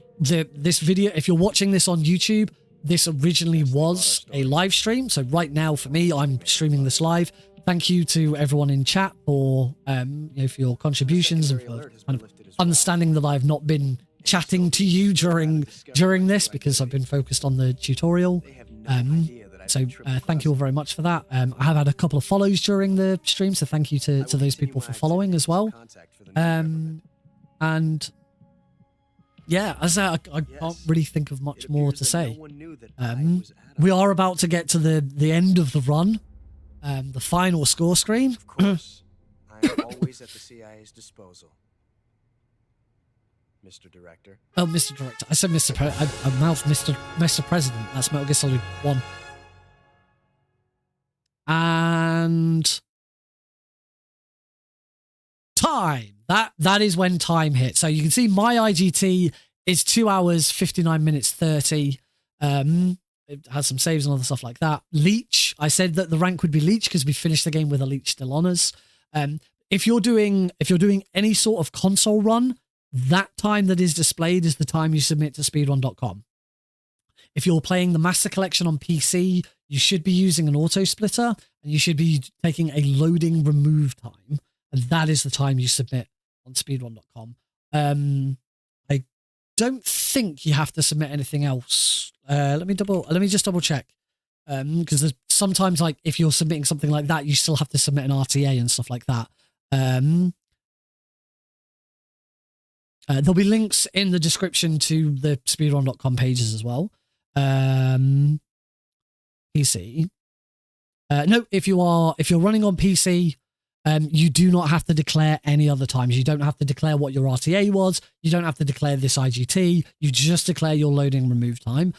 [SPEAKER 1] video, if you're watching this on YouTube, this originally was a live stream. So right now, for me, I'm streaming this live. Thank you to everyone in chat for for your contributions and for kind of understanding that I've not been chatting to you during this because I've been focused on the tutorial. So thank you all very much for that. I have had a couple of follows during the stream, so thank you to those people for following as well. And yeah, as I can't really think of much more to say. We are about to get to the end of the run, the final score screen.
[SPEAKER 3] Of course, I am always at the CIA's disposal, Mr. Director.
[SPEAKER 1] Oh, Mr. Director. I said Mr. I mouthed Mr. President. That's Metal Gear Solid 1. And time. That is when time hit. So you can see my IGT is 2 hours, 59 minutes, 30. It has some saves and other stuff like that. Leech. I said that the rank would be Leech because we finished the game with a Leech still on us. If you're doing any sort of console run, that time that is displayed is the time you submit to speedrun.com. If you're playing the Master Collection on PC, you should be using an auto splitter and you should be taking a loading remove time. And that is the time you submit on speedrun.com. I don't think you have to submit anything else. Let me just double check. Because there's sometimes, like, if you're submitting something like that, you still have to submit an RTA and stuff like that. There'll be links in the description to the speedrun.com pages as well. PC. No, if you're running on PC, you do not have to declare any other times. You don't have to declare what your RTA was. You don't have to declare this IGT. You just declare your loading remove time.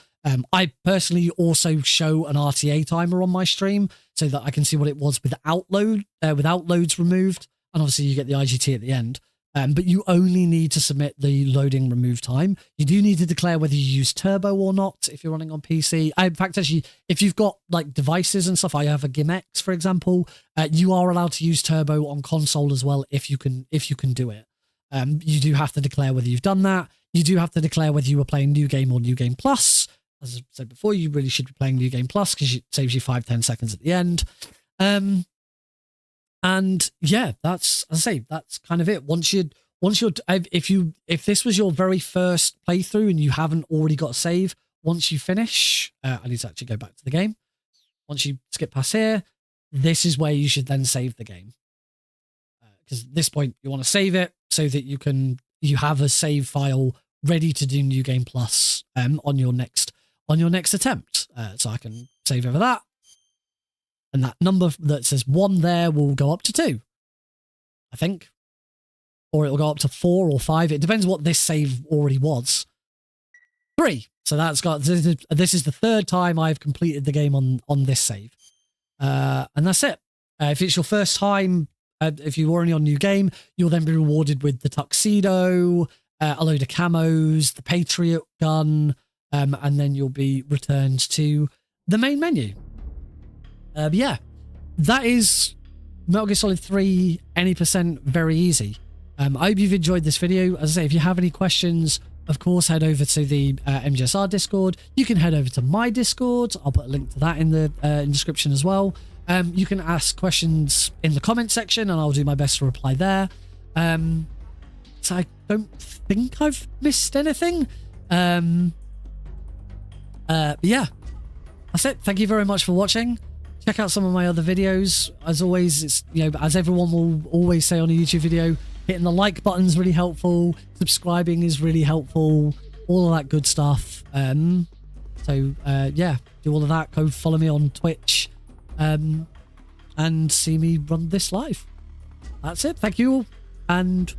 [SPEAKER 1] I personally also show an RTA timer on my stream so that I can see what it was without loads removed. And obviously you get the IGT at the end. But you only need to submit the loading remove time. You do need to declare whether you use turbo or not if you're running on PC. In fact, actually, if you've got like devices and stuff, I have a GIMX, for example, you are allowed to use turbo on console as well if you can do it. You do have to declare whether you've done that. You do have to declare whether you were playing New Game or New Game Plus. As I said before, you really should be playing New Game Plus because it saves you 5-10 seconds at the end. And yeah, that's, as I say, that's kind of it. If this was your very first playthrough and you haven't already got a save, once you finish, I need to actually go back to the game. Once you skip past here, this is where you should then save the game. Because at this point you want to save it so that you have a save file ready to do New Game Plus on your next attempt. So I can save over that. And that number that says 1 there will go up to 2, I think. Or it'll go up to 4 or 5. It depends what this save already was. 3. So this is the 3rd time I've completed the game on this save. And that's it. If it's your first time, if you're already on New Game, you'll then be rewarded with the tuxedo, a load of camos, the Patriot gun, and then you'll be returned to the main menu. But yeah, that is Metal Gear Solid 3 Any Percent Very Easy. I hope you've enjoyed this video. As I say, if you have any questions, of course, head over to the MGSR Discord. You can head over to my Discord. I'll put a link to that in the description as well. You can ask questions in the comment section and I'll do my best to reply there. So I don't think I've missed anything. But yeah, that's it. Thank you very much for watching. Check out some of my other videos. As always, it's, as everyone will always say on a YouTube video, hitting the like button is really helpful. Subscribing is really helpful. All of that good stuff. So yeah, do all of that. Go follow me on Twitch and see me run this live. That's it. Thank you all. And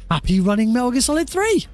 [SPEAKER 1] happy running Metal Gear Solid 3.